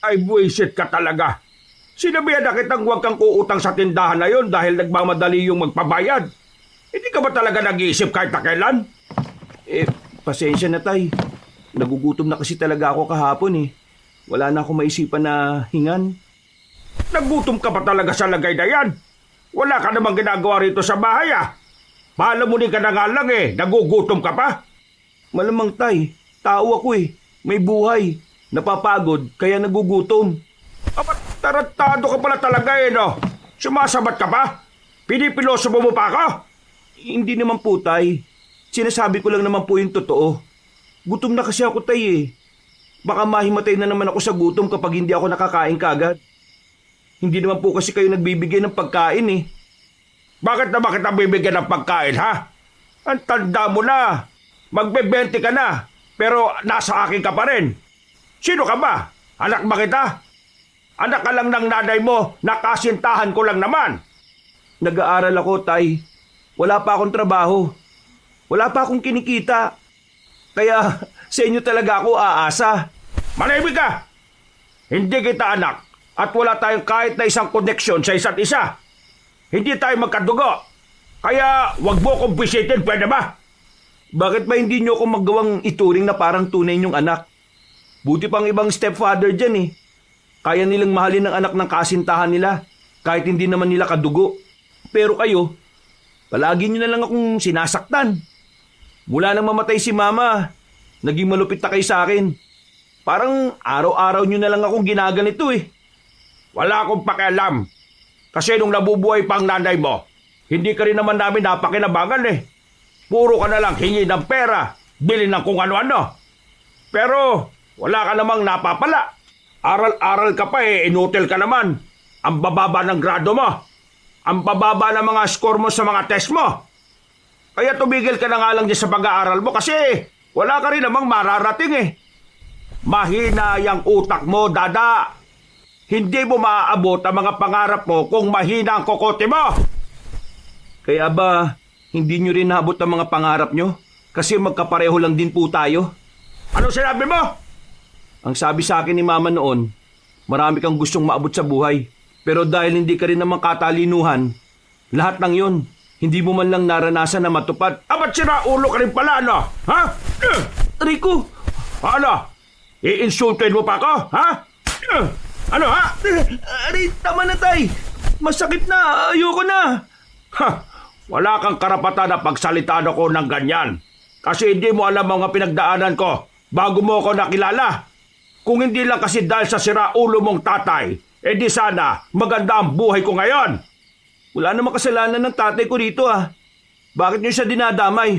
Ay, buwisit ka talaga. Sinabihan na kitang huwag kang uutang sa tindahan na yon dahil nagmamadali yung magpabayad. Hindi ka ba talaga nag-iisip kahit na kailan? Pasensya na, tay. Nagugutom na kasi talaga ako kahapon eh. Wala na akong maisipan na hingan. Nagutom ka pa talaga sa lagay na yan. Wala ka namang ginagawa rito sa bahay ah. Palamunin ka na nga lang eh, nagugutom ka pa. Malamang, tay. Tao ako eh. May buhay. Napapagod, kaya nagugutom. Aba, tarantado ka pala talaga eh no. Sumasabat ka pa? Pinipiloso mo pa ako? Hindi naman po, tay. Sinasabi ko lang naman po yung totoo. Gutom na kasi ako, tay eh. Baka mahimatay na naman ako sa gutom kapag hindi ako nakakain kagad. Hindi naman po kasi kayo nagbibigay ng pagkain eh. Bakit naman kita bibigyan ng pagkain ha? Ang tanda mo na. Magbe-20 ka na. Pero nasa akin ka pa rin. Sino ka ba? Anak ba kita? Anak ka lang ng nanay mo, nakasintahan ko lang naman. Nag-aaral ako, tay. Wala pa akong trabaho. Wala pa akong kinikita. Kaya sa inyo talaga ako aasa. Manahimik ka! Hindi kita anak at wala tayong kahit na isang connection sa isa't isa. Hindi tayo magkadugo. Kaya wag mo kong bisitin, pwede ba? Bakit ba hindi nyo ako maggawang ituring na parang tunay nyong anak? Buti pang ibang stepfather dyan eh. Kaya nilang mahalin ng anak ng kasintahan nila kahit hindi naman nila kadugo. Pero kayo, palagi nyo na lang akong sinasaktan. Mula nang mamatay si mama, naging malupit na kayo sa akin. Parang araw-araw nyo na lang akong ginaganito eh. Wala akong pakialam. Kasi nung nabubuhay pang nanay mo, hindi ka rin naman namin napakinabangan eh. Puro ka na lang hingi ng pera, bili ng kung ano-ano. Pero wala ka namang napapala. Aral-aral ka pa eh, inutil ka naman. Ang bababa ng grado mo. Ang bababa ng mga score mo sa mga test mo. Kaya tumigil ka na nga lang dyan sa pag-aaral mo kasi wala ka rin namang mararating eh. Mahina yung utak mo, dada. Hindi mo maaabot ang mga pangarap mo kung mahina ang kokote mo. Kaya ba, hindi nyo rin naabot ang mga pangarap nyo? Kasi magkapareho lang din po tayo. Ano sinabi mo? Ang sabi sa akin ni mama noon, marami kang gustong maabot sa buhay. Pero dahil hindi ka rin naman katalinuhan, lahat ng yon, hindi mo man lang naranasan na matupad. Ba't sira ulo ka rin pala, ano? Ha? Rico! Ano? Iinsultuin mo pa ako, ha? Ano, ha? Aray, tama na, tay. Masakit na. Ayoko na. Ha! Wala kang karapatan na pagsalitaan ako ng ganyan. Kasi hindi mo alam mga pinagdaanan ko bago mo ako nakilala. Kung hindi lang kasi dahil sa sira ulo mong tatay, di sana maganda ang buhay ko ngayon. Wala namang kasalanan ng tatay ko dito ah. Bakit niyo siya dinadamay?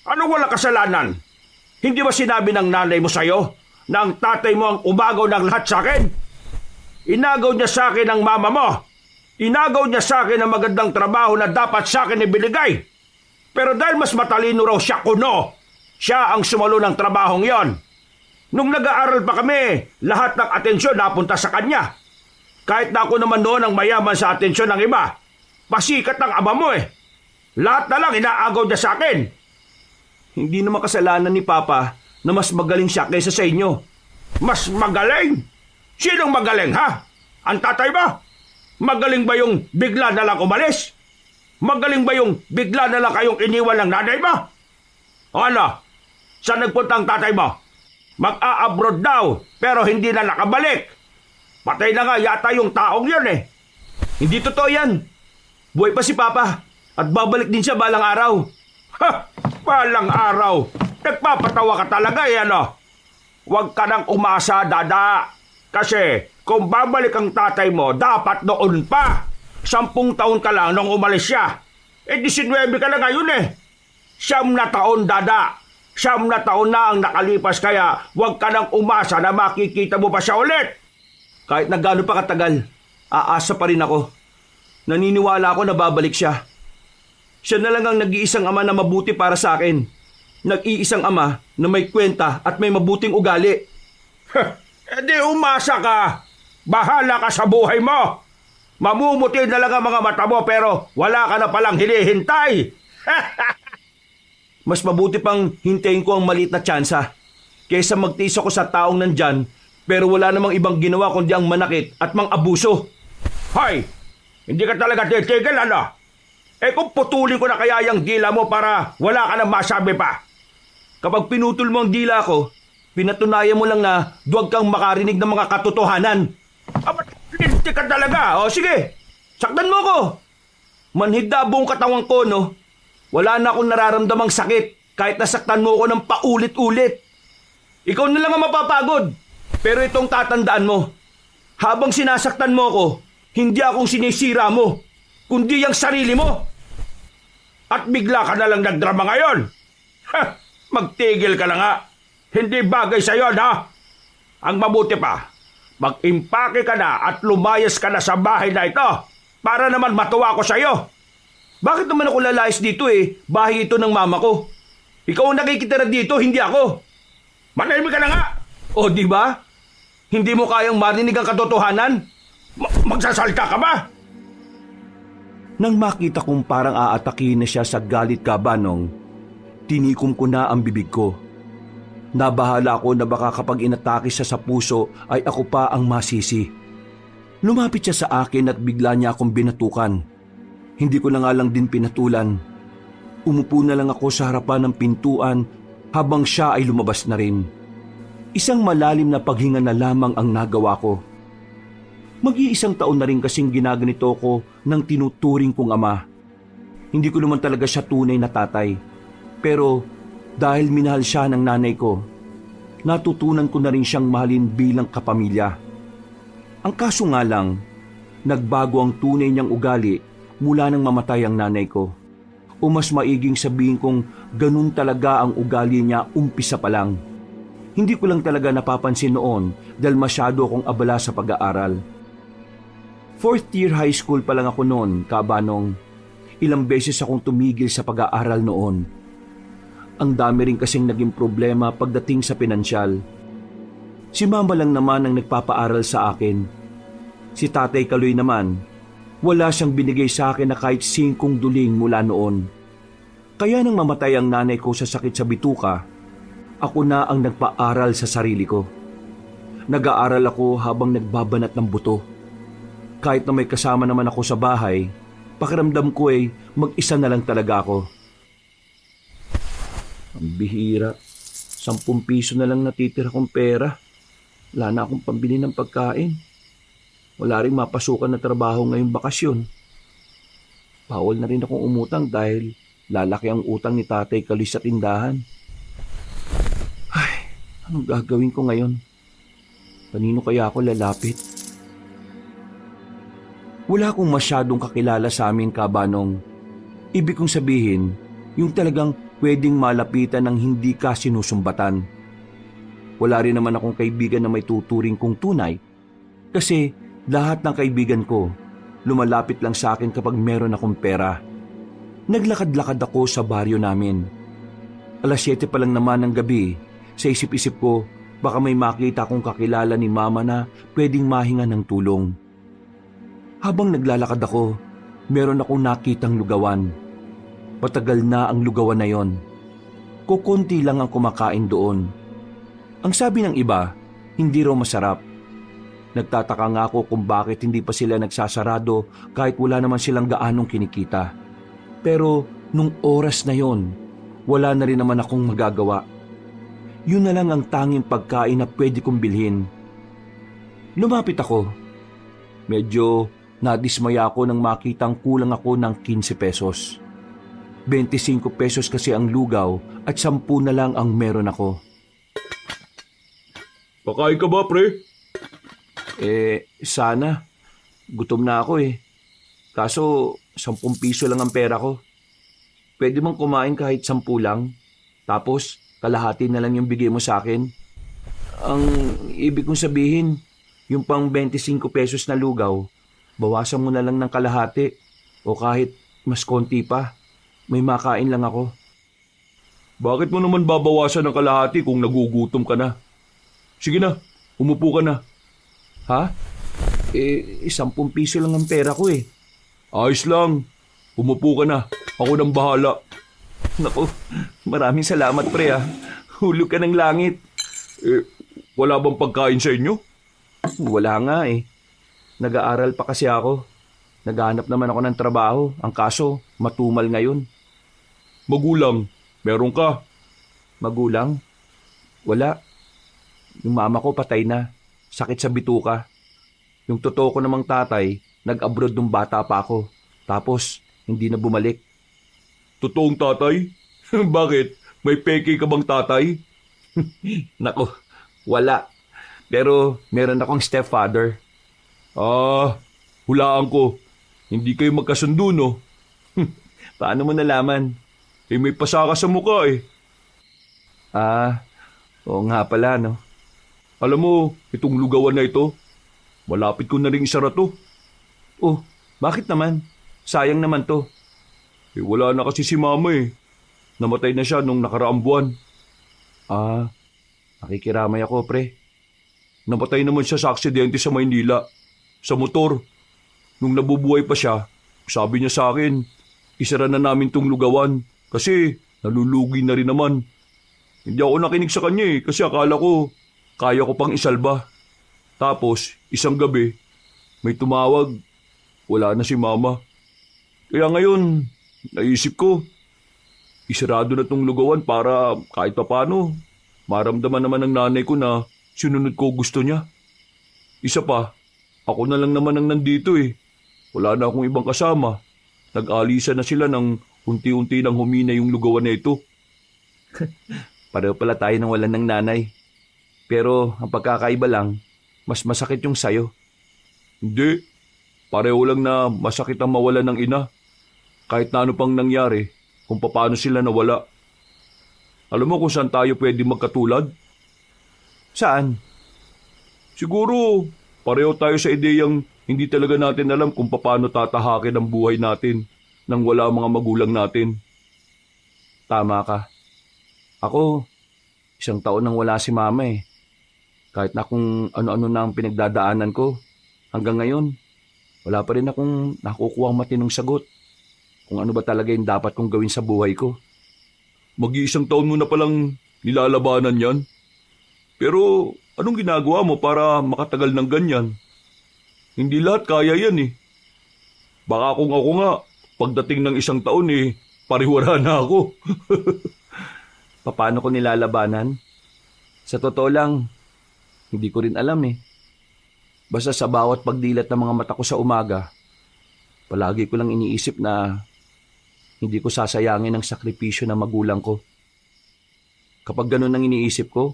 Anong wala kasalanan? Hindi ba sinabi ng nanay mo sa'yo na ang tatay mo ang umagaw ng lahat sa akin? Inagaw niya sa akin ang mama mo. Inagaw niya sa akin ang magandang trabaho na dapat sa akin ibinigay. Pero dahil mas matalino raw siya kuno, siya ang sumalo ng trabahong yon. Nung nag-aaral pa kami, lahat ng atensyon napunta sa kanya. Kahit na ako naman noon ang mayaman sa atensyon ng iba. Pasikat ang ama mo eh. Lahat na lang inaagaw niya sa akin. Hindi naman kasalanan ni Papa na mas magaling siya kaysa sa inyo. Mas magaling? Sinong magaling, ha? Ang tatay ba? Magaling ba yung bigla na lang umalis? Magaling ba yung bigla na lang kayong iniwan ng nanay mo? O ano? Saan nagpunta ang tatay mo? Mag-a-abroad daw, pero hindi na nakabalik. Patay na nga yata yung taong yun eh. Hindi totoo yan. Buhay pa si Papa at babalik din siya balang araw. Ha! Balang araw. Nagpapatawa ka talaga eh, ano? Huwag ka nang umasa, dada. Kasi kung babalik ang tatay mo, dapat noon pa. 10 taon ka lang nung umalis siya. 19 ka na ngayon eh. 9 na taon, dada. 9 na taon na ang nakalipas kaya huwag ka nang umasa na makikita mo pa siya ulit. Kahit na gaano pa katagal, aasa pa rin ako. Naniniwala ako na babalik siya. Siya na lang ang nag-iisang ama na mabuti para sa akin. Nag-iisang ama na may kwenta at may mabuting ugali. Di umasa ka. Bahala ka sa buhay mo. Mamumuti na lang ang mga mata mo pero wala ka na palang hinihintay. Mas mabuti pang hintayin ko ang maliit na tsansa kaysa magtiis ako sa taong nandyan Pero wala namang ibang ginawa kundi ang manakit at mang-abuso. Hoy! Hindi ka talaga titigil, ano? Eh kung putulin ko na kaya yung dila mo para wala ka na masabi pa. Kapag pinutol mo ang dila ko, pinatunayan mo lang na duwag kang makarinig ng mga katotohanan. Aba, hindi ka talaga. O sige, saktan mo ko. Manhid na buong katawan ko, no? Wala na akong nararamdamang sakit kahit nasaktan mo ko ng paulit-ulit. Ikaw na lang ang mapapagod. Pero itong tatandaan mo, habang sinasaktan mo ko, hindi akong sinisira mo, kundi ang sarili mo. At bigla ka na lang nagdrama ngayon. Ha! Magtigil ka na nga. Hindi bagay sa'yo, ha? Ang mabuti pa, mag-impake ka na at lumayas ka na sa bahay na ito para naman matuwa ko sa'yo. Bakit naman ako lalayas dito eh? Bahay ito ng mama ko. Ikaw ang nakikitira dito, hindi ako. Manahimik ka na nga. O di ba? Hindi mo kayang marinig ang katotohanan? Magsasalta ka ba? Nang makita kong parang aatakihin na siya sa galit kabanong, tinikom ko na ang bibig ko. Nabahala ako na baka kapag inatake siya sa puso ay ako pa ang masisi. Lumapit siya sa akin at bigla niya akong binatukan. Hindi ko na nga lang din pinatulan. Umupo na lang ako sa harapan ng pintuan habang siya ay lumabas na rin. Isang malalim na paghinga na lamang ang nagawa ko. Mag-iisang taon na rin kasing ginaganito ko ng tinuturing kong ama. Hindi ko naman talaga siya tunay na tatay. Pero dahil minahal siya ng nanay ko, natutunan ko na rin siyang mahalin bilang kapamilya. Ang kaso nga lang, nagbago ang tunay niyang ugali mula nang mamatay ang nanay ko. O mas maiging sabihin kong ganun talaga ang ugali niya umpisa pa lang. Hindi ko lang talaga napapansin noon dahil masyado akong abala sa pag-aaral. 4th year high school pa lang ako noon, kabanong. Ilang beses akong tumigil sa pag-aaral noon. Ang dami rin kasing naging problema pagdating sa pinansyal. Si mama lang naman ang nagpapaaral sa akin. Si tatay Kaloy naman, wala siyang binigay sa akin na kahit 5 duling mula noon. Kaya nang mamatay ang nanay ko sa sakit sa bituka, ako na ang nagpaaral sa sarili ko. Nag-aaral ako habang nagbabanat ng buto. Kahit na may kasama naman ako sa bahay, pakiramdam ko ay mag-isa na lang talaga ako. Ang bihira, 10 piso na lang natitira kong pera. Wala na akong pambili ng pagkain. Wala rin mapasukan na trabaho ngayong bakasyon. Bawal na rin akong umutang dahil lalaki ang utang ni Tatay Kaloy sa tindahan. Ay, anong gagawin ko ngayon? Kanino kaya ako lalapit? Wala akong masyadong kakilala sa amin, kabanong. Ibig kong sabihin, yung talagang pwedeng malapitan ng hindi ka sinusumbatan. Wala rin naman akong kaibigan na may tuturing kong tunay. Kasi lahat ng kaibigan ko, lumalapit lang sa akin kapag meron akong pera. Naglakad-lakad ako sa baryo namin. 7:00 pa lang naman ng gabi, sa isip-isip ko, baka may makita akong kakilala ni mama na pwedeng mahinga ng tulong. Habang naglalakad ako, meron akong nakitang lugawan. Matagal na ang lugawan na yon. Kukunti lang ang kumakain doon. Ang sabi ng iba, hindi raw masarap. Nagtataka nga ako kung bakit hindi pa sila nagsasarado kahit wala naman silang gaanong kinikita. Pero nung oras na yon, wala na rin naman akong magagawa. Yun na lang ang tanging pagkain na pwede kong bilhin. Lumapit ako. Medyo nadismaya ako nang makitang kulang ako ng 15 pesos. 25 pesos kasi ang lugaw at 10 na lang ang meron ako. Pakain ka ba, pre? Sana. Gutom na ako eh. Kaso, 10 piso lang ang pera ko. Pwede bang kumain kahit 10 lang? Tapos, kalahati na lang yung bigay mo sa akin? Ang ibig kong sabihin, yung pang 25 pesos na lugaw, bawasan mo na lang ng kalahati o kahit mas konti pa. May makain lang ako. Bakit mo naman babawasan ng kalahati kung nagugutom ka na? Sige na, umupo ka na. Ha? 10 piso lang ang pera ko eh. Ayos lang. Umupo ka na. Ako nang bahala. Naku, maraming salamat pre ah. Hulog ka ng langit. Wala bang pagkain sa inyo? Wala nga eh. Nag-aaral pa kasi ako. Naghahanap naman ako ng trabaho. Ang kaso, matumal ngayon. Magulang, meron ka. Magulang? Wala. Yung mama ko patay na. Sakit sa bituka. Yung totoo ko namang tatay, nag-abroad nung bata pa ako. Tapos, hindi na bumalik. Totoong tatay? Bakit? May peke ka bang tatay? Nako, wala. Pero meron akong stepfather. Ah, hulaan ko. Hindi kayo magkasundo, no? Paano mo nalaman? Eh, may pasaka sa mukha eh. Ah, oo nga pala, no? Alam mo, itong lugawan na ito, malapit ko na rin isara to. Oh, bakit naman? Sayang naman to. Eh, wala na kasi si mama eh. Namatay na siya nung nakaraang buwan. Ah, nakikiramay ako, pre. Namatay naman siya sa aksidente sa Maynila. Sa motor. Nung nabubuhay pa siya, sabi niya sa akin, isara na namin tong lugawan kasi nalulugi na rin naman. Hindi ako nakinig sa kanya eh kasi akala ko kaya ko pang isalba. Tapos, isang gabi, may tumawag. Wala na si mama. Kaya ngayon, naisip ko, isarado na tong lugawan para kahit papano, maramdaman naman ng nanay ko na sinunod ko gusto niya. Isa pa, ako na lang naman ang nandito eh. Wala na akong ibang kasama. Nag-alisa na sila nang unti-unti nang humina yung lugawan na ito. Pareho pala tayo nang walan ng nanay. Pero ang pagkakaiba lang, mas masakit yung sayo. Hindi. Pareho lang na masakit ang mawalan ng ina. Kahit na ano pang nangyari, kung paano sila nawala. Alam mo kung saan tayo pwede magkatulad? Saan? Siguro, pareho tayo sa ideyang hindi talaga natin alam kung paano tatahakin ang buhay natin nang wala ang mga magulang natin. Tama ka. Ako, 1 taon nang wala si mama eh. Kahit na kung ano-ano na ang pinagdadaanan ko, hanggang ngayon, wala pa rin akong nakukuha matinong sagot kung ano ba talaga yung dapat kong gawin sa buhay ko. Mag-iisang taon mo na palang nilalabanan yan. Pero anong ginagawa mo para makatagal ng ganyan? Hindi lahat kaya yan eh. Baka kung ako nga, pagdating ng 1 taon eh, pariwara na ako. Paano ko nilalabanan? Sa totoo lang, hindi ko rin alam eh. Basta sa bawat pagdilat ng mga mata ko sa umaga, palagi ko lang iniisip na hindi ko sasayangin ang sakripisyo ng magulang ko. Kapag ganun ang iniisip ko,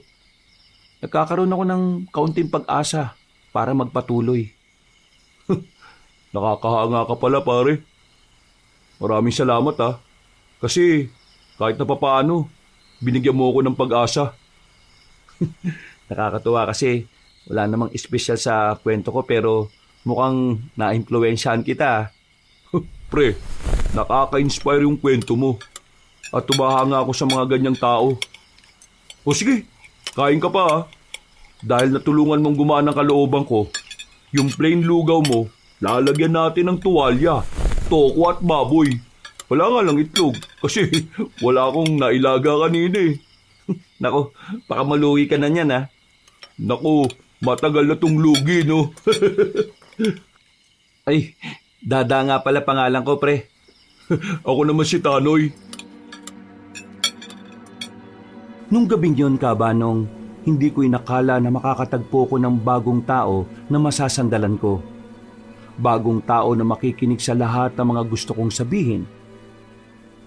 nagkakaroon ako ng kaunting pag-asa para magpatuloy. Nakakahanga ka pala pare. Maraming salamat ha. Kasi kahit na papaano, binigyan mo ako ng pag-asa. Nakakatuwa kasi wala namang espesyal sa kwento ko pero mukhang na-impluwensyahan kita. Pre, nakaka-inspire yung kwento mo. At tumahanga ako sa mga ganyang tao. O sige, kain ka pa ha. Dahil natulungan mong gumaan ang kalooban ko, yung plain lugaw mo, lalagyan natin ng tuwalya, toko at baboy. Wala nga lang itlog kasi wala akong nailaga kanina eh. Nako, baka malugi ka na niyan ha. Naku, matagal na tong lugi no. Ay, Dada nga pala pangalan ko, pre. Ako naman si Tanoy. Nung gabing yun, Kabanong, hindi ko inakala na makakatagpo ko ng bagong tao na masasandalan ko. Bagong tao na makikinig sa lahat ng mga gusto kong sabihin.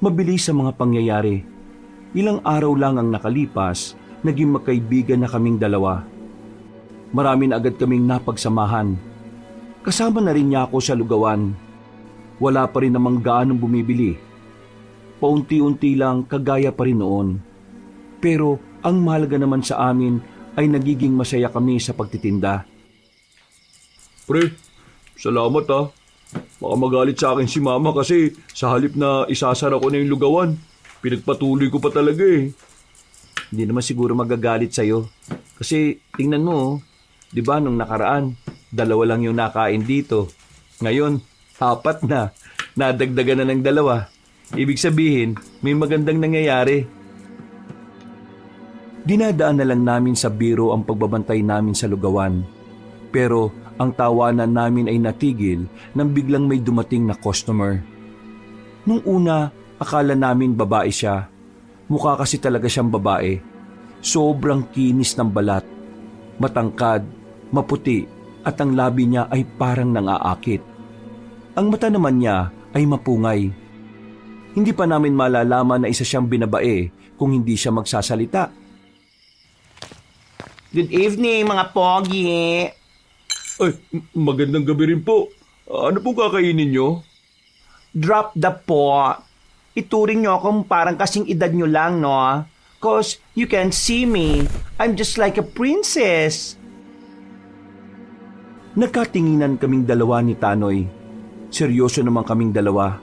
Mabilis sa mga pangyayari. Ilang araw lang ang nakalipas, naging magkaibigan na kaming dalawa. Marami na agad kaming napagsamahan. Kasama na rin niya ako sa lugawan. Wala pa rin namang gaanong bumibili. Paunti-unti lang kagaya pa rin noon. Pero ang mahalaga naman sa amin ay nagiging masaya kami sa pagtitinda. Pre, salamat ha. Baka magalit sa akin si mama kasi sa halip na isasara ko na yung lugawan, pinagpatuloy ko pa talaga eh. Hindi naman siguro magagalit sa'yo. Kasi tingnan mo, di ba nung nakaraan, 2 lang yung nakain dito. Ngayon, 4 na. Nadagdagan na ng 2. Ibig sabihin, may magandang nangyayari. Dinadaan na lang namin sa biro ang pagbabantay namin sa lugawan. Pero ang tawanan namin ay natigil nang biglang may dumating na customer. Nung una, akala namin babae siya. Mukha kasi talaga siyang babae. Sobrang kinis ng balat. Matangkad, maputi, at ang labi niya ay parang nangaakit. Ang mata naman niya ay mapungay. Hindi pa namin malalaman na isa siyang binabae kung hindi siya magsasalita. Good evening, mga pogi. Ay, magandang gabi rin po. Ano pong kakainin nyo? Drop the po. Ituring nyo akong parang kasing edad nyo lang, no? Cause you can see me. I'm just like a princess. Nagkatinginan kaming dalawa ni Tanoy. Seryoso naman kaming dalawa.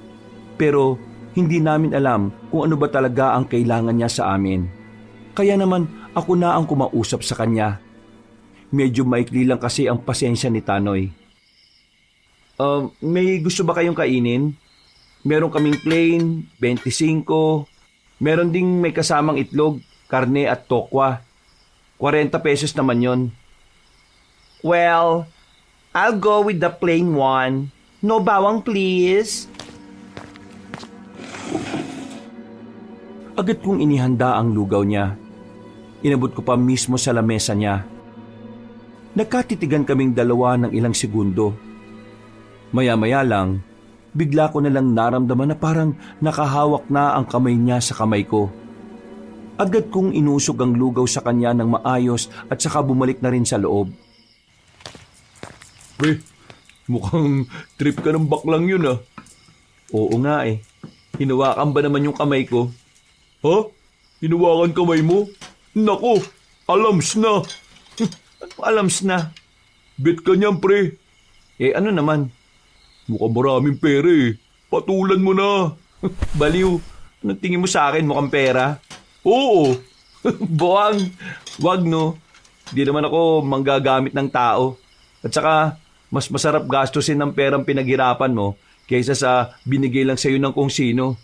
Pero hindi namin alam kung ano ba talaga ang kailangan niya sa amin. Kaya naman ako na ang kumausap sa kanya. Medyo maikli lang kasi ang pasensya ni Tanoy. May gusto ba kayong kainin? Meron kaming plain, 25. Meron ding may kasamang itlog, karne at tokwa. 40 pesos naman yon. Well, I'll go with the plain one. No bawang, please. Agad kong inihanda ang lugaw niya. Inabot ko pa mismo sa lamesa niya. Nagkatitigan kaming dalawa ng ilang segundo. Maya-maya lang, bigla ko na lang naramdaman na parang nakahawak na ang kamay niya sa kamay ko. Agad kong inusog ang lugaw sa kanya ng maayos at saka bumalik na rin sa loob. Pre, mukhang trip ka ng baklang yun ah. Oo nga eh. Hinawakan ba naman yung kamay ko? Ha? Hinawakan kamay mo? Nako, alams na. Alams na. Bet ka niyan, pre. Ano naman? Mukhang maraming pera eh. Patulan mo na. Baliw. Anong tingin mo sa akin? Mukhang pera? Oo. Buwang. Wag no. Di naman ako manggagamit ng tao. At saka, mas masarap gastusin ng perang pinaghirapan mo kaysa sa binigay lang sa'yo ng kung sino.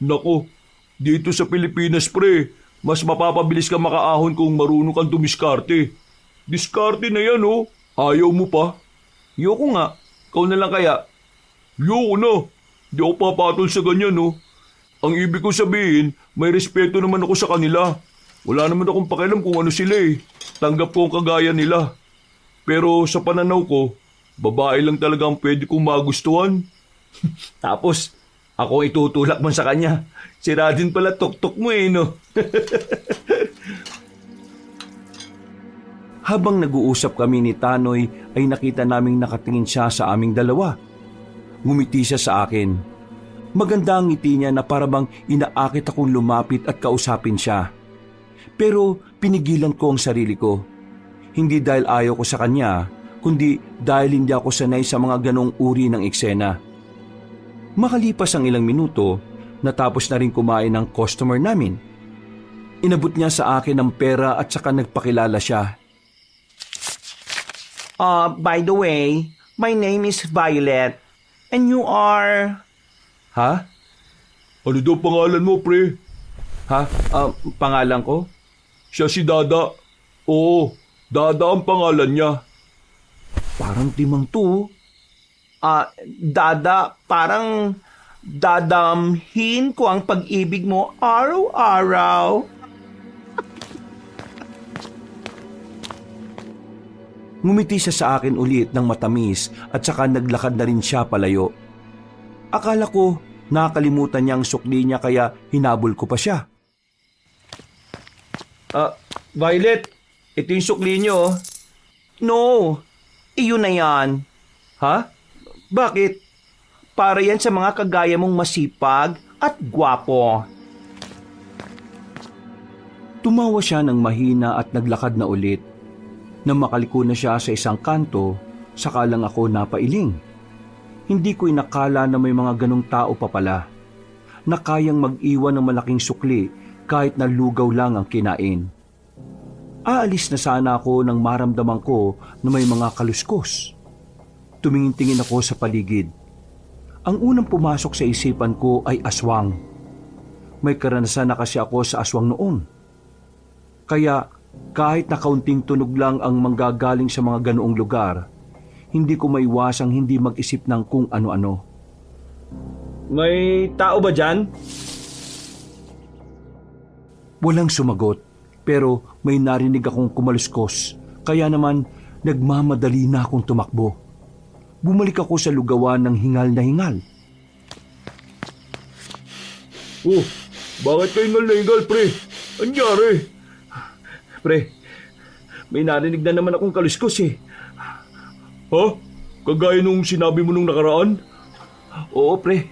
Nako, dito sa Pilipinas, pre, mas mapapabilis ka makaahon kung marunong kang dumiskarte. Diskarte na yan, oh. Ayaw mo pa? Yoko nga. Ikaw na lang kaya. Yoko na. Di ako papatol sa ganyan, oh. Ang ibig ko sabihin, may respeto naman ako sa kanila. Wala naman akong pakialam kung ano sila eh. Tanggap ko ang kagaya nila. Pero sa pananaw ko, babae lang talaga ang pwede kong magustuhan. Tapos, ako itutulak mo sa kanya. Sira din pala tuktok mo eh, no? Habang nag-uusap kami ni Tanoy, ay nakita naming nakatingin siya sa aming dalawa. Ngumiti siya sa akin. Maganda ang ngiti niya na parabang inaakit akong lumapit at kausapin siya. Pero pinigilan ko ang sarili ko. Hindi dahil ayaw ko sa kanya, kundi dahil hindi ako sanay sa mga ganong uri ng eksena. Makalipas ang ilang minuto, natapos na rin kumain ng customer namin. Inabot niya sa akin ang pera at saka nagpakilala siya. By the way, my name is Violet. And you are... Ha? Ano daw pangalan mo, pre? Ha? Pangalan ko? Siya si Dada. Oo, Dada ang pangalan niya. Parang timang to. Dada, parang dadamhin ko ang pag-ibig mo araw-araw. Ngumiti siya sa akin ulit ng matamis at saka naglakad na rin siya palayo. Akala ko nakalimutan niya ang sukli niya kaya hinabol ko pa siya. Violet, ito yung sukli niyo. No, iyon na yan. Ha? Bakit? Para yan sa mga kagaya mong masipag at gwapo. Tumawa siya ng mahina at naglakad na ulit. Nang makaliko na siya sa isang kanto, saka lang ako napailing. Hindi ko inakala na may mga ganong tao pa pala, na kayang mag-iwan ng malaking sukli kahit na lugaw lang ang kinain. Aalis na sana ako nang maramdaman ko na may mga kaluskos. Tumingin-tingin ako sa paligid. Ang unang pumasok sa isipan ko ay aswang. May karanasan na kasi ako sa aswang noon. Kaya kahit na kaunting tunog lang ang manggagaling sa mga ganoong lugar, hindi ko maiwasang hindi mag-isip ng kung ano-ano. May tao ba dyan? Walang sumagot, pero may narinig akong kumaluskos, kaya naman nagmamadali na akong tumakbo. Bumalik ako sa lugawan ng hingal na hingal. Oh, bakit kayo hingal na hingal, pre? Anyari? Pre, may narinig na naman akong kaluskos eh. Ha? Kagaya nung sinabi mo nung nakaraan? Oo, pre.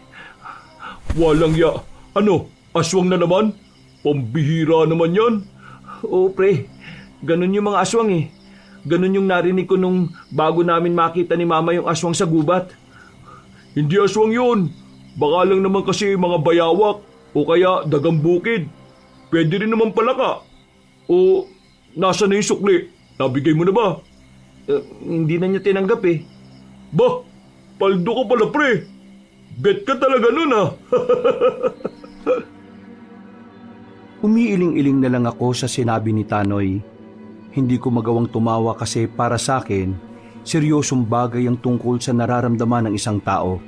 Walang ya. Ano? Aswang na naman? Pambihira naman yan. Oo, pre. Ganun yung mga aswang eh. Ganun yung narinig ko nung bago namin makita ni Mama yung aswang sa gubat. Hindi aswang yun. Baka lang naman kasi mga bayawak o kaya dagang bukid. Pwede rin naman pala ka. O nasa na yung sukli? Nabigay mo na ba? Hindi na niya tinanggap eh. Bah, paldo ka pala pre. Bet ka talaga nun ah. Umiiling-iling na lang ako sa sinabi ni Tanoy. Hindi ko magawang tumawa kasi para sa akin, seryosong bagay ang tungkol sa nararamdaman ng isang tao.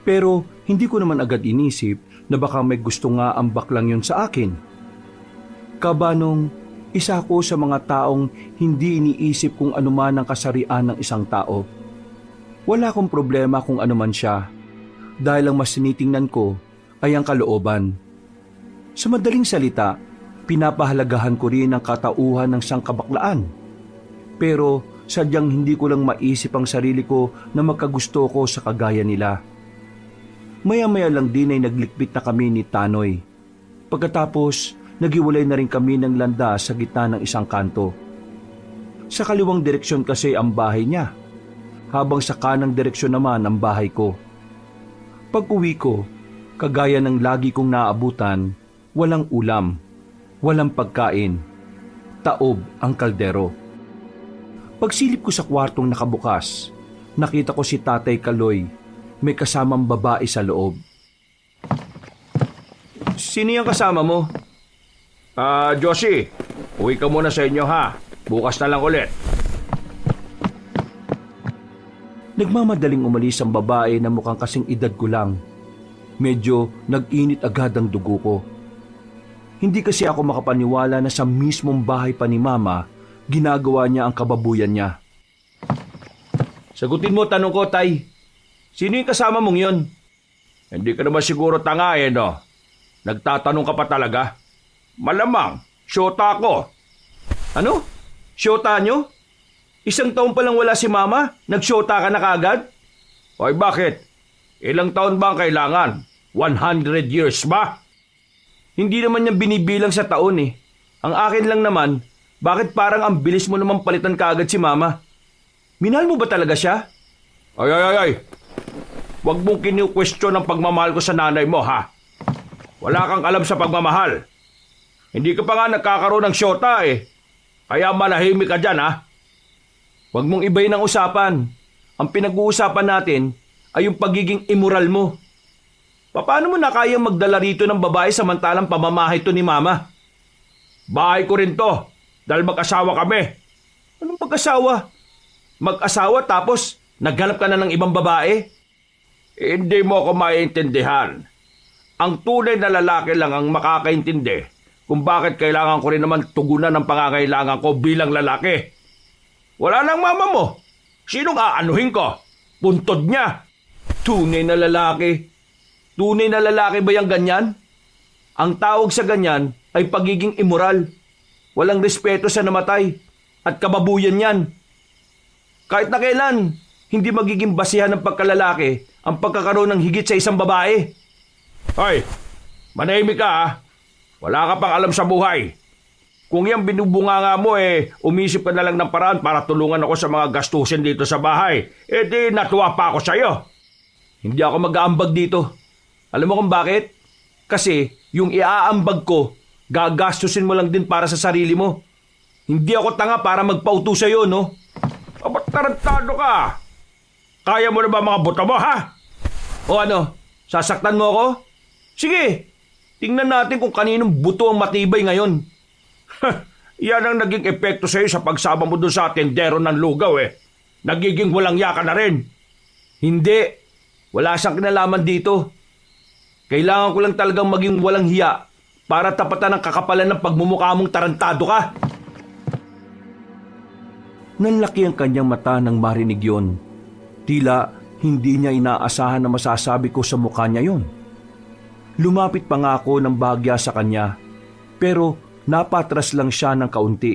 Pero hindi ko naman agad inisip na baka may gusto nga ang baklang yun sa akin. Kabanong isa ko sa mga taong hindi iniisip kung anuman ang kasarian ng isang tao. Wala akong problema kung anuman siya, dahil ang mas tinitingnan ko ay ang kalooban. Sa madaling salita, pinapahalagahan ko rin ang katauhan ng sangkabaklaan. Pero sadyang hindi ko lang maisip ang sarili ko na magkagusto ko sa kagaya nila. Maya-maya lang din ay naglikpit na kami ni Tanoy. Pagkatapos, naghiwalay na rin kami ng landas sa gitna ng isang kanto. Sa kaliwang direksyon kasi ang bahay niya, habang sa kanang direksyon naman ang bahay ko. Pag-uwi ko, kagaya ng lagi kong naabutan, walang ulam, walang pagkain, taob ang kaldero. Pagsilip ko sa kwartong nakabukas, nakita ko si Tatay Kaloy, may kasamang babae sa loob. Sino yung kasama mo? Josie, uwi ka muna sa inyo ha. Bukas na lang ulit. Nagmamadaling umalis ang babae na mukhang kasing edad ko lang. Medyo nag-init agad ang dugo ko. Hindi kasi ako makapaniwala na sa mismong bahay pa ni Mama, ginagawa niya ang kababuyan niya. Sagutin mo tanong ko, Tay. Sino yung kasama mong yon? Hindi ka naman siguro tanga no? Nagtatanong ka pa talaga? Malamang, syota ko. Ano? Syota nyo? Isang taon pa lang wala si Mama, nagsyota ka na kaagad? Hoy, bakit? Ilang taon ba ang kailangan? 100 years ba? Hindi naman niya binibilang sa taon eh. Ang akin lang naman, bakit parang ang bilis mo naman palitan kaagad si Mama? Minahal mo ba talaga siya? Ay. Huwag mong kinu-question ang pagmamahal ko sa nanay mo, ha? Wala kang alam sa pagmamahal. Hindi ka pa nga nagkakaroon ng syota eh. Kaya manahimik ka dyan, ha? Huwag mong ibayin ang usapan. Ang pinag-uusapan natin ay yung pagiging immoral mo. Paano mo na kayang magdala rito ng babae samantalang pamamahay to ni Mama? Bahay ko rin to, dahil mag-asawa kami. Anong mag-asawa? Mag-asawa tapos naghanap ka na ng ibang babae? Hindi mo ako maiintindihan. Ang tunay na lalaki lang ang makakaintindi kung bakit kailangan ko rin naman tugunan ng pangangailangan ko bilang lalaki. Wala nang mama mo. Sinong aanuhin ko? Puntod niya. Tunay na lalaki. Tunay na lalaki ba yung ganyan? Ang tawag sa ganyan ay pagiging immoral. Walang respeto sa namatay. At kababuyan yan. Kahit na kailan, hindi magiging basihan ng pagkalalaki ang pagkakaroon ng higit sa isang babae. Hoy, manahimik ka ha. Wala ka pang alam sa buhay. Kung yan binubunganga mo umisip ka na lang ng paraan para tulungan ako sa mga gastusin dito sa bahay. Di natuwa pa ako sa'yo. Hindi ako mag-aambag dito. Alam mo kung bakit? Kasi yung iaambag ko, gagastusin mo lang din para sa sarili mo. Hindi ako tanga para magpauto sa'yo, no? Ba't tarantado ka? Kaya mo na ba mga buto mo, ha? O ano, sasaktan mo ako? Sige, tingnan natin kung kaninong buto ang matibay ngayon. Yan ang naging epekto sa'yo sa pagsama mo doon sa tendero ng lugaw eh. Nagiging walang yaka na rin. Hindi. Wala siyang kinalaman dito. Kailangan ko lang talagang maging walang hiya para tapatan ang kakapalan ng pagmumukha mong tarantado ka. Nanlaki ang kanyang mata nang marinig yon. Tila hindi niya inaasahan na masasabi ko sa mukha niya yon. Lumapit pa nga ako ng bahagya sa kanya, pero napatras lang siya ng kaunti.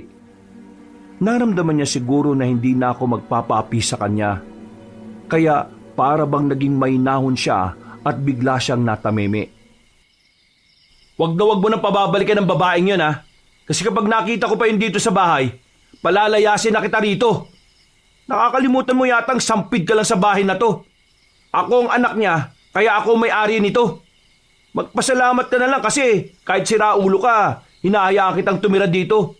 Naramdaman niya siguro na hindi na ako magpapaapi sa kanya. Kaya para bang naging mainahon siya at bigla siyang natameme. Wag mo nang pababalikan ng babaeng yun ha. Kasi kapag nakita ko pa yun dito sa bahay, palalayasin na kita rito. Nakakalimutan mo yatang sampid ka lang sa bahay na to. Ako ang anak niya, kaya ako may-ari nito. Magpasalamat ka na lang kasi kahit sira ulo ka, hinahayaan kitang tumira dito.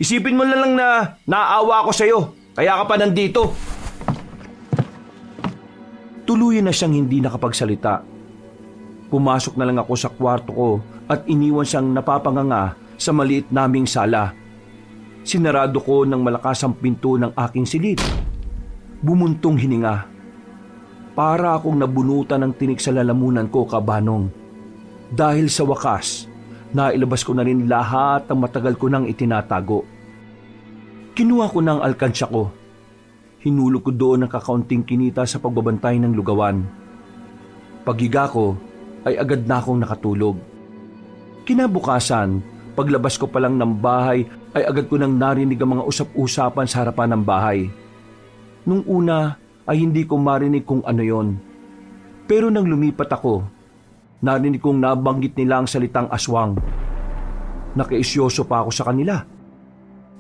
Isipin mo na lang na naawa ako sa'yo, kaya ka pa nandito. Tuluyan na siyang hindi nakapagsalita. Pumasok na lang ako sa kwarto ko at iniwan siyang napapanganga sa maliit naming sala. Sinarado ko ng malakas ang pinto ng aking silid. Bumuntong hininga. Para akong nabunutan ng tinik sa lalamunan ko, kabanong. Dahil sa wakas, nailabas ko na rin lahat ng matagal ko nang itinatago. Kinuha ko ng alkansya ko. Hinulog ko doon ang kakaunting kinita sa pagbabantay ng lugawan. Paghiga ko, ay agad na akong nakatulog. Kinabukasan, paglabas ko pa lang ng bahay, ay agad ko nang narinig ang mga usap-usapan sa harapan ng bahay. Nung una, ay hindi ko marinig kung ano yon. Pero nang lumipat ako, narinig kong nabanggit nila ang salitang aswang. Nakaisyoso pa ako sa kanila.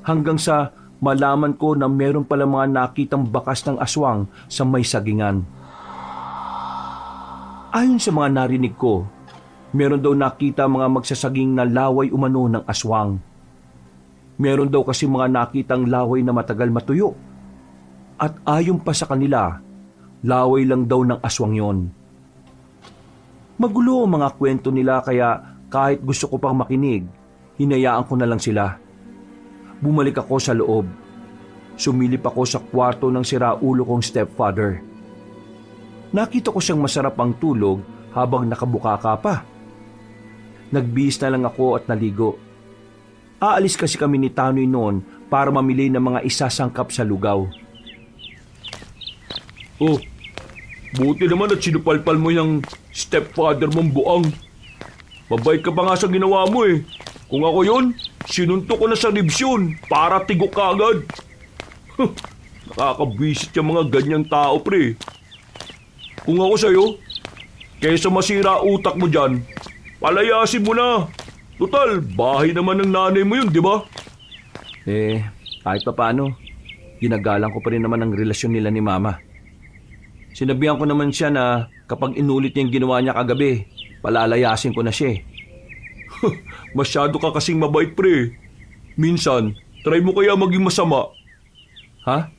Hanggang sa malaman ko na meron pala mga nakitang bakas ng aswang sa may sagingan. Ayon sa mga narinig ko, meron daw nakita mga magsasaging na laway umano ng aswang. Meron daw kasi mga nakitang laway na matagal matuyo. At ayon pa sa kanila, laway lang daw ng aswang yon. Magulo ang mga kwento nila kaya kahit gusto ko pang makinig, hinayaan ko na lang sila. Bumalik ako sa loob. Sumilip ako sa kwarto ng siraulo kong stepfather. Nakita ko siyang masarap ang tulog habang nakabukaka pa. Nagbihis na lang ako at naligo. Aalis kasi kami ni Tanoy noon para mamili ng mga isasangkap sa lugaw. Oh, buti naman at sinupalpal mo yung stepfather mong buang. Mabait ka pa nga sa ginawa mo eh. Kung ako yun, sinuntok ko na sa ribs yun para tigok ka agad. Nakakabwisit yung mga ganyang tao, pre. Kung ako sa'yo, kaysa masira utak mo dyan, palayasin mo na. Total, bahay naman ng nanay mo yun, di ba? Kahit pa paano, ginagalang ko pa rin naman ang relasyon nila ni Mama. Sinabihan ko naman siya na kapag inulit niya yung ginawa niya kagabi, palalayasin ko na siya. Masyado ka kasing mabait, pre. Minsan, try mo kaya maging masama. Ha?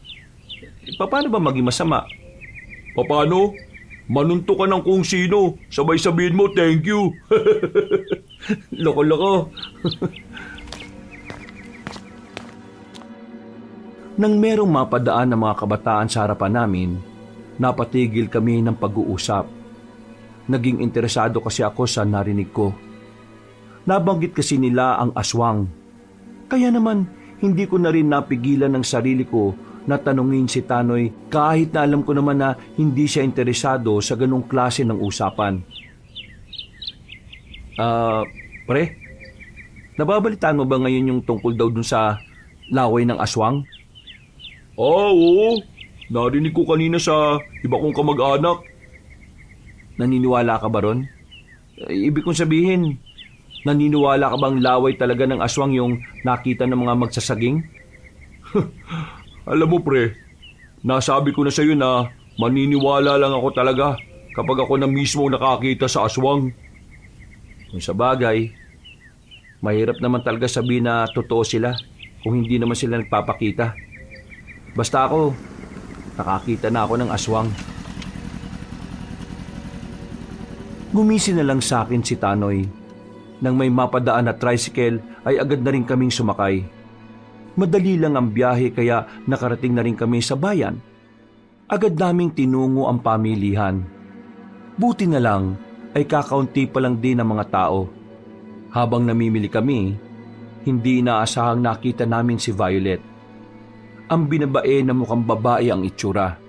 Paano ba maging masama? Paano? Manunto ka ng kung sino. Sabay sabihin mo, thank you. Loko-loko. Nang merong mapadaan ng mga kabataan sa harapan namin, napatigil kami ng pag-uusap. Naging interesado kasi ako sa narinig ko. Nabanggit kasi nila ang aswang. Kaya naman, hindi ko na rin napigilan ng sarili ko na tanungin si Tanoy kahit na alam ko naman na hindi siya interesado sa ganong klase ng usapan. Pre, nababalitaan mo ba ngayon yung tungkol daw dun sa laway ng aswang? Oo. Narinig ko kanina sa iba kong kamag-anak. Naniniwala ka ba ron? Ibig kong sabihin, naniniwala ka bang laway talaga ng aswang yung nakita ng mga magsasaging? Alam mo, pre, nasabi ko na sa'yo na maniniwala lang ako talaga kapag ako na mismo nakakita sa aswang. Kung sa bagay, mahirap naman talaga sabihin na totoo sila kung hindi naman sila nagpapakita. Basta ako, nakakita na ako ng aswang. Gumisi na lang sa akin si Tanoy. Nang may mapadaan na tricycle ay agad na rin kaming sumakay. Madali lang ang biyahe kaya nakarating na rin kami sa bayan. Agad naming tinungo ang pamilihan. Buti na lang ay kakaunti pa lang din ang mga tao. Habang namimili kami, hindi inaasahang nakita namin si Violet. Ang binabae na mukhang babae ang itsura.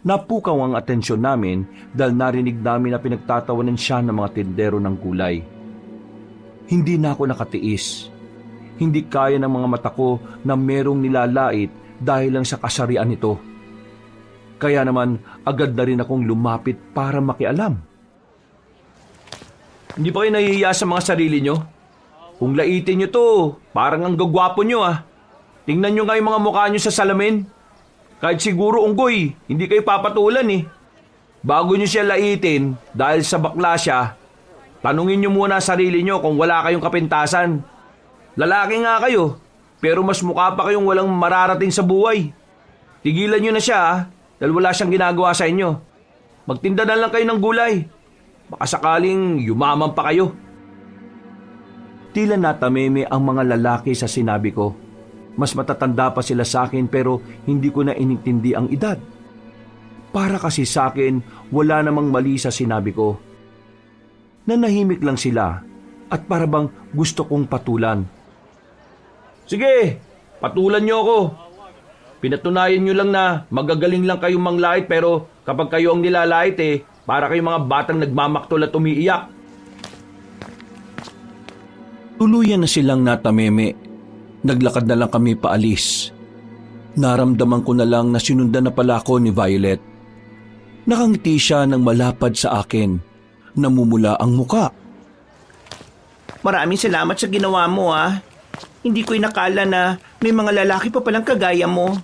Napukaw ang atensyon namin dahil narinig namin na pinagtatawanan siya ng mga tindero ng gulay. Hindi na ako nakatiis. Hindi kaya ng mga mata ko na merong nilalait dahil lang sa kasarian nito. Kaya naman agad na rin akong lumapit para makialam. Hindi ba kayo nahihiya sa mga sarili nyo? Kung laitin nyo to, parang ang gagwapo nyo ah. Tingnan nyo nga yung mga mukha nyo sa salamin. Kahit siguro unggoy, hindi kayo papatulan eh. Bago nyo siya laitin dahil sa bakla siya, tanungin nyo muna sarili nyo kung wala kayong kapintasan. Lalaki nga kayo, pero mas mukha pa kayong walang mararating sa buhay. Tigilan nyo na siya ah, dahil wala siyang ginagawa sa inyo. Magtinda na lang kayo ng gulay. Baka sakaling yumaman pa kayo. Tila natameme ang mga lalaki sa sinabi ko. Mas matatanda pa sila sa akin pero hindi ko na inintindi ang edad. Para kasi sa akin, wala namang mali sa sinabi ko. Nanahimik lang sila at para bang gusto kong patulan. Sige, patulan niyo ako. Pinatunayan niyo lang na magagaling lang kayong manglait pero kapag kayo ang nilalait para kayong mga batang nagmamaktol at umiiyak. Tuluyan na silang natameme. Naglakad na lang kami paalis. Naramdaman ko na lang na sinundan na pala ako ni Violet. Nakangiti siya ng malapad sa akin. Namumula ang muka. Maraming salamat sa ginawa mo ah. Hindi ko inakala na may mga lalaki pa palang kagaya mo.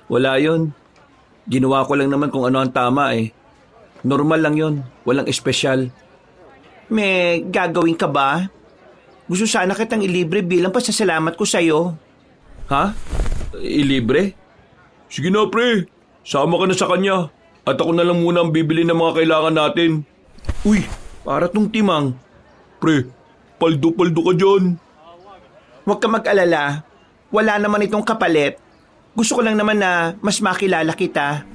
Wala yon. Ginawa ko lang naman kung ano ang tama eh. Normal lang yon, walang espesyal. May gagawin ka ba? Gusto sana kitang ilibre bilang pasasalamat ko sa'yo. Ha? Ilibre? Sige na pre, sama ka na sa kanya. At ako na lang muna ang bibili ng mga kailangan natin. Uy, para tong timang. Pre, paldo-paldo ka dyan. Huwag ka mag-alala. Wala naman itong kapalit. Gusto ko lang naman na mas makilala kita.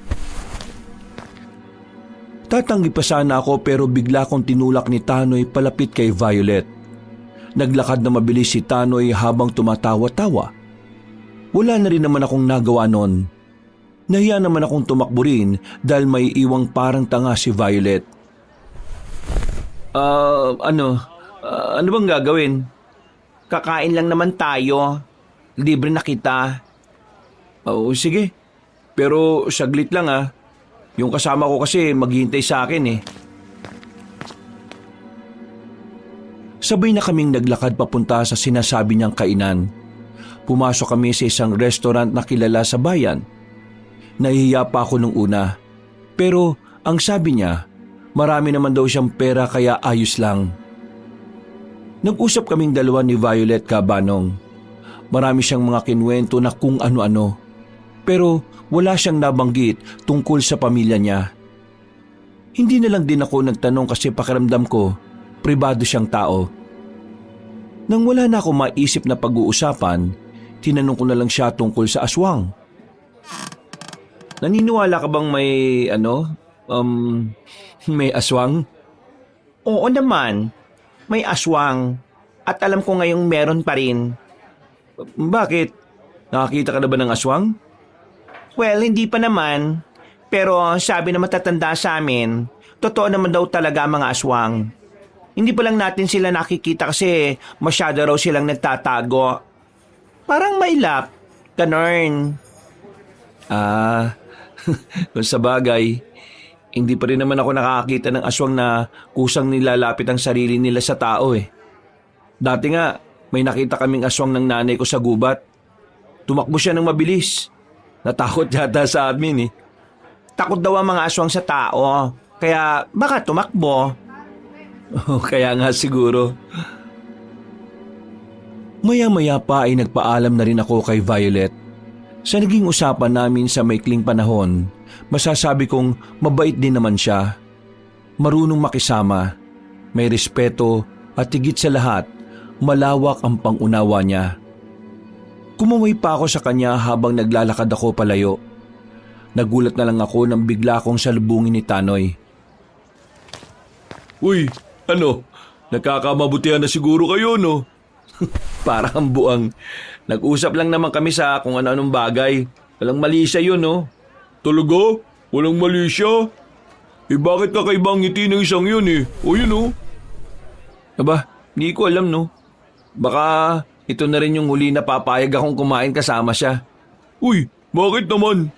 Tatanggi pa sana ako pero bigla kong tinulak ni Tanoy palapit kay Violet. Naglakad na mabilis si Tanoy habang tumatawa-tawa. Wala na rin naman akong nagawa noon. Nahiya naman akong tumakbo rin dahil may iwang parang tanga si Violet. Ano bang gagawin? Kakain lang naman tayo. Libre na kita. Oo, sige. Pero saglit lang ah. Yung kasama ko kasi maghihintay sa akin eh. Sabay na kaming naglakad papunta sa sinasabi niyang kainan. Pumasok kami sa isang restaurant na kilala sa bayan. Nahihiya pa ako nung una. Pero ang sabi niya, marami naman daw siyang pera kaya ayos lang. Nag-usap kaming dalawa ni Violet Cabanong. Marami siyang mga kinwento na kung ano-ano. Pero wala siyang nabanggit tungkol sa pamilya niya. Hindi na lang din ako nagtanong kasi pakiramdam ko, pribado siyang tao. Nang wala na ako maisip na pag-uusapan, tinanong ko na lang siya tungkol sa aswang. Naniniwala ka bang may aswang? Oo naman. May aswang. At alam ko ngayong meron pa rin. Bakit? Nakakita ka na ba ng aswang? Well, hindi pa naman. Pero sabi na matatanda sa amin, totoo naman daw talaga mga aswang. Hindi pa lang natin sila nakikita kasi masyado raw silang nagtatago. Parang mailap. Ganon. Kung sa bagay, hindi pa rin naman ako nakakita ng aswang na kusang nilalapit ang sarili nila sa tao eh. Dati nga, may nakita kaming aswang ng nanay ko sa gubat. Tumakbo siya ng mabilis. Natakot yata sa amin eh. Takot daw ang mga aswang sa tao. Kaya baka tumakbo. Kaya nga siguro. Maya-maya pa ay nagpaalam na rin ako kay Violet. Sa naging usapan namin sa maikling panahon, masasabi kong mabait din naman siya. Marunong makisama. may respeto at higit sa lahat, malawak ang pangunawa niya. Kumaway pa ako sa kanya habang naglalakad ako palayo. Nagulat na lang ako nang bigla akong salubungin ni Tanoy. Uy, ano? Nagkakamabutihan na siguro kayo, no? Parang buang. Nag-usap lang naman kami sa kung ano-anong bagay. Walang mali siya yun, no? Talaga? Walang mali siya? Bakit kakaibang ngiti ng isang yun eh? O yun, oh. Aba, hindi ko alam, no? Baka ito na rin yung huli na papayag akong kumain kasama siya. Uy, bakit naman?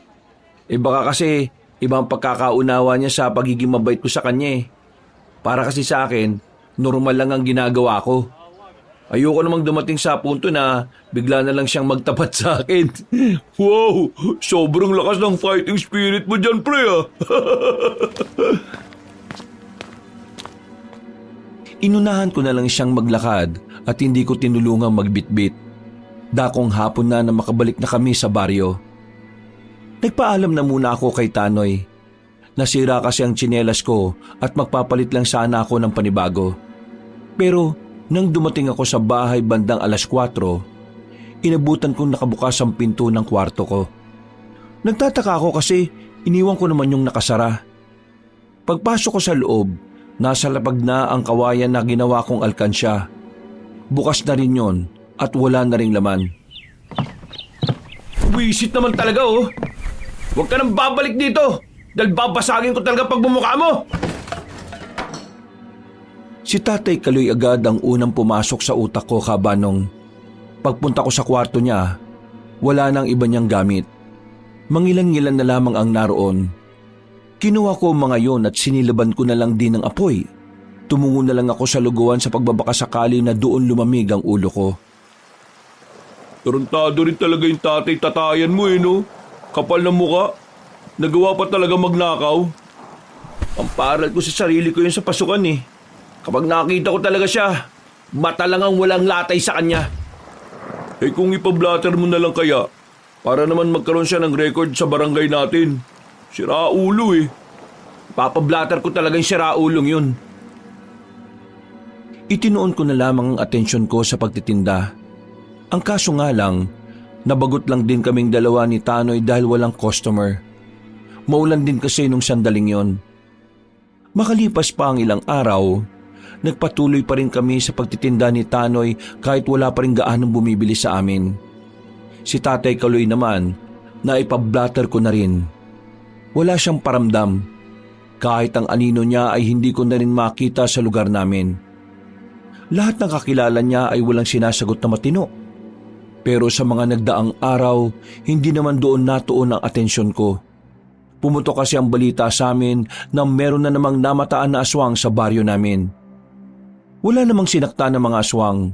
Baka kasi ibang pagkakaunawa niya sa pagiging mabait ko sa kanya eh. Para kasi sa akin, normal lang ang ginagawa ko. Ayoko namang dumating sa punto na bigla na lang siyang magtapat sa akin. Wow, sobrang lakas ng fighting spirit mo dyan, pre, ah. Inunahan ko na lang siyang maglakad at hindi ko tinulungang magbitbit. Dakong hapon na makabalik na kami sa baryo. Nagpaalam na muna ako kay Tanoy. Nasira kasi ang tsinelas ko at magpapalit lang sana ako ng panibago. Pero nang dumating ako sa bahay bandang 4:00, inabutan kong nakabukas ang pinto ng kwarto ko. Nagtataka ako kasi iniwan ko naman yung nakasara. Pagpasok ko sa loob, nasa lapag na ang kawayan na ginawa kong alkansya. Bukas na rin yon at wala na ring laman. Wisit naman talaga, oh. Huwag ka nang babalik dito dahil babasagin ko talaga pag bumuka mo. Si Tatay Kaloy agad ang unang pumasok sa utak ko kabanong. Pagpunta ko sa kwarto niya, wala nang iba niyang gamit. Mangilan-ngilan na lamang ang naroon. Kinuha ko mga yon at sinilaban ko na lang din ng apoy. Tumungo na lang ako sa luguan sa pagbabakasakali na doon lumamig ang ulo ko. Tarantado rin talaga yung tatay tatayan mo, eh, no? Kapal ng muka. Nagawa pa talaga magnakaw. Ang paral ko sa sarili ko yun sa pasukan eh. Kapag nakita ko talaga siya, mata lang ang walang latay sa kanya. Kung ipablatter mo na lang kaya, para naman magkaroon siya ng record sa barangay natin. Sira ulo eh. Papablatter ko talagang siraulong yun. Itinoon ko na lamang ang atensyon ko sa pagtitinda. Ang kaso nga lang, nabagot lang din kaming dalawa ni Tanoy dahil walang customer. Maulan din kasi nung sandaling yon. Makalipas pa ang ilang araw, nagpatuloy pa rin kami sa pagtitinda ni Tanoy kahit wala pa rin gaanong bumibili sa amin. Si Tatay Kaloy naman, naipablatter ko na rin. Wala siyang paramdam. Kahit ang anino niya ay hindi ko na rin makita sa lugar namin. Lahat ng kakilala niya ay walang sinasagot na matino. Pero sa mga nagdaang araw, hindi naman doon natuon ang atensyon ko. Pumutok kasi ang balita sa amin na meron na namang namataan na aswang sa baryo namin. Wala namang sinakta ng mga aswang.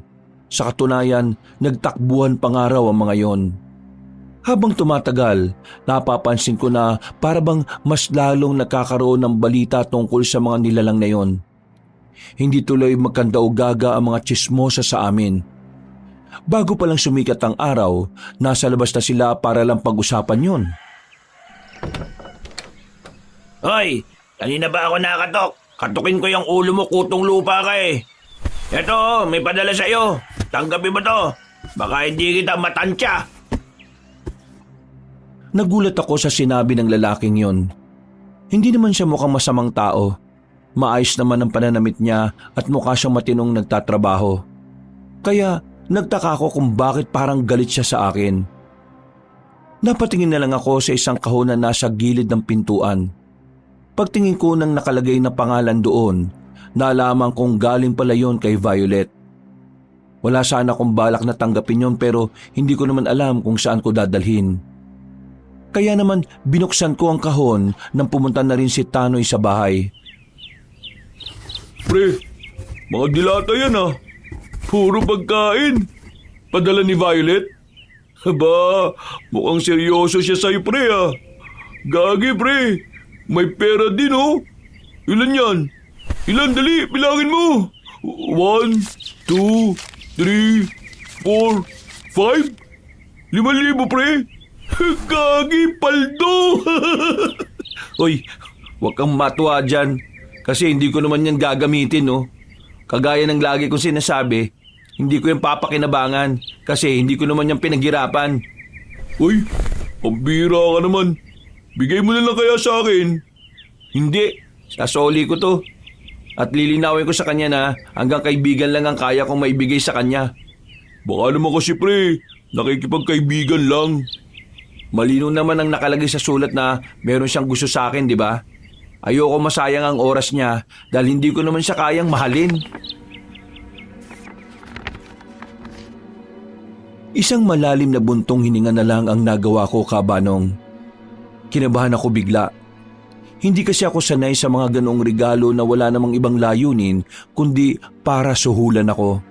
Sa katunayan, nagtakbuhan pangaraw ang mga yon. Habang tumatagal, napapansin ko na parabang mas lalong nakakaroon ng balita tungkol sa mga nilalang na yon. Hindi tuloy magkandao-gaga ang mga tsismosa sa amin. Bago pa lang sumikat ang araw, nasa labas na sila para lang pag-usapan yon. Hoy, kanina ba ako nakatok? Katukin ko yung ulo mo, kutong lupa ka eh. Eto, may padala sa'yo. Tanggapin mo to. Baka hindi kita matansya. Nagulat ako sa sinabi ng lalaking yon. Hindi naman siya mukhang masamang tao. Maayos naman ang pananamit niya at mukha siyang matinong nagtatrabaho. Kaya nagtaka ako kung bakit parang galit siya sa akin. Napatingin na lang ako sa isang kahon na nasa gilid ng pintuan. Pagtingin ko ng nakalagay na pangalan doon, nalaman kong galing pala yon kay Violet. Wala sana akong balak na tanggapin yon pero hindi ko naman alam kung saan ko dadalhin. Kaya naman binuksan ko ang kahon nang pumunta na rin si Tanoy sa bahay. Pre, mga dilata yan ah. Puro pagkain. Padala ni Violet? Aba, mukhang seryoso siya sa'yo, pre ah. Gagi, pre. May pera din oh. Ilan yan? Ilan? Dali, bilangin mo. 1, 2, 3, 4, 5? 5,000, pre. Gagi, paldo. Hoy, huwag kang matuwa dyan kasi hindi ko naman yan gagamitin, no? Kagaya ng lagi kong sinasabi, hindi ko yung papakinabangan kasi hindi ko naman yung pinaghirapan. Uy, pambira ka naman. Bigay mo na lang kaya sa akin. Hindi, sasoli ko to. At lilinawin ko sa kanya na hanggang kaibigan lang ang kaya kong maibigay sa kanya. Baka naman kasi pre, nakikipagkaibigan lang. Malino naman ang nakalagay sa sulat na meron siyang gusto sa akin, di ba? Ayoko masayang ang oras niya dahil hindi ko naman siya kayang mahalin. Isang malalim na buntong hininga na lang ang nagawa ko, Kabanong. Kinabahan ako bigla. Hindi kasi ako sanay sa mga ganoong regalo na wala namang ibang layunin kundi para suhulan ako.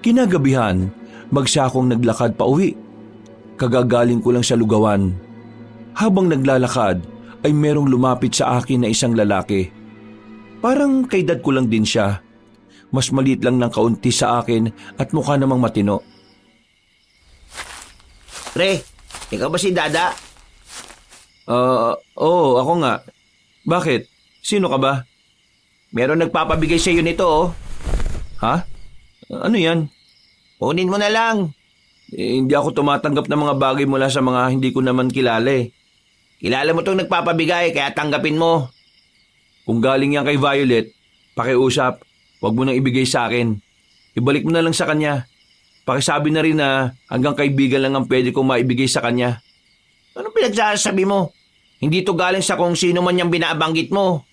Kinagabihan, magsa akong naglakad pa uwi. Kagagaling ko lang sa lugawan. Habang naglalakad ay merong lumapit sa akin na isang lalaki. Parang kaedad ko lang din siya. Mas maliit lang ng kaunti sa akin at mukha namang matino. Pre, ikaw ba si Dada? Oo, ako nga. Bakit? Sino ka ba? Meron nagpapabigay sa iyo nito oh. Ha? Ano yan? Kunin mo na lang. Hindi ako tumatanggap ng mga bagay mula sa mga hindi ko naman kilala eh. Kilala mo itong nagpapabigay kaya tanggapin mo. Kung galing yan kay Violet, pakiusap, huwag mo nang ibigay sa akin. Ibalik mo na lang sa kanya. Pakisabi na rin na hanggang kaibigan lang ang pwede kong maibigay sa kanya. Anong pinagsasabi mo? Hindi to galing sa kung sino man yung binabanggit mo.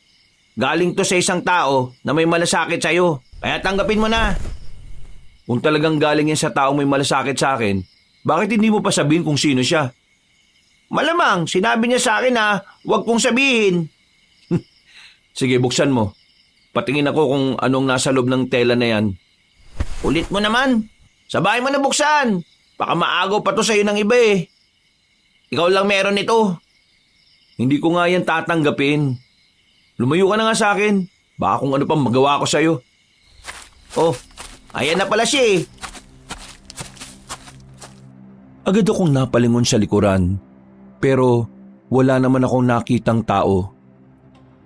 Galing to sa isang tao na may malasakit sa'yo. Kaya tanggapin mo na. Kung talagang galing yan sa taong may malasakit sa akin, bakit hindi mo pa sabihin kung sino siya? Malamang, sinabi niya sa akin na huwag kong sabihin. Sige, buksan mo. Patingin ako kung anong nasa loob ng tela na yan. Ulit mo naman. Sabay mo na buksan. Baka maagaw pa to sa'yo ng iba eh. Ikaw lang meron nito. Hindi ko nga yan tatanggapin. Lumayo ka na nga sa akin. Baka kung ano pang magawa ko sa'yo. Oh, ayan na pala siya eh. Agad akong napalingon sa likuran. Pero wala naman akong nakitang tao.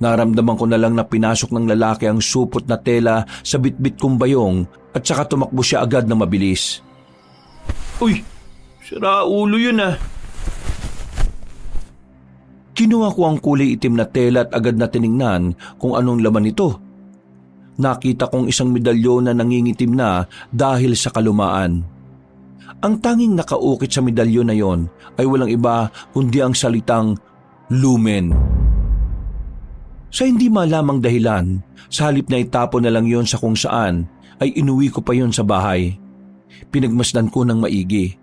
Naramdaman ko na lang na pinasok ng lalaki ang supot na tela sa bitbit kong bayong at saka tumakbo siya agad na mabilis. Uy, sira ulo yun ah. Kinuha ko ang kulay itim na tela at agad na tiningnan kung anong laman nito. Nakita kong isang medalyon na nangingitim na dahil sa kalumaan. Ang tanging nakaukit sa medalyon na yon ay walang iba kundi ang salitang lumen. Sa hindi malamang dahilan, sa halip na itapon na lang yon sa kung saan, ay inuwi ko pa yon sa bahay. Pinagmasdan ko ng maigi.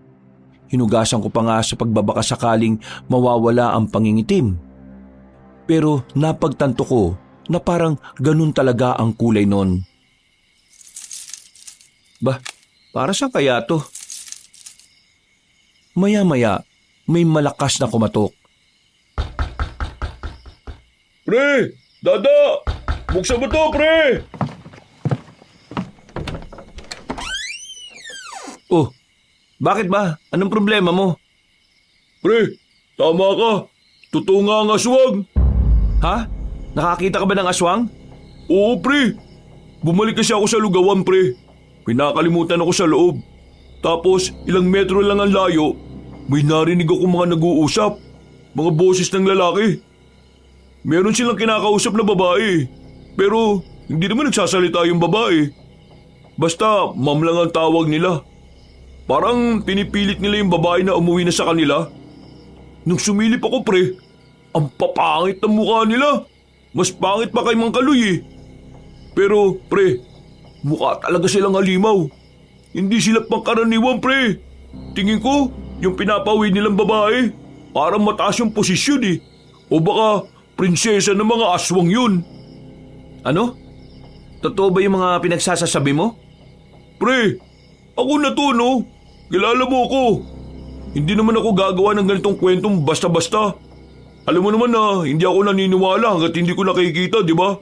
Hinugasan ko pa nga sa pagbabaka sakaling mawawala ang pangingitim. Pero napagtanto ko na parang ganun talaga ang kulay nun. Para saan kaya to? Maya-maya, may malakas na kumatok. Pre, Dada, buksan mo to pre. Oh, bakit ba? Anong problema mo? Pre, tama ka. Totoo nga ang aswang. Ha? Nakakita ka ba ng aswang? Oo pre, bumalik kasi ako sa lugawan pre. Pinakalimutan ako sa loob. Tapos ilang metro lang ang layo, may narinig ako mga nag-uusap. Mga boses ng lalaki. Meron silang kinakausap na babae. Pero hindi naman nagsasalita yung babae. Basta ma'am lang ang tawag nila. Parang pinipilit nila yung babae na umuwi na sa kanila. Nung sumilip ako pre, ang papangit ng mukha nila. Mas pangit pa kay Mang Kaloy eh. Pero pre, mukha talaga silang halimaw. Hindi sila pangkaraniwan pre. Tingin ko, yung pinapauwi nilang babae, parang mataas yung posisyon eh. O baka prinsesa ng mga aswang yun. Ano? Totoo ba yung mga pinagsasasabi mo? Pre, ako na to no. Kilala mo ako. Hindi naman ako gagawa ng ganitong kwentong basta-basta. Alam mo naman na hindi ako naniniwala hanggat hindi ko nakikita, di ba?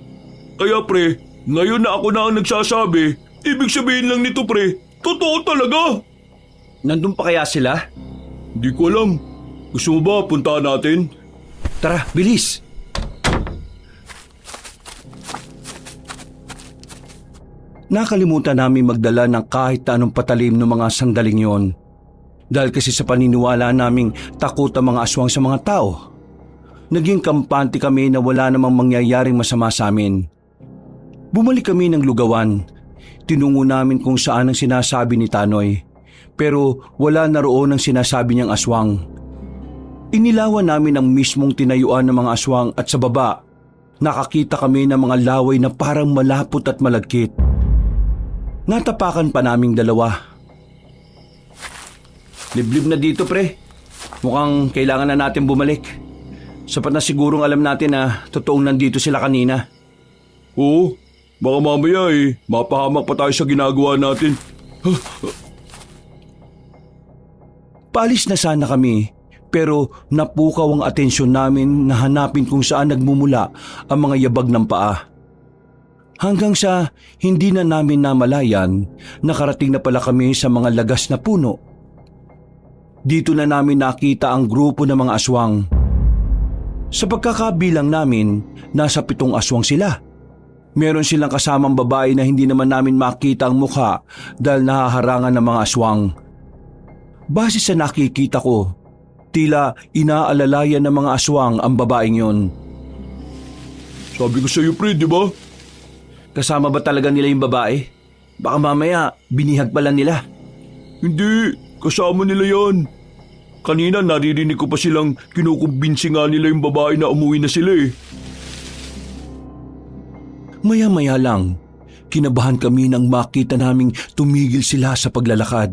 Kaya pre, ngayon na ako na ang nagsasabi, ibig sabihin lang nito pre, totoo talaga. Nandun pa kaya sila? Hindi ko alam. Gusto mo ba puntahan natin? Tara, bilis! Nakalimutan namin magdala ng kahit anong patalim ng mga sandaling yon. Dahil kasi sa paniniwala naming takot ang mga aswang sa mga tao. Naging kampante kami na wala namang mangyayaring masama sa amin. Bumalik kami ng lugawan. Tinungo namin kung saan ang sinasabi ni Tanoy. Pero wala na roon ang sinasabi niyang aswang. Inilawan namin ang mismong tinayuan ng mga aswang at sa baba, nakakita kami ng mga laway na parang malapot at malagkit. Natapakan pa naming dalawa. Liblib na dito, pre. Mukhang kailangan na natin bumalik. Sapat na sigurong alam natin na totoong nandito sila kanina. Oo, baka mamaya mapahamak pa tayo sa ginagawa natin. Paalis na sana kami, pero napukaw ang atensyon namin na hanapin kung saan nagmumula ang mga yabag ng paa. Hanggang sa hindi na namin namalayan, nakarating na pala kami sa mga lagas na puno. Dito na namin nakita ang grupo ng mga aswang. Sa pagkakabilang namin, nasa 7 aswang sila. Meron silang kasamang babae na hindi naman namin makita ang mukha dahil nahaharangan ng mga aswang. Base sa nakikita ko, tila inaalalayan ng mga aswang ang babaeng yon. Sabi ko sa'yo, pre, di ba? Kasama ba talaga nila yung babae? Baka mamaya binihag pala nila. Hindi, kasama nila yan. Kanina naririnig ko pa silang kinukumbinsi nga nila yung babae na umuwi na sila eh. Maya-maya lang, kinabahan kami nang makita naming tumigil sila sa paglalakad.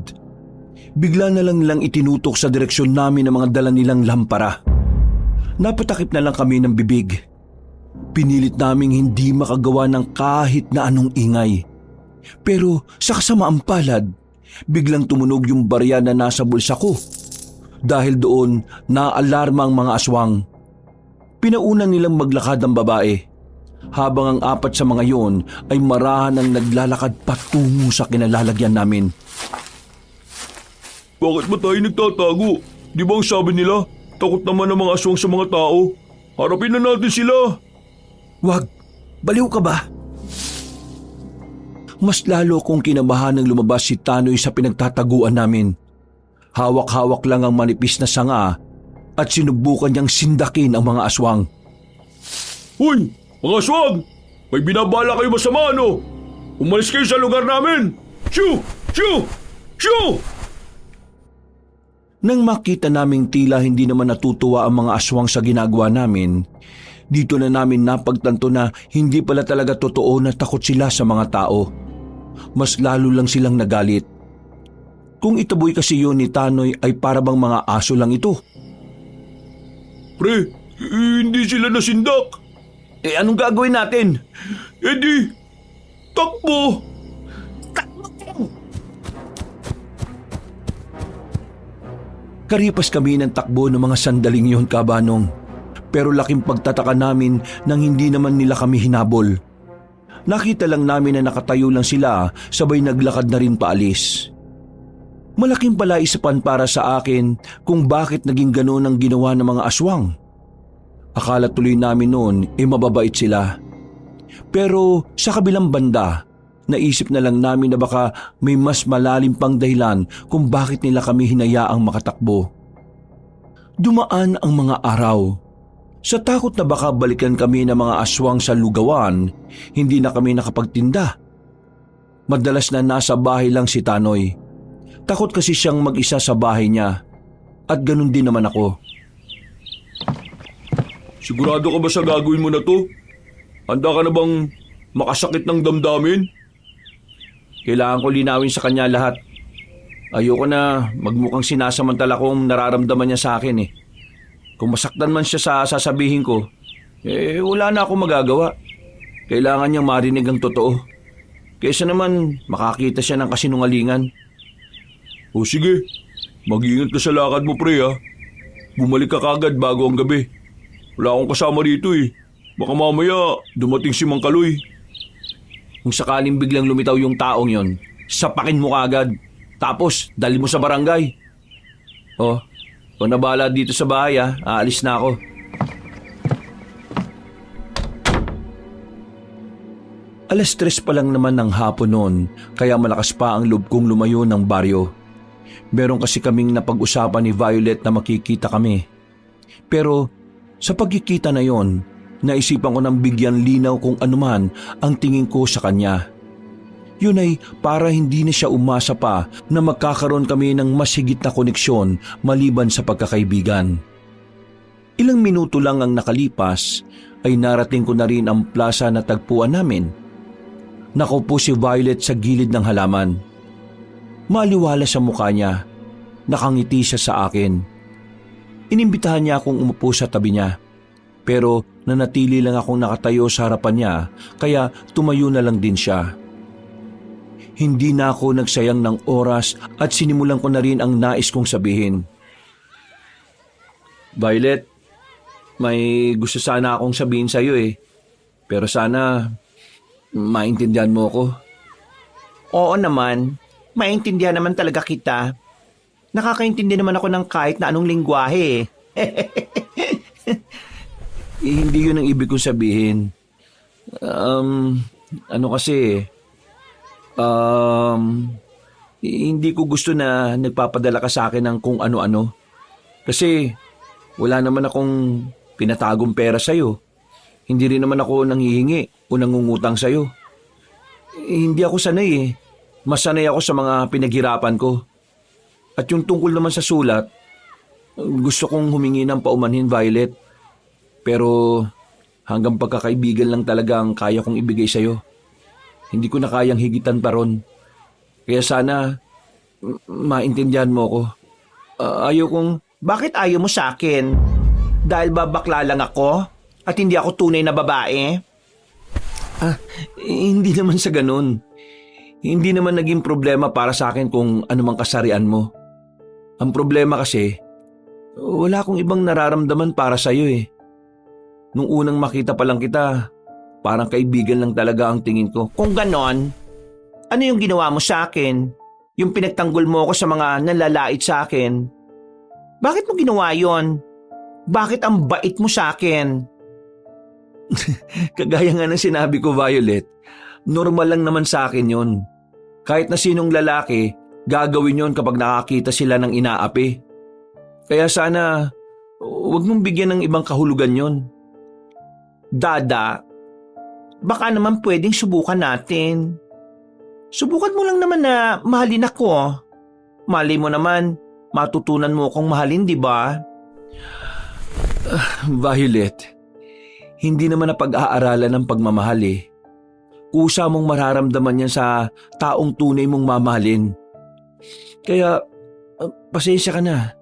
Bigla na lang nilang itinutok sa direksyon namin ang mga dala nilang lampara. Napatakip na lang kami ng bibig. Pinilit naming hindi makagawa ng kahit na anong ingay. Pero sa kasamaang palad, biglang tumunog yung barya na nasa bulsa ko. Dahil doon, naalarma ang mga aswang. Pinaunan nilang maglakad ang babae, habang ang 4 sa mga yon ay marahan ang naglalakad patungo sa kinalalagyan namin. Bakit ba tayo nagtatago? Di ba ang sabi nila, takot naman ang mga aswang sa mga tao? Harapin na natin sila. Wag, baliw ka ba? Mas lalo kong kinabahan nang lumabas si Tanoy sa pinagtataguan namin. Hawak-hawak lang ang manipis na sanga at sinubukan niyang sindakin ang mga aswang. Hoy, mga aswang! May binabala kayo masama, ano? Umalis kayo sa lugar namin! Shoo! Shoo! Shoo! Nang makita naming tila hindi naman natutuwa ang mga aswang sa ginagawa namin, dito na namin napagtanto na hindi pala talaga totoo na takot sila sa mga tao. Mas lalo lang silang nagalit. Kung itaboy kasi yun ni Tanoy ay para bang mga aso lang ito. Pre, hindi sila nasindak. Anong gagawin natin? Di, takbo! Karipas kami ng takbo ng mga sandaling yun, Kabanong. Pero laking pagtataka namin nang hindi naman nila kami hinabol. Nakita lang namin na nakatayo lang sila, sabay naglakad na rin paalis. Malaking palaisipan para sa akin kung bakit naging ganoon ang ginawa ng mga aswang. Akala tuloy namin noon mababait sila. Pero sa kabilang banda, naisip na lang namin na baka may mas malalim pang dahilan kung bakit nila kami hinayaang makatakbo. Dumaan ang mga araw. Sa takot na baka balikan kami ng mga aswang sa lugawan, hindi na kami nakapagtinda. Madalas na nasa bahay lang si Tanoy. Takot kasi siyang mag-isa sa bahay niya. At ganun din naman ako. Sigurado ka ba sa gagawin mo na to? Handa ka na bang makasakit ng damdamin? Kailangan ko linawin sa kanya lahat. Ayoko na magmukhang sinasamantala kong nararamdaman niya sa akin eh. Kung masaktan man siya sa sasabihin ko, wala na akong magagawa. Kailangan niyang marinig ang totoo. Kaysa naman makakita siya ng kasinungalingan. O sige, mag-iingat ka sa lakad mo, pre, ha? Bumalik ka kagad bago ang gabi. Wala akong kasama rito eh. Baka mamaya dumating si Mang Kaloy. Kung sakaling biglang lumitaw yung taong yon, sapakin mo kagad. Tapos dali mo sa barangay. Kung nabala dito sa bahay aalis na ako. 3:00 pa lang naman ng hapon noon, kaya malakas pa ang loob kong lumayo ng baryo. Meron kasi kaming napag-usapan ni Violet na makikita kami. Pero sa pagkikita na yon, naisipan ko nang bigyan linaw kung anuman ang tingin ko sa kanya. Yun ay para hindi na siya umasa pa na magkakaroon kami ng mas higit na koneksyon maliban sa pagkakaibigan. Ilang minuto lang ang nakalipas ay narating ko na rin ang plaza na tagpuan namin. Nakaupo si Violet sa gilid ng halaman. Maliwala sa mukha niya. Nakangiti siya sa akin. Inimbitahan niya akong umupo sa tabi niya. Pero nanatili lang akong nakatayo sa harapan niya kaya tumayo na lang din siya. Hindi na ako nagsayang ng oras at sinimulan ko na rin ang nais kong sabihin. Violet, may gusto sana akong sabihin sa iyo eh. Pero sana maintindihan mo ako. Oo naman, maintindihan naman talaga kita. Nakakaintindi naman ako ng kahit na anong lingwahe Hindi yun ang ibig kong sabihin. Ano kasi, hindi ko gusto na nagpapadala ka sa akin ng kung ano-ano. Kasi wala naman akong pinatagong pera sa'yo. Hindi rin naman ako nanghihingi o nangungutang sa'yo. Hindi ako sanay eh. Mas sanay ako sa mga pinaghirapan ko. At yung tungkol naman sa sulat, gusto kong humingi ng paumanhin, Violet. Pero hanggang pagkakaibigan lang talaga ang kaya kong ibigay sa'yo. Hindi ko na kayang higitan pa ron. Kaya sana maintindihan mo ako. Ayaw kong... Bakit ayaw mo sa akin? Dahil ba bakla lang ako? At hindi ako tunay na babae? Hindi naman sa ganun. Hindi naman naging problema para sa akin kung anumang kasarian mo. Ang problema kasi, wala akong ibang nararamdaman para sa'yo eh. Nung unang makita pa lang kita, parang kaibigan lang talaga ang tingin ko. Kung ganon, ano yung ginawa mo sa akin? Yung pinagtanggol mo ako sa mga nalalait sa akin? Bakit mo ginawa yon? Bakit ang bait mo sa akin? Kagaya nga ng sinabi ko, Violet, normal lang naman sa akin yon. Kahit na sinong lalaki, gagawin yon kapag nakakita sila ng inaapi. Kaya sana, huwag mong bigyan ng ibang kahulugan yon. Dada, baka naman pwedeng subukan natin. Subukan mo lang naman na mahalin ako. Malay mo naman, matutunan mo akong mahalin, di ba? Violet, hindi naman na pag-aaralan ng pagmamahal eh. Kusa mong mararamdaman yan sa taong tunay mong mamahalin. Kaya, pasensya ka na.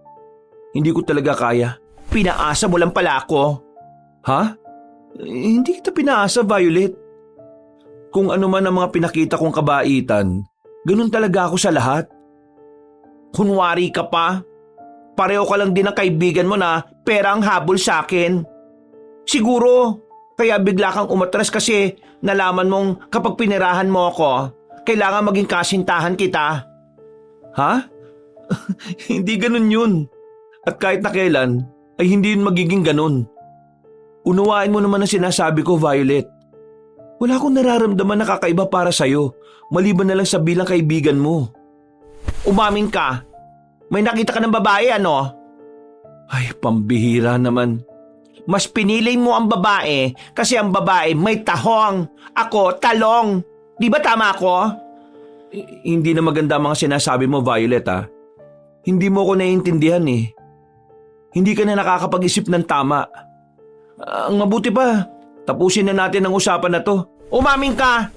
Hindi ko talaga kaya. Pinaasa mo lang pala ako. Ha? Hindi kita pinaasa, Violet. Kung ano man ang mga pinakita kong kabaitan, ganun talaga ako sa lahat. Kunwari ka pa. Pareho ka lang din ng kaibigan mo na pera ang habol sa akin. Siguro, kaya bigla kang umatras kasi nalaman mong kapag pinirahan mo ako, kailangan maging kasintahan kita. Ha? Hindi ganun yun. At kahit na kailan, ay hindi yun magiging ganun. Unawain mo naman ang sinasabi ko, Violet. Wala akong nararamdaman na kakaiba para sa'yo, maliban na lang sa bilang kaibigan mo. Umamin ka. May nakita ka ng babae, ano? Ay, pambihira naman. Mas pinili mo ang babae kasi ang babae may tahong. Ako, talong. Di ba tama ako? Hindi na maganda ang mga sinasabi mo, Violet, ha? Hindi mo ko naiintindihan eh. Hindi ka na nakakapag-isip ng tama. Ang mabuti pa, tapusin na natin ang usapan na to. Umamin ka.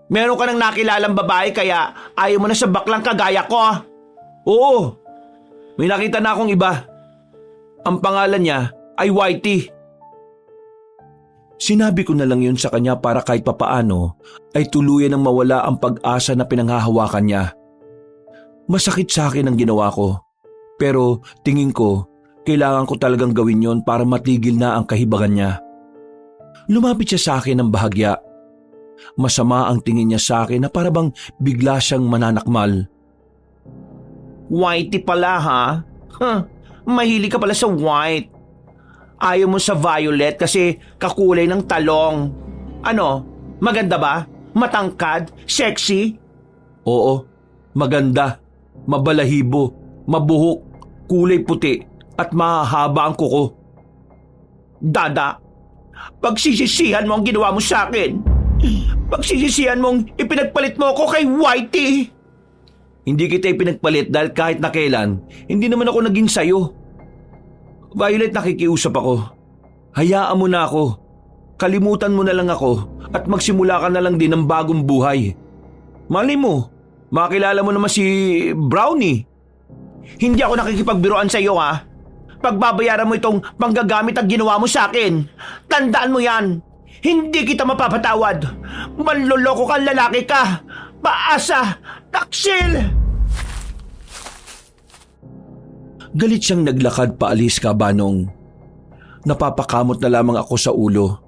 Meron ka nang nakilalang babae kaya ayaw mo na sa baklang kagaya ko. Oo, may nakita na akong iba. Ang pangalan niya ay Whitey. Sinabi ko na lang yun sa kanya para kahit papaano ay tuluyan ng mawala ang pag-asa na pinanghahawakan niya. Masakit sa akin ang ginawa ko. Pero tingin ko, kailangan ko talagang gawin yon para matigil na ang kahibagan niya. Lumapit siya sa akin ng bahagya. Masama ang tingin niya sa akin na parabang bigla siyang mananakmal. Whitey pala ha? Mahilig ka pala sa white. Ayaw mo sa violet kasi kakulay ng talong. Ano, maganda ba? Matangkad? Sexy? Oo, maganda, mabalahibo, mabuhok, kulay puti at mahahaba ang kuko. Dada, pagsisisihan mo ang ginawa mo sa akin. Pagsisisihan mong ipinagpalit mo ako kay Whitey. Hindi kita ipinagpalit dahil kahit na kailan, hindi naman ako naging sayo. Violet, nakikiusap ako. Hayaan mo na ako. Kalimutan mo na lang ako at magsimula ka na lang din ng bagong buhay. Malay mo, makilala mo naman si Brownie. Hindi ako nakikipagbiruan sa iyo, ha? Pagbabayaran mo itong panggagamit ang ginawa mo sa akin. Tandaan mo yan. Hindi kita mapapatawad. Manloloko kang lalaki ka. Paasa! Taksil! Galit siyang naglakad paalis, Kabanong. Napapakamot na lamang ako sa ulo.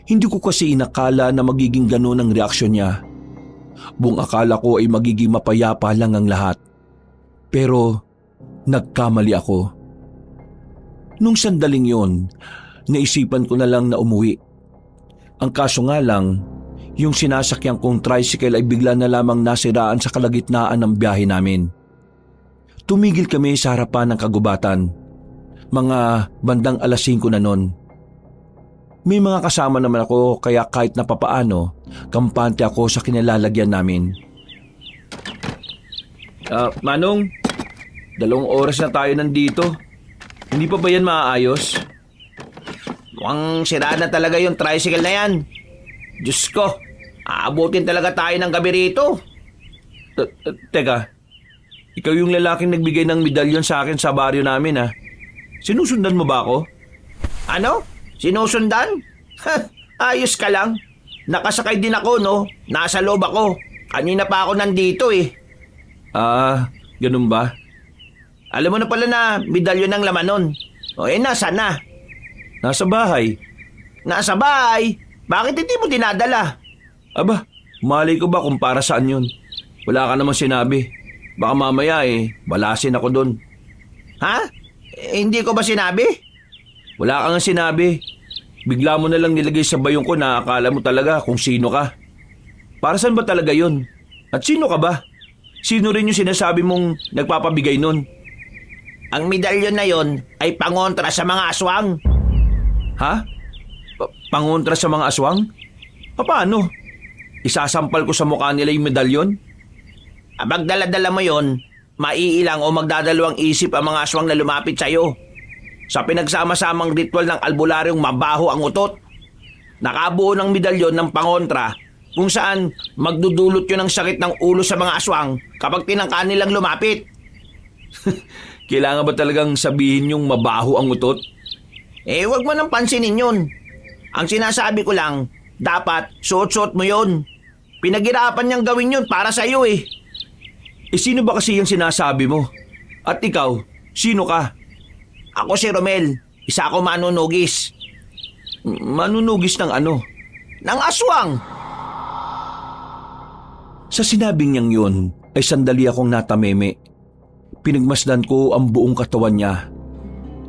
Hindi ko kasi inakala na magiging ganun ang reaksyon niya. Buong akala ko ay magiging mapayapa lang ang lahat. Pero nagkamali ako. Nung sandaling yon, naisipan ko na lang na umuwi. Ang kaso nga lang, yung sinasakyan kong tricycle ay bigla na lamang nasiraan sa kalagitnaan ng biyahe namin. Tumigil kami sa harapan ng kagubatan. Mga bandang 5:00 na nun. May mga kasama naman ako kaya kahit na papaano, kampante ako sa kinalalagyan namin. Manong, 2 oras na tayo nandito. Hindi pa ba yan maaayos? Mukhang sira na talaga yung tricycle na yan. Diyos ko, aabutin talaga tayo ng gabi rito. Teka, ikaw yung lalaking nagbigay ng medalyon sa akin sa baryo namin, ha? Sinusundan mo ba ako? Ano? Sinusundan? Ayos ka lang. Nakasakay din ako, no? Nasa loob ako. Kanina pa ako nandito, eh. Ganun ba? Alam mo na pala na medalyon ng laman nun. O nasa na? Nasa bahay. Nasa bahay? Bakit hindi mo dinadala? Aba, malay ko ba kung para saan yun? Wala ka namang sinabi. Baka mamaya balasin ako doon. Ha? Hindi ko ba sinabi? Wala kang sinabi. Bigla mo na lang nilagay sa bayong ko na akala mo talaga kung sino ka. Para saan ba talaga yun? At sino ka ba? Sino rin yung sinasabi mong nagpapabigay nun? Ang medalyon na yon ay pangontra sa mga aswang. Ha? Pangontra sa mga aswang? Paano? Isasampal ko sa mukha nila yung medalyon? Abag dala-dala mo yon, maiilang o magdadalawang isip ang mga aswang na lumapit sa'yo. Sa pinagsama-samang ritual ng albularyong mabaho ang utot, nakabuo ng medalyon ng pangontra kung saan magdudulot yun ng sakit ng ulo sa mga aswang kapag tinangka nilang lumapit. Kailangan ba talagang sabihin yung mabaho ang utot? Wag mo nang pansinin yun. Ang sinasabi ko lang, dapat suot-suot mo yun. Pinaghirapan niyang gawin yun para sa iyo eh. Sino ba kasi yung sinasabi mo? At ikaw, sino ka? Ako si Romel, isa ako manunugis. Manunugis ng ano? Ng aswang! Sa sinabing niyang yun, ay sandali akong natameme. Pinagmasdan ko ang buong katawan niya.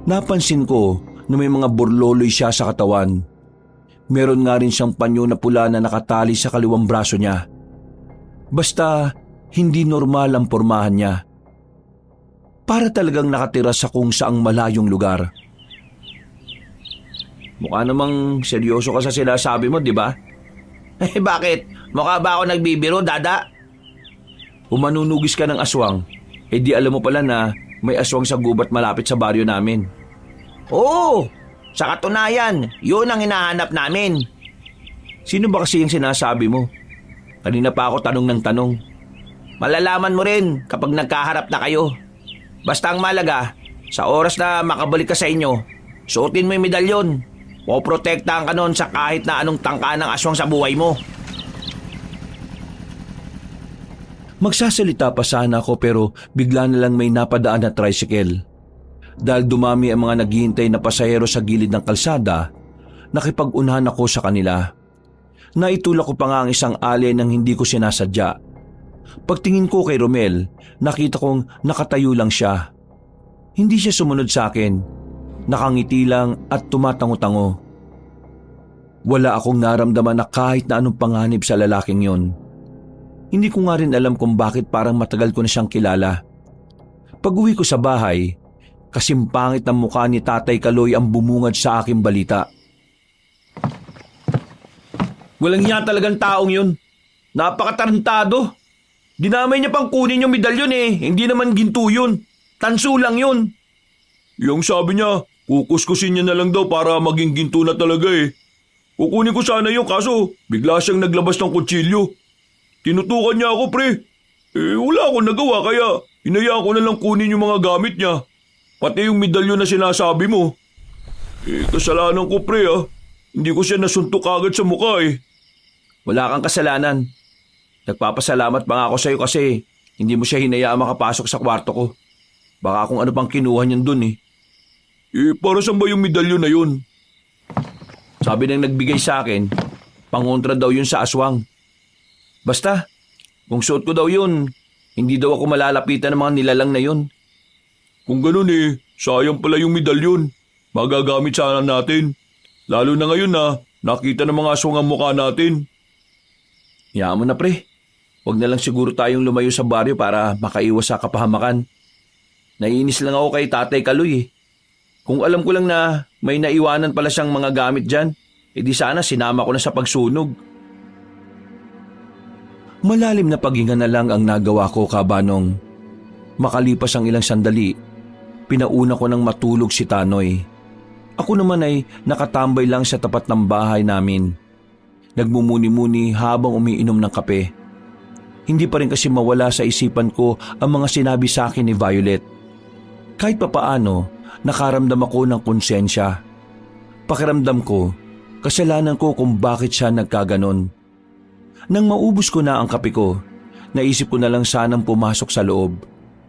Napansin ko na may mga burloloy siya sa katawan. Meron nga rin siyang panyo na pula na nakatali sa kaliwang braso niya. Basta hindi normal ang pormahan niya. Para talagang nakatira sa kung saang malayong lugar. Mukha namang seryoso ka sa sinasabi mo, di ba? Bakit? Mukha ba ako nagbibiro, Dada? Umanunugis ka ng aswang, di alam mo pala na may aswang sa gubat malapit sa baryo namin. Oo, sa katunayan, yun ang hinahanap namin. Sino ba kasi yung sinasabi mo? Kanina pa ako tanong ng tanong. Malalaman mo rin kapag nagkaharap na kayo. Basta ang malaga, sa oras na makabalik ka sa inyo, suotin mo yung medalyon. Poprotektahan ka nun sa kahit na anong tangka ng aswang sa buhay mo. Magsasalita pa sana ako pero bigla na lang may napadaan na tricycle. Dahil dumami ang mga naghihintay na pasahero sa gilid ng kalsada, nakipag-unahan ako sa kanila. Naitulak ko pa nga ang isang alay nang hindi ko sinasadya. Pagtingin ko kay Romel, nakita kong nakatayo lang siya. Hindi siya sumunod sa akin. Nakangiti lang at tumatango-tango. Wala akong naramdaman na kahit na anong panganib sa lalaking yon. Hindi ko nga rin alam kung bakit parang matagal ko na siyang kilala. Pag-uwi ko sa bahay, kasimpangit ng mukha ni Tatay Kaloy ang bumungad sa aking balita. Walang hiya talagang taong yun. Napakatarantado. Dinamay niya pang kunin yung medalyon eh. Hindi naman ginto yun. Tanso lang yun. Yung sabi niya, kukuskusin niya na lang daw para maging ginto na talaga eh. Kukunin ko sana yun kaso bigla siyang naglabas ng kutsilyo. Tinutukan niya ako pre. Wala akong nagawa kaya hinayaan ko na lang kunin yung mga gamit niya. Pati yung medalyon na sinasabi mo. Kasalanan ko pre ah. Hindi ko siya nasuntok agad sa mukha eh. Wala kang kasalanan. Nagpapasalamat pa nga ako sa'yo kasi hindi mo siya hinayaan makapasok sa kwarto ko. Baka kung ano pang kinuha niyan dun eh. Para saan ba yung medalyon na yun? Sabi nang nagbigay sa akin, pangontra daw yun sa aswang. Basta, kung suot ko daw yun, hindi daw ako malalapitan ng mga nilalang na yun. Kung ganun eh, sayang pala yung medalyon. Magagamit sana natin. Lalo na ngayon na nakita ng mga aswang ang mukha natin. Hayaan mo na pre. Huwag na lang siguro tayong lumayo sa baryo para makaiwas sa kapahamakan. Naiinis lang ako kay Tatay Kaloy eh. Kung alam ko lang na may naiwanan pala siyang mga gamit dyan, edi sana sinama ko na sa pagsunog. Malalim na paghinga na lang ang nagawa ko, Kabanong. Makalipas ang ilang sandali, pinauna ko ng matulog si Tanoy. Ako naman ay nakatambay lang sa tapat ng bahay namin. Nagmumuni-muni habang umiinom ng kape. Hindi pa rin kasi mawala sa isipan ko ang mga sinabi sa akin ni Violet. Kahit papaano, nakaramdam ako ng konsensya. Pakiramdam ko, kasalanan ko kung bakit siya nagkaganon. Nang maubos ko na ang kape ko, naisip ko na lang sanang pumasok sa loob.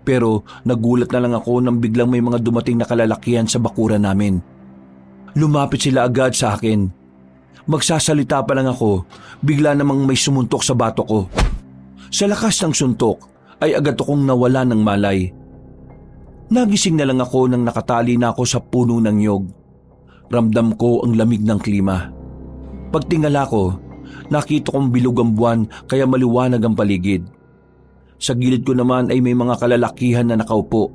Pero nagulat na lang ako nang biglang may mga dumating na kalalakihan sa bakuran namin. Lumapit sila agad sa akin. Magsasalita pa lang ako, bigla namang may sumuntok sa bato ko. Sa lakas ng suntok ay agad akong nawala ng malay. Nagising na lang ako nang nakatali na ako sa puno ng nyog. Ramdam ko ang lamig ng klima. Pagtingala ko, nakita kong bilog ang buwan kaya maliwanag ang paligid. Sa gilid ko naman ay may mga kalalakihan na nakaupo.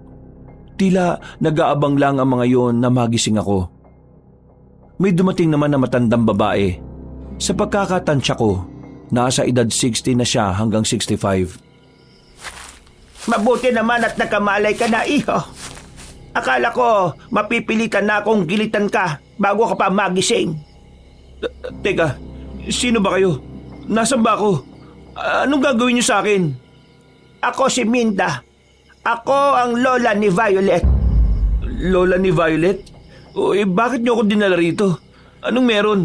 Tila nag-aabang lang ang mga yon na magising ako. May dumating naman na matandang babae. Sa pagkakatansya ko, nasa edad 60 na siya hanggang 65. Mabuti naman at nakamalay ka na, iho. Akala ko mapipilitan na akong gilitan ka bago ka pa magising. Teka, sino ba kayo? Nasaan ba ako? Anong gagawin niyo sa akin? Ako si Minda. Ako ang lola ni Violet. Lola ni Violet? Bakit niyo ako dinala rito? Anong meron?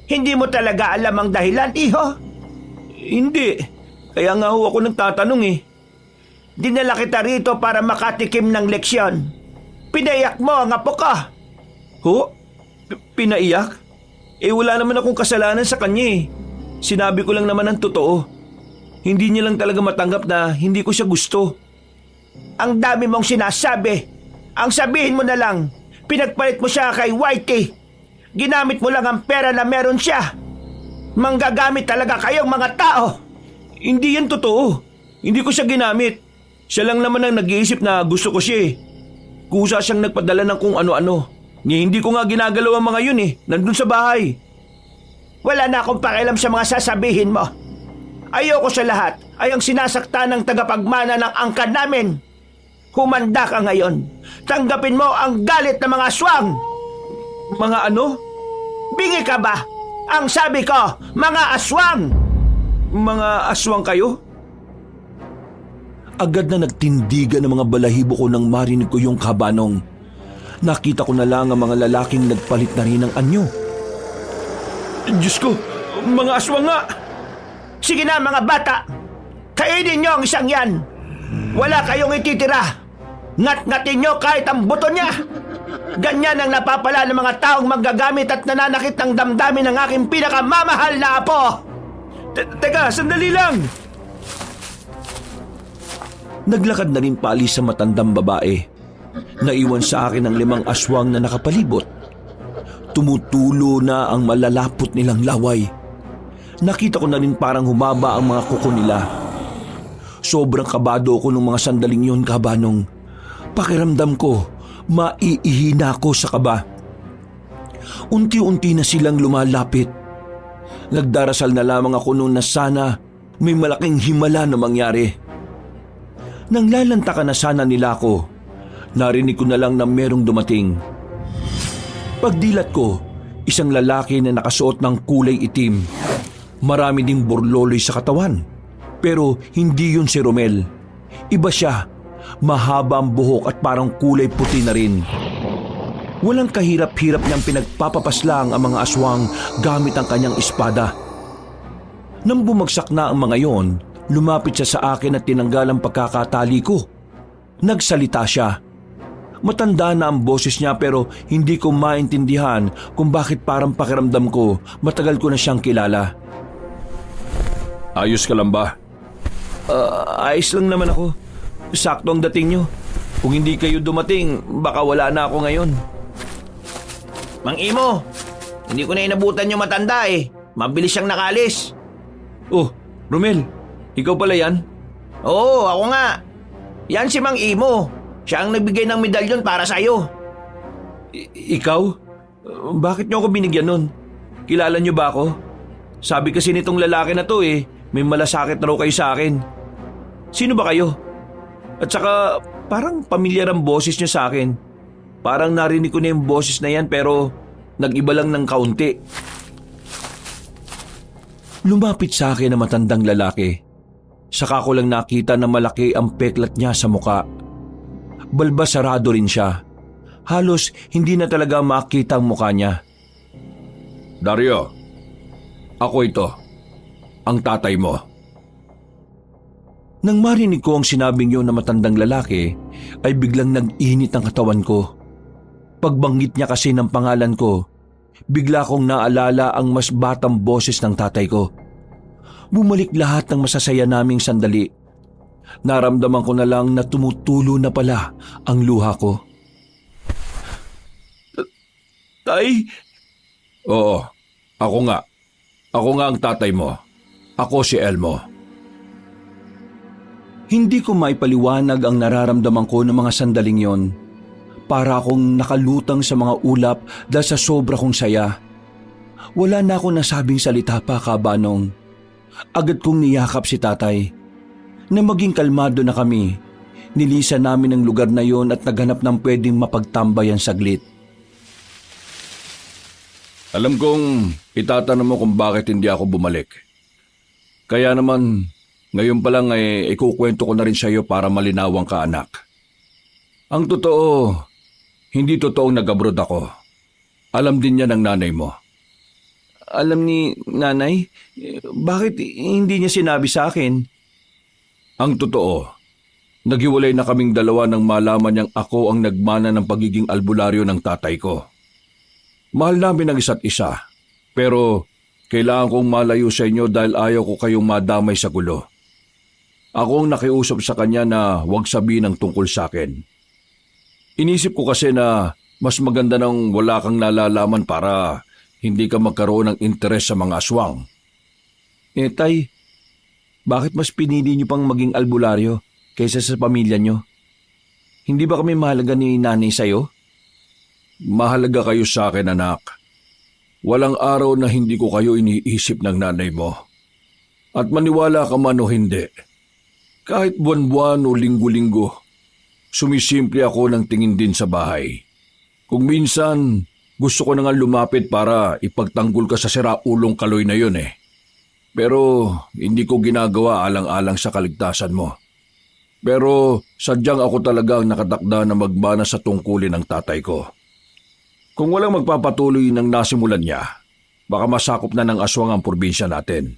Hindi mo talaga alam ang dahilan, iho? Hindi. Kaya nga ho ako nagtatanong eh. Dinala kita rito para makatikim ng leksyon. Pinaiyak mo ang apo ko. Ho? Pinaiyak? Wala naman akong kasalanan sa kanya eh. Sinabi ko lang naman ang totoo. Hindi niya lang talaga matanggap na hindi ko siya gusto. Ang dami mong sinasabi. Ang sabihin mo na lang, pinagpalit mo siya kay Whitey. Ginamit mo lang ang pera na meron siya. Manggagamit talaga kayong mga tao. Hindi yan totoo. Hindi ko siya ginamit. Siya lang naman ang nag-iisip na gusto ko siya eh. Kusa siyang nagpadala ng kung ano-ano. Hindi ko nga ginagalaw ang mga yun eh. Nandun sa bahay. Wala na akong pakialam sa mga sasabihin mo. Ayoko sa lahat ay ang sinasakta ng tagapagmana ng angkan namin. Humanda ka ngayon. Tanggapin mo ang galit ng mga aswang. Mga ano? Bingi ka ba? Ang sabi ko, mga aswang! Mga aswang kayo? Agad na nagtindigan ang mga balahibo ko nang marinig ko yung Kabanong. Nakita ko na lang ang mga lalaking nagpalit na rin ng anyo. Diyos ko, mga aswang nga! Sige na mga bata, kainin nyo ang isang yan. Wala kayong ititira. Ngat-ngatin nyo kahit ang buto niya. Ganyan ang napapala ng mga taong manggagamit at nananakit ng damdamin ng aking pinakamamahal na apo. Teka, sandali lang! Naglakad na rin paalis sa matandang babae. Naiwan sa akin ang 5 aswang na nakapalibot. Tumutulo na ang malalapot nilang laway. Nakita ko na rin parang humaba ang mga kuko nila. Sobrang kabado ko nung mga sandaling yun, Kabanong. Pakiramdam ko, maiihina ko sa kaba. Unti-unti na silang lumalapit. Nagdarasal na lamang ako noon na sana may malaking himala na mangyari. Nang lalantakan na sana nila ako, narinig ko na lang na merong dumating. Pagdilat ko, isang lalaki na nakasuot ng kulay itim. Marami ding burloloy sa katawan. Pero hindi yun si Romel. Iba siya. Mahaba ang buhok at parang kulay puti na rin. Walang kahirap-hirap niyang pinagpapapaslang ang mga aswang gamit ang kanyang espada. Nang bumagsak na ang mga yon, lumapit siya sa akin at tinanggal ang pagkakatali ko. Nagsalita siya. Matanda na ang boses niya pero hindi ko maintindihan kung bakit parang pakiramdam ko matagal ko na siyang kilala. Ayos ka lang ba? Ayos lang naman ako. Sakto ang dating nyo. Kung hindi kayo dumating, baka wala na ako ngayon. Mang Imo, hindi ko na inabutan yung matanda eh. Mabilis siyang nakalis. Oh, Romel, ikaw pala yan? Oo, ako nga. Yan si Mang Imo. Siya ang nagbigay ng medalyon para sa'yo. Ikaw? Bakit nyo ako binigyan nun? Kilala nyo ba ako? Sabi kasi nitong lalaki na to may malasakit na raw kayo sa akin. Sino ba kayo? At saka parang pamilyar ang boses nyo sa akin. Parang narinig ko na yung boses na yan pero nag-iba lang ng kaunti. Lumapit sa akin ang matandang lalaki. Saka ko lang nakita na malaki ang peklat niya sa muka. Balbasarado rin siya. Halos hindi na talaga makita ang muka niya. Dario, ako ito. Ang tatay mo. Nang marinig ko ang sinabing yun na matandang lalaki, ay biglang nag-init ang katawan ko. Pagbanggit niya kasi ng pangalan ko, bigla kong naalala ang mas batang boses ng tatay ko. Bumalik lahat ng masasaya naming sandali. Naramdaman ko na lang na tumutulo na pala ang luha ko. Tay? Oo, ako nga. Ako nga ang tatay mo. Ako si Elmo. Hindi ko maipaliwanag ang nararamdaman ko ng mga sandaling yon. Para akong nakalutang sa mga ulap dahil sa sobra kong saya. Wala na akong nasabing salita pa, Kabanong. Agad kong niyakap si tatay. Na maging kalmado na kami, nilisan namin ang lugar na yon at naghanap ng pwedeng mapagtambayan saglit. Alam kong itatanong mo kung bakit hindi ako bumalik. Kaya naman, ngayon pa lang ikukwento ko na rin sa iyo para malinawang ka, anak. Ang totoo, hindi totoong nag-abroad ako. Alam din niya ng nanay mo. Alam ni nanay? Bakit hindi niya sinabi sa akin? Ang totoo, naghiwalay na kaming dalawa nang malaman niyang ako ang nagmana ng pagiging albularyo ng tatay ko. Mahal namin ang isa't isa, pero kailangan kong malayo sa inyo dahil ayaw ko kayong madamay sa gulo. Ako ang nakiusap sa kanya na huwag sabihin ang tungkol sa akin. Inisip ko kasi na mas maganda nang wala kang nalalaman para hindi ka magkaroon ng interes sa mga aswang. Tay, bakit mas pinili niyo pang maging albularyo kaysa sa pamilya niyo? Hindi ba kami mahalaga ni nanay sa'yo? Mahalaga kayo sa akin, anak. Walang araw na hindi ko kayo iniisip ng nanay mo. At maniwala ka man o hindi, kahit buwan-buwan o linggo-linggo, sumisimple ako ng tingin din sa bahay. Kung minsan, gusto ko na nga lumapit para ipagtanggol ka sa siraulong Kaloy na yun Pero hindi ko ginagawa alang-alang sa kaligtasan mo. Pero sadyang ako talaga ang nakatakda na magmana sa tungkulin ng tatay ko. Kung walang magpapatuloy ng nasimulan niya, baka masakop na ng aswang ang probinsya natin.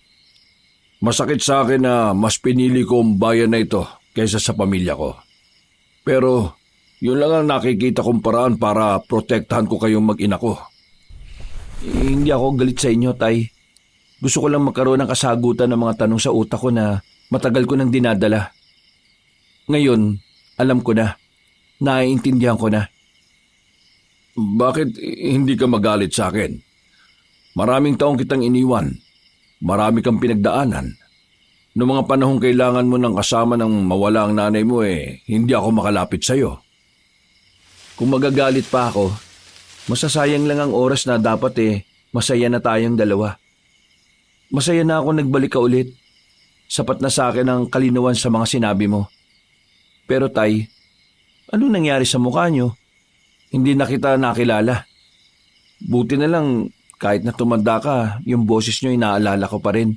Masakit sa akin na mas pinili ko ang bayan na ito kaysa sa pamilya ko. Pero yun lang ang nakikita kong paraan para protektahan ko kayong mag-ina ko. Hindi ako galit sa inyo, Tay. Gusto ko lang magkaroon ng kasagutan ng mga tanong sa utak ko na matagal ko nang dinadala. Ngayon, alam ko na. Naiintindihan ko na. Bakit hindi ka magalit sa akin? Maraming taong kitang iniwan. Marami kang pinagdaanan. Noong mga panahong kailangan mo ng kasama ng mawala ang nanay mo hindi ako makalapit sa'yo. Kung magagalit pa ako, masasayang lang ang oras na dapat masaya na tayong dalawa. Masaya na ako nagbalik ka ulit. Sapat na sa akin ang kalinawan sa mga sinabi mo. Pero Tay, ano nangyari sa mukha niyo? Hindi na kita nakilala. Buti na lang kahit na tumanda ka, yung boses niyo inaalala ko pa rin.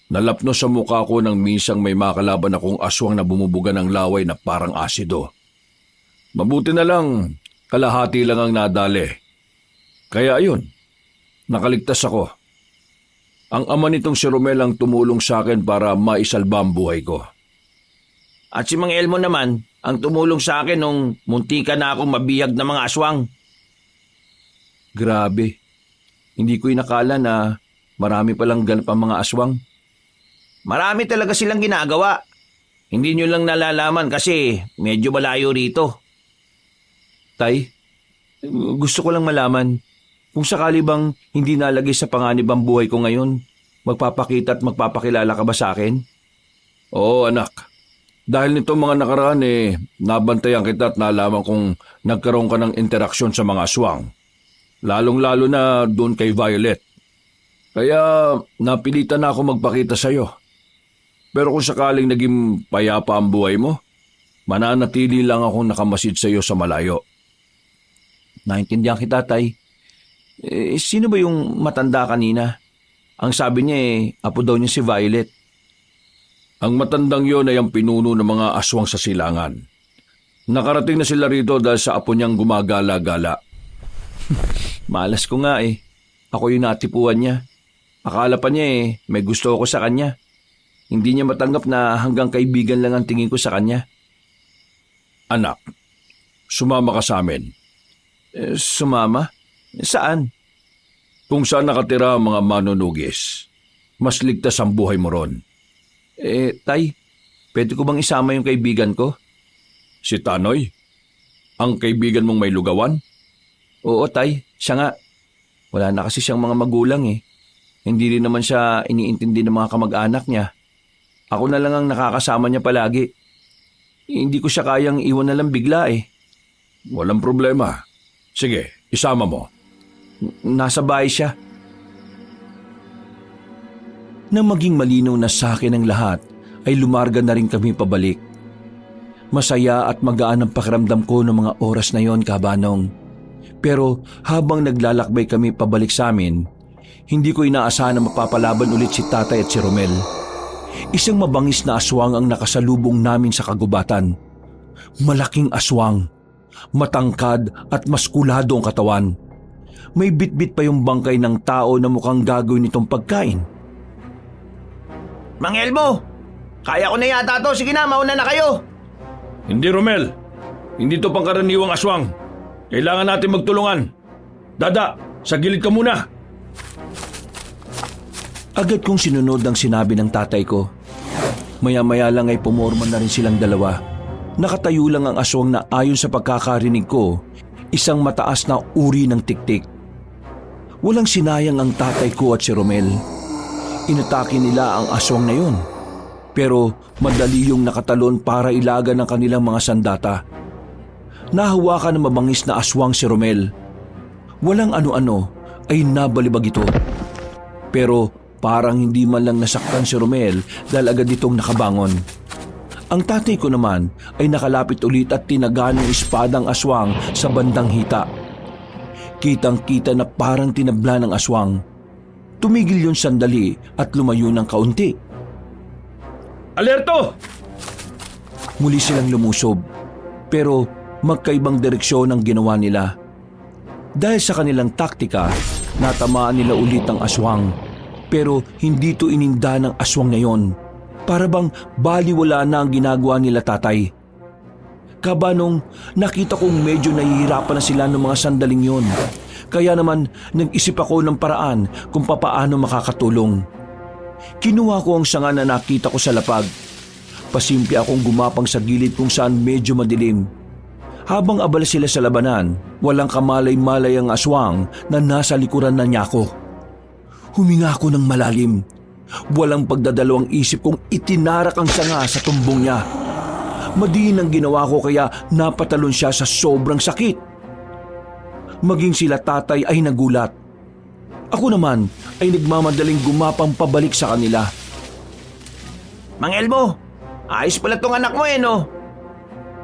Nalapno sa mukha ko nang minsang may makalaban akong aswang na bumubuga ng laway na parang asido. Mabuti na lang, kalahati lang ang nadali. Kaya ayun, nakaligtas ako. Ang ama nitong si Romel ang tumulong sa akin para maisalba ang buhay ko. At si Mang Elmo naman, ang tumulong sa akin nung muntika na akong mabihag ng mga aswang. Grabe, hindi ko inakala na marami palang ganap ang mga aswang. Marami talaga silang ginagawa. Hindi nyo lang nalalaman kasi medyo malayo rito. Tay, gusto ko lang malaman kung sakali bang hindi nalagay sa panganib ang buhay ko ngayon, magpapakita at magpapakilala ka ba sa akin? Oo anak, dahil nito mga nakaraan nabantayan kita at nalaman kong nagkaroon ka ng interaksyon sa mga aswang. Lalong-lalo na doon kay Violet. Kaya napilitan na ako magpakita sa'yo. Pero kung sakaling naging payapa ang buhay mo, mananatili lang akong nakamasid sa'yo sa malayo. Naintindihan kita, Tay. Sino ba yung matanda kanina? Ang sabi niya apo daw niya si Violet. Ang matandang yon ay ang pinuno ng mga aswang sa silangan. Nakarating na sila rito dahil sa apo niyang gumagala-gala. Malas ko nga Ako yung natipuan niya. Akala pa niya may gusto ako sa kanya. Hindi niya matanggap na hanggang kaibigan lang ang tingin ko sa kanya. Anak, sumama ka sa amin. Sumama? Saan? Kung saan nakatira ang mga manunugis, mas ligtas ang buhay mo ron. Tay, pwede ko bang isama yung kaibigan ko? Si Tanoy? Ang kaibigan mong may lugawan? Oo, Tay. Siya nga. Wala na kasi siyang mga magulang Hindi rin naman siya iniintindi ng mga kamag-anak niya. Ako na lang ang nakakasama niya palagi. Hindi ko siya kayang iwan na lang bigla Walang problema. Sige, isama mo. Nasa bahay siya. Nang maging malinaw na sa akin ang lahat, ay lumarga na rin kami pabalik. Masaya at magaan ang pakiramdam ko ng mga oras na yon, Kabanong. Pero habang naglalakbay kami pabalik sa amin, hindi ko inaasahan na mapapalaban ulit si Tatay at si Romel. Isang mabangis na aswang ang nakasalubong namin sa kagubatan. Malaking aswang, matangkad at maskulado ang katawan. May bitbit pa yung bangkay ng tao na mukhang gagawin nitong pagkain. Mang Elmo, kaya ko na yata to. Sige na, mauna na kayo. Hindi, Romel. Hindi to pangkaraniwang aswang. Kailangan natin magtulungan. Dada, sa gilid ka muna. Agad kong sinunod ang sinabi ng tatay ko. Maya-maya lang ay pumorma na rin silang dalawa. Nakatayo lang ang aswang na ayon sa pagkakarinig ko, isang mataas na uri ng tiktik. Walang sinayang ang tatay ko at si Romel. Inatake nila ang aswang na yun. Pero madali yung nakatalon para ilagan ng kanilang mga sandata. Nahawakan ng mabangis na aswang si Romel. Walang ano-ano ay nabalibag ito. Pero parang hindi man lang nasaktan si Romel dahil agad itong nakabangon. Ang tatay ko naman ay nakalapit ulit at tinaga ng espadang aswang sa bandang hita. Kitang-kita na parang tinabla ng aswang. Tumigil yun sandali at lumayo ng kaunti. Alerto! Muli silang lumusob, pero magkaibang direksyon ang ginawa nila. Dahil sa kanilang taktika, natamaan nila ulit ang aswang. Pero hindi to ininda ng aswang na yon. Para bang baliwala na ang ginagawa nila, tatay. Kabanong, nakita kong medyo nahihirapan na sila ng mga sandaling yon. Kaya naman nag-isip ako ng paraan kung papaano makakatulong. Kinuha ko ang sanga na nakita ko sa lapag. Pasimple akong gumapang sa gilid kung saan medyo madilim. Habang abala sila sa labanan, walang kamalay-malay ang aswang na nasa likuran na niya ako. Huminga ako ng malalim. Walang pagdadalawang isip kong itinarak ang sanga sa tumbong niya. Madiin ang ginawa ko kaya napatalon siya sa sobrang sakit. Maging sila tatay ay nagulat. Ako naman ay nagmamadaling gumapang pabalik sa kanila. Mang Elmo, ayos pala tong anak mo no?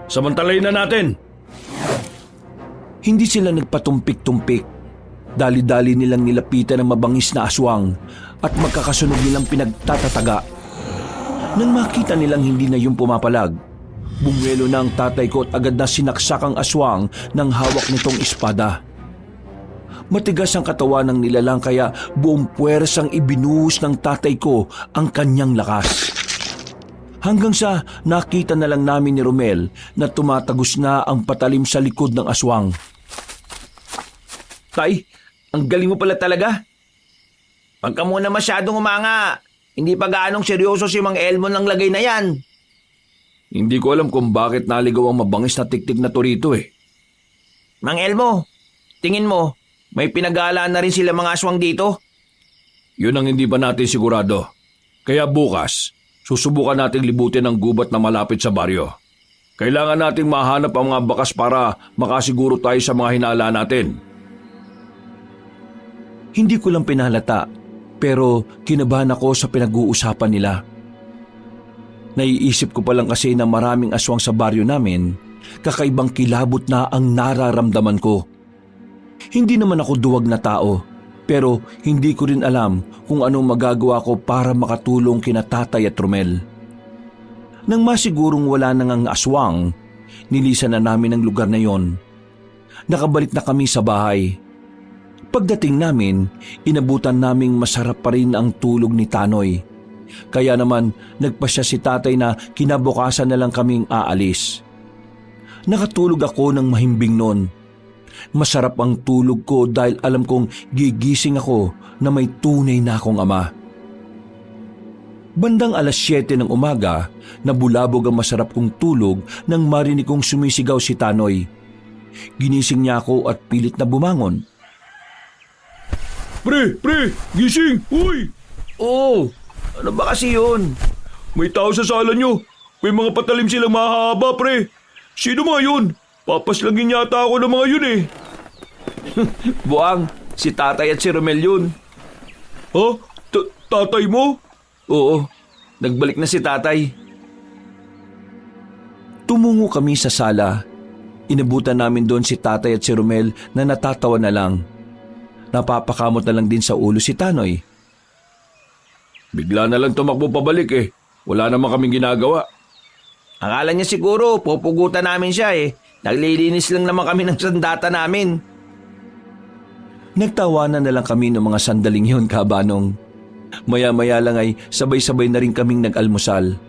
Samantalayin na natin. Hindi sila nagpatumpik-tumpik. Dali-dali nilang nilapitan ang mabangis na aswang at magkakasunod nilang pinagtatataga. Nang makita nilang hindi na yung pumapalag, bumwelo na ang tatay ko at agad na sinaksak ang aswang ng hawak nitong espada. Matigas ang katawan ng nilalang kaya buong puwersang ibinuhos ng tatay ko ang kanyang lakas. Hanggang sa nakita na lang namin ni Romel na tumatagos na ang patalim sa likod ng aswang. Tay, ang galing mo pala talaga. Pagka muna masyadong umanga, hindi pa gaanong seryoso si Mang Elmo ng lagay na yan. Hindi ko alam kung bakit naligaw ang mabangis na tiktik na torito eh. Mang Elmo, tingin mo, may pinag-aalaan na rin sila mga aswang dito? Yun ang hindi pa natin sigurado. Kaya bukas, susubukan nating libutin ang gubat na malapit sa baryo. Kailangan nating mahanap ang mga bakas para makasiguro tayo sa mga hinala natin. Hindi ko lang pinalata, pero kinabahan ako sa pinag-uusapan nila. Naiisip ko pa lang kasi na maraming aswang sa baryo namin, kakaibang kilabot na ang nararamdaman ko. Hindi naman ako duwag na tao, pero hindi ko rin alam kung anong magagawa ko para makatulong kina Tatay at Romel. Nang masigurong wala nang ang aswang, nilisan na namin ang lugar na yon. Nakabalik na kami sa bahay. Pagdating namin, inabutan naming masarap pa rin ang tulog ni Tanoy. Kaya naman nagpasya si tatay na kinabukasan na lang kaming aalis. Nakatulog ako ng mahimbing noon. Masarap ang tulog ko dahil alam kong gigising ako na may tunay na akong ama. Bandang 7:00 ng umaga, nabulabog ang masarap kong tulog nang marinig kong sumisigaw si Tanoy. Ginising niya ako at pilit na bumangon. Pre, gising! Uy! Oo, ano ba kasi yun? May tao sa sala nyo. May mga patalim silang mahaba, pre. Sino mga yun? Papaslagin yata ako ng mga yun eh. Buang, si tatay at si Romel yun. Ha? Tatay mo? Oo, nagbalik na si tatay. Tumungo kami sa sala. Inabutan namin doon si tatay at si Romel na natatawa na lang. Napapakamot na lang din sa ulo si Tanoy. Bigla na lang tumakbo pabalik eh. Wala naman kaming ginagawa. Akala niya siguro, pupugutan namin siya eh. Naglilinis lang naman kami ng sandata namin. Nagtawanan na lang kami ng mga sandaling yun, kabanong. Maya-maya lang ay sabay-sabay na rin kaming nag-almusal.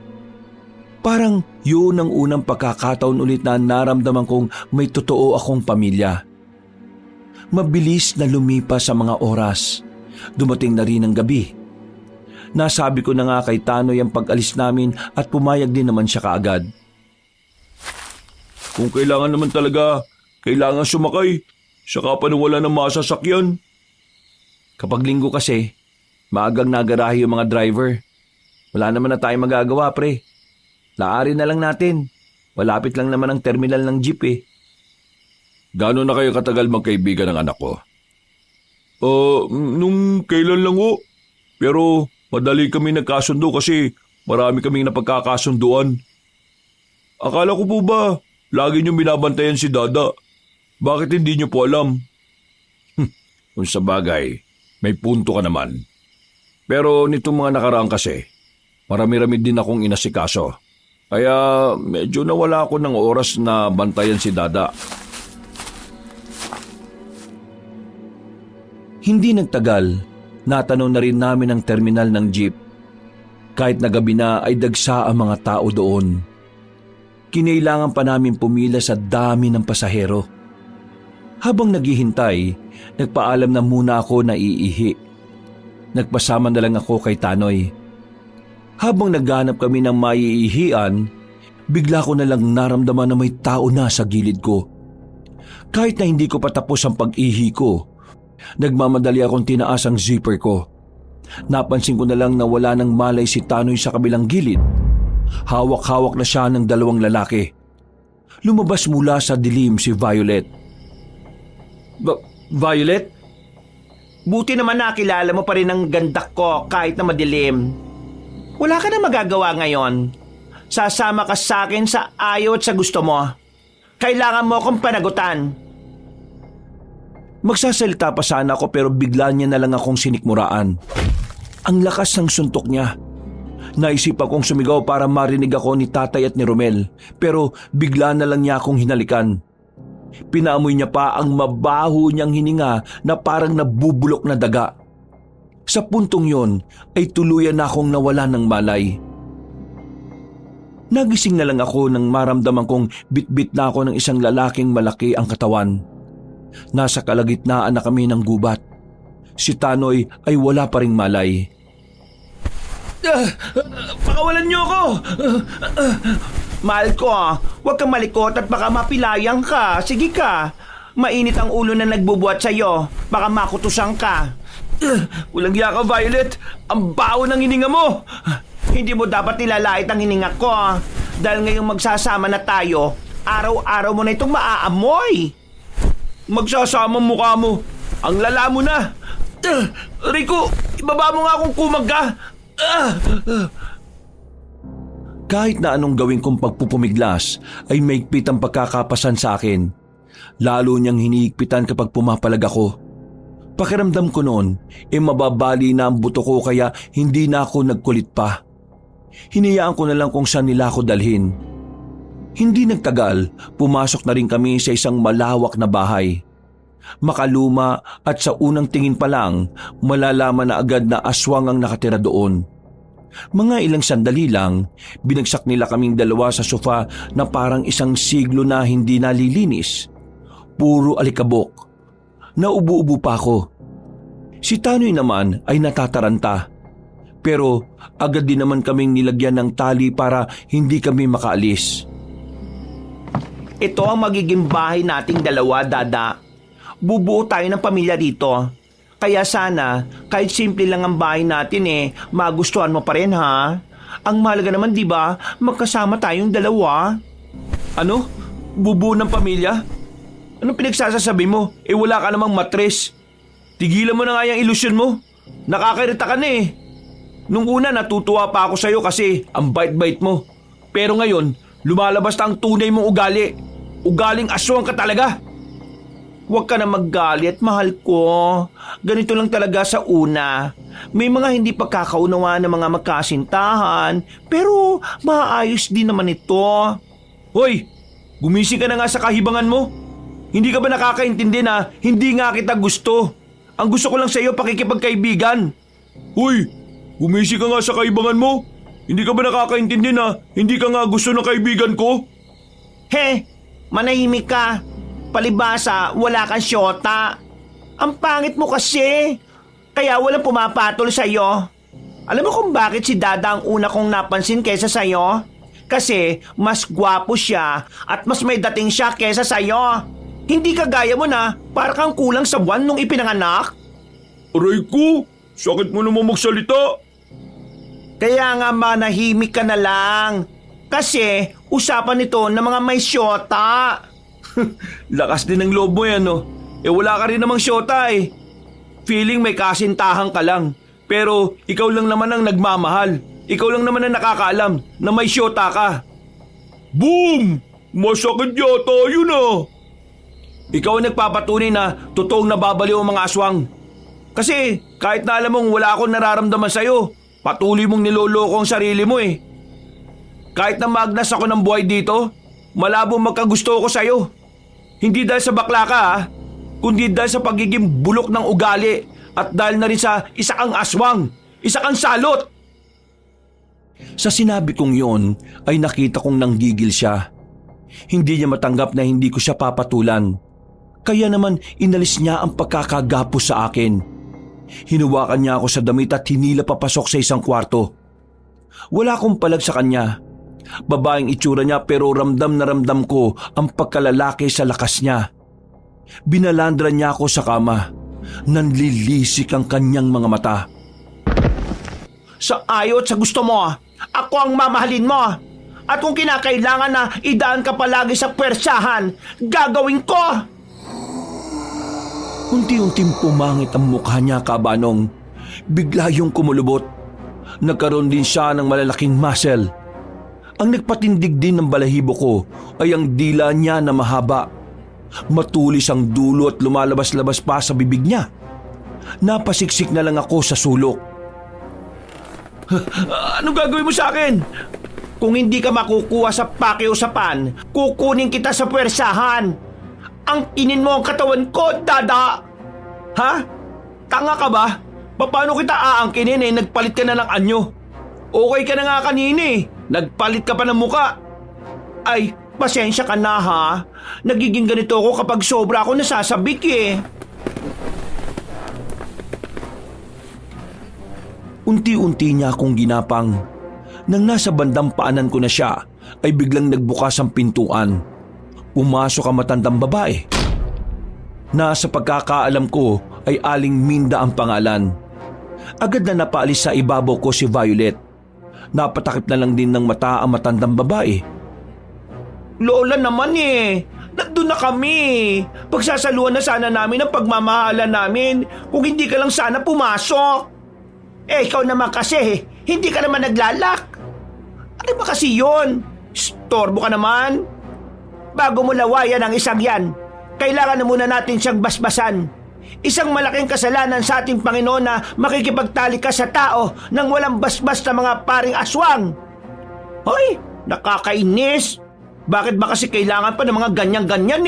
Parang yun ang unang pagkakataon ulit na naramdaman kong may totoo akong pamilya. Mabilis na lumipas sa mga oras. Dumating na rin ang gabi. Nasabi ko na nga kay Tanoy ang pag-alis namin at pumayag din naman siya kaagad. Kung kailangan naman talaga, kailangan sumakay. Saka pa wala ng masasakyan. Kapag linggo kasi, maagang nagarahe yung mga driver. Wala naman na tayong magagawa, pre. Laari na lang natin. Malapit lang naman ang terminal ng jeep eh. Gano'n na kayo katagal magkaibigan ng anak ko? Nung kailan lang ho. Pero madali kami nagkasundo kasi marami kaming napagkakasunduan. Akala ko po ba, lagi niyong binabantayan si Dada? Bakit hindi niyo po alam? Kung sa bagay, may punto ka naman. Pero nitong mga nakaraan kasi, marami-rami din akong inasikaso. Kaya medyo nawala ako ng oras na bantayan si Dada. Hindi nagtagal, natanaw na rin namin ang terminal ng jeep. Kahit na gabi na ay dagsa ang mga tao doon. Kinailangan pa namin pumila sa dami ng pasahero. Habang naghihintay, nagpaalam na muna ako na iihi. Nagpasama na lang ako kay Tanoy. Habang naghanap kami ng maiihian, bigla ko na lang naramdaman na may tao na sa gilid ko. Kahit na hindi ko patapos ang pag-ihi ko, nagmamadali akong tinaas ang zipper ko. Napansin ko na lang na wala nang malay si Tanoy sa kabilang gilid. Hawak-hawak na siya ng dalawang lalaki. Lumabas mula sa dilim si Violet. Violet? Buti naman nakilala mo pa rin ang ganda ko kahit na madilim. Wala ka na magagawa ngayon. Sasama ka sa akin sa ayaw at sa gusto mo. Kailangan mo akong panagutan. Magsasalita pa sana ako pero bigla niya na lang akong sinikmuraan. Ang lakas ng suntok niya. Naisipan kong sumigaw para marinig ako ni tatay at ni Romel, pero bigla na lang niya akong hinalikan. Pinaamoy niya pa ang mabaho niyang hininga na parang nabubulok na daga. Sa puntong yon ay tuluyan na akong nawala ng malay. Nagising na lang ako nang maramdaman kong bitbit na ako ng isang lalaking malaki ang katawan. Nasa kalagitnaan na kami ng gubat. Si Tanoy ay wala pa ring malay. Pakawalan niyo ako! Mahal ko, huwag kang malikot at baka mapilayang ka. Sige ka. Mainit ang ulo na nagbubuhat sa'yo. Baka makutusan ka. Walang hiya ka, Violet! Ang baho ng hininga mo! Hindi mo dapat nilalait ang hininga ko. Dahil ngayong magsasama na tayo, araw-araw mo na itong maaamoy. Magsasama ang mukha mo. Ang lala mo na. Rico, ibaba mo nga akong kumagga. Kahit na anong gawin kong pagpupumiglas ay maigpit ang pagkakapasan sa akin. Lalo niyang hiniigpitan kapag pumapalag ako. Pakiramdam ko noon, mababali na ang buto ko kaya hindi na ako nagkulit pa. Hinayaan ko na lang kung saan nila ako dalhin. Hindi nagtagal, pumasok na rin kami sa isang malawak na bahay. Makaluma at sa unang tingin pa lang, malalaman na agad na aswang ang nakatira doon. Mga ilang sandali lang, binagsak nila kaming dalawa sa sofa na parang isang siglo na hindi nalilinis. Puro alikabok. Naubo-ubo pa ako. Si Tanoy naman ay natataranta. Pero agad din naman kaming nilagyan ng tali para hindi kami makaalis. Ito ang magiging bahay nating dalawa, Dada. Bubuo tayo ng pamilya dito. Kaya sana, kahit simple lang ang bahay natin magustuhan mo pa rin, ha? Ang mahalaga naman, di ba, magkasama tayong dalawa. Ano? Bubuo ng pamilya? Anong pinagsasasabi mo? Wala ka namang matres. Tigilan mo na nga yung ilusyon mo. Nakakairita ka na eh. Nung una natutuwa pa ako sa'yo kasi ang bait-bait mo. Pero ngayon, lumalabas na ang tunay mong ugali. Ugaling aswang ka talaga. Huwag ka na maggalit, mahal ko. Ganito lang talaga sa una. May mga hindi pagkakaunawa ng mga magkasintahan, pero maayos din naman ito. Hoy, gumising ka na nga sa kahibangan mo. Hindi ka ba nakakaintindi na hindi nga kita gusto? Ang gusto ko lang sa iyo pakikipagkaibigan. Hoy, gumising ka nga sa kaibangan mo. Hindi ka ba nakakaintindi na hindi ka nga gusto ng kaibigan ko? He, manahimik ka. Palibasa, wala kang syota. Ang pangit mo kasi. Kaya walang pumapatol sa'yo. Alam mo kung bakit si Dada ang una kong napansin kesa sa'yo? Kasi mas gwapo siya at mas may dating siya kesa sa'yo. Hindi kagaya mo na para kang kulang sa buwan nung ipinanganak. Aray ko, sakit mo naman magsalita. Kaya nga manahimik ka na lang. Kasi usapan ito ng mga may syota. Lakas din ng loob mo yan, no? Wala ka rin namang syota eh. Feeling may kasintahan ka lang. Pero ikaw lang naman ang nagmamahal. Ikaw lang naman ang nakakaalam na may syota ka. Boom! Masakit yata yun ah. Ikaw ang nagpapatunay na totoong nababaliw ang mga aswang. Kasi kahit na alam mong wala akong nararamdaman sa'yo, patuloy mong niloloko ang sarili mo eh. Kahit na magnas ako ng buhay dito, malabo magkagusto ko sa'yo. Hindi dahil sa bakla ka kundi dahil sa pagiging bulok ng ugali at dahil na rin sa isa kang aswang, isa kang salot. Sa sinabi kong yon ay nakita kong nanggigil siya. Hindi niya matanggap na hindi ko siya papatulan. Kaya naman inalis niya ang pagkakagapos sa akin. Hinuwakan niya ako sa damit at hinila papasok sa isang kwarto. Wala akong palag sa kanya. Babaeng itsura niya pero ramdam na ramdam ko ang pagkalalaki sa lakas niya. Binalandra niya ako sa kama. Nanlilisik ang kanyang mga mata. Sa ayot sa gusto mo, ako ang mamahalin mo. At kung kinakailangan na idaan ka palagi sa pwersahan, gagawin ko! Unti-unting pumangit ang mukha niya, Kabanong. Bigla yung kumulubot. Nagkaroon din siya ng malalaking muscle. Ang nagpatindig din ng balahibo ko ay ang dila niya na mahaba. Matulis ang dulo at lumalabas-labas pa sa bibig niya. Napasiksik na lang ako sa sulok. Ano gagawin mo sa akin? Kung hindi ka makukuha sa pakiusapan, kukunin kita sa pwersahan. Ang inin mo ang katawan ko, dada! Ha? Tanga ka ba? Paano kita aangkinin nagpalit ka na ng anyo? Okay ka na nga kanina nagpalit ka pa ng muka. Ay, pasensya ka na ha. Nagiging ganito ako kapag sobra ako nasasabik Unti-unti niya akong ginapang. Nang nasa bandang paanan ko na siya, ay biglang nagbukas ang pintuan. Pumasok ang matandang babae. Nasa pagkakaalam ko ay Aling Minda ang pangalan. Agad na napaalis sa ibabaw ko si Violet. Napatakip na lang din ng mata ang matandang babae. Lola naman nandun na kami. Pagsasaluhan na sana namin ang pagmamahalan namin kung hindi ka lang sana pumasok. Ikaw naman kasi, hindi ka naman naglalak. Ano ba kasi yun? Storbo ka naman. Bago mo lawayan ang isang yan, kailangan na muna natin siyang basbasan. Isang malaking kasalanan sa ating Panginoon na makikipagtali ka sa tao nang walang basbas na mga paring aswang. Hoy, nakakainis. Bakit ba kasi kailangan pa ng mga ganyan-ganyan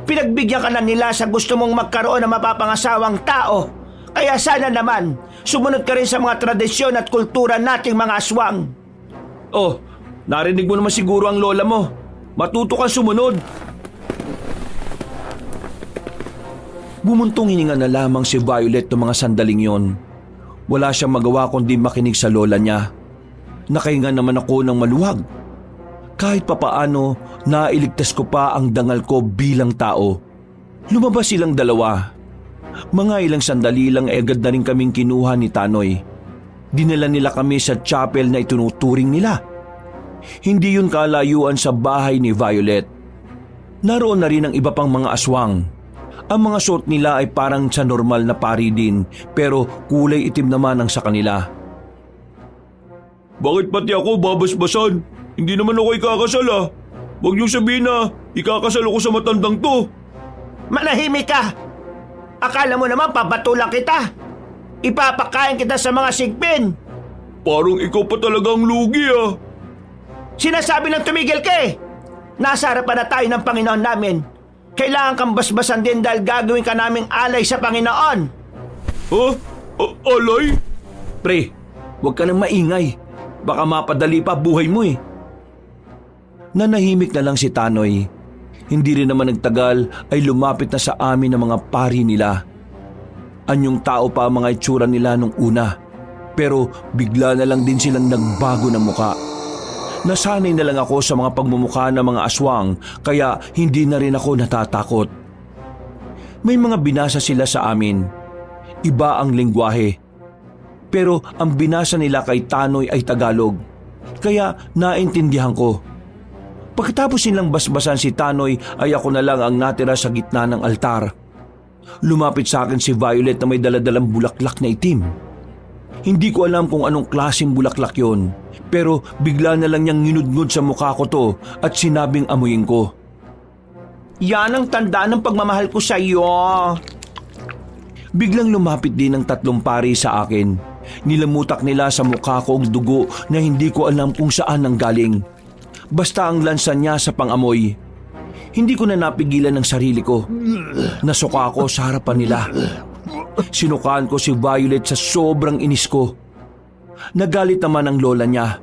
Pinagbigyan ka na nila sa gusto mong magkaroon ng mapapangasawang tao. Kaya sana naman, sumunod ka rin sa mga tradisyon at kultura nating mga aswang. Oh, narinig mo naman siguro ang lola mo. Matuto kang sumunod. Bumuntong hininga na lamang si Violet ng mga sandaling yon. Wala siyang magawa kundi makinig sa lola niya. Nakahinga naman ako ng maluwag. Kahit papaano, nailigtas ko pa ang dangal ko bilang tao. Lumabas silang dalawa. Mga ilang sandali lang agad na rin kaming kinuha ni Tanoy. Dinala nila kami sa chapel na itunuturing nila. Hindi yun kalayuan sa bahay ni Violet. Naroon na rin ang iba pang mga aswang. Ang mga suot nila ay parang sa normal na pari din, pero kulay itim naman ang sa kanila. Bakit pati ako babasbasan? Hindi naman ako ikakasal Huwag niyong sabihin na ikakasal ako sa matandang to. Manahimik ka! Akala mo naman papatulang kita. Ipapakain kita sa mga sigpin. Parang ikaw pa talagang lugi Sinasabi ng tumigil ka Nasa harapan na tayo ng Panginoon namin. Kailangan kang basbasan din dahil gagawin ka naming alay sa Panginoon. Alay? Pre, huwag ka nang maingay. Baka mapadali pa buhay mo Nanahimik na lang si Tanoy. Hindi rin naman nagtagal ay lumapit na sa amin ang mga pari nila. Anyong tao pa ang mga itsura nila nung una. Pero bigla na lang din silang nagbago ng muka. Nasanay na lang ako sa mga pagmumukha ng mga aswang kaya hindi na rin ako natatakot. May mga binasa sila sa amin. Iba ang lengguwahe. Pero ang binasa nila kay Tanoy ay Tagalog. Kaya naintindihan ko. Pagkatapos nilang basbasan si Tanoy ay ako na lang ang natira sa gitna ng altar. Lumapit sa akin si Violet na may daladalang bulaklak na itim. Hindi ko alam kung anong klaseng bulaklak yon, pero bigla na lang niyang nginudngod sa mukha ko to at sinabing amuyin ko. Yan ang tanda ng pagmamahal ko sa iyo. Biglang lumapit din ang 3 pari sa akin. Nilamutak nila sa mukha ko ang dugo na hindi ko alam kung saan ang galing. Basta ang lansa niya sa pangamoy. Hindi ko na napigilan ng sarili ko. Nasuka ako sa harapan nila. Sinukaan ko si Violet sa sobrang inis ko. Nagalit naman ang lola niya.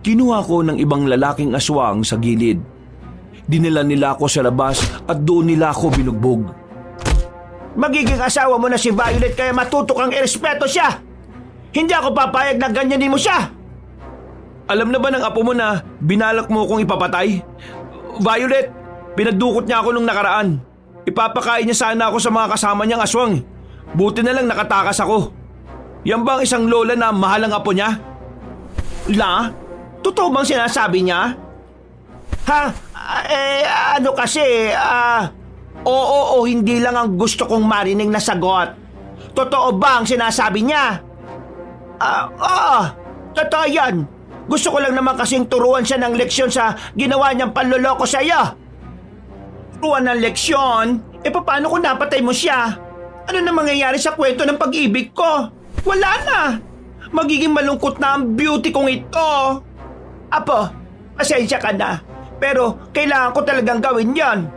Kinuha ko ng ibang lalaking aswang sa gilid. Dinala nila ako sa labas at doon nila ako binugbog. Magiging asawa mo na si Violet kaya matuto kang irespeto siya. Hindi ako papayag na ganyanin mo siya. Alam na ba ng apo mo na binalak mo kong ipapatay? Violet, pinadukot niya ako nung nakaraan. Ipapakain niya sana ako sa mga kasama niyang aswang. Buti na lang nakatakas ako. Yan ba ang isang lola na mahal ang apo niya? La? Totoo bang sinasabi niya? Ha? Ano kasi, oo o hindi lang ang gusto kong marinig na sagot. Totoo ba ang sinasabi niya? Oo, totoo yan. Gusto ko lang naman kasing turuan siya ng leksyon sa ginawa niyang panloloko sa iyo. Turuan ng leksyon? Paano kung napatay mo siya? Ano na mangyayari sa kwento ng pag-ibig ko? Wala na. Magiging malungkot na ang beauty kong ito. Apo, pasensya ka na. Pero kailangan ko talagang gawin yon.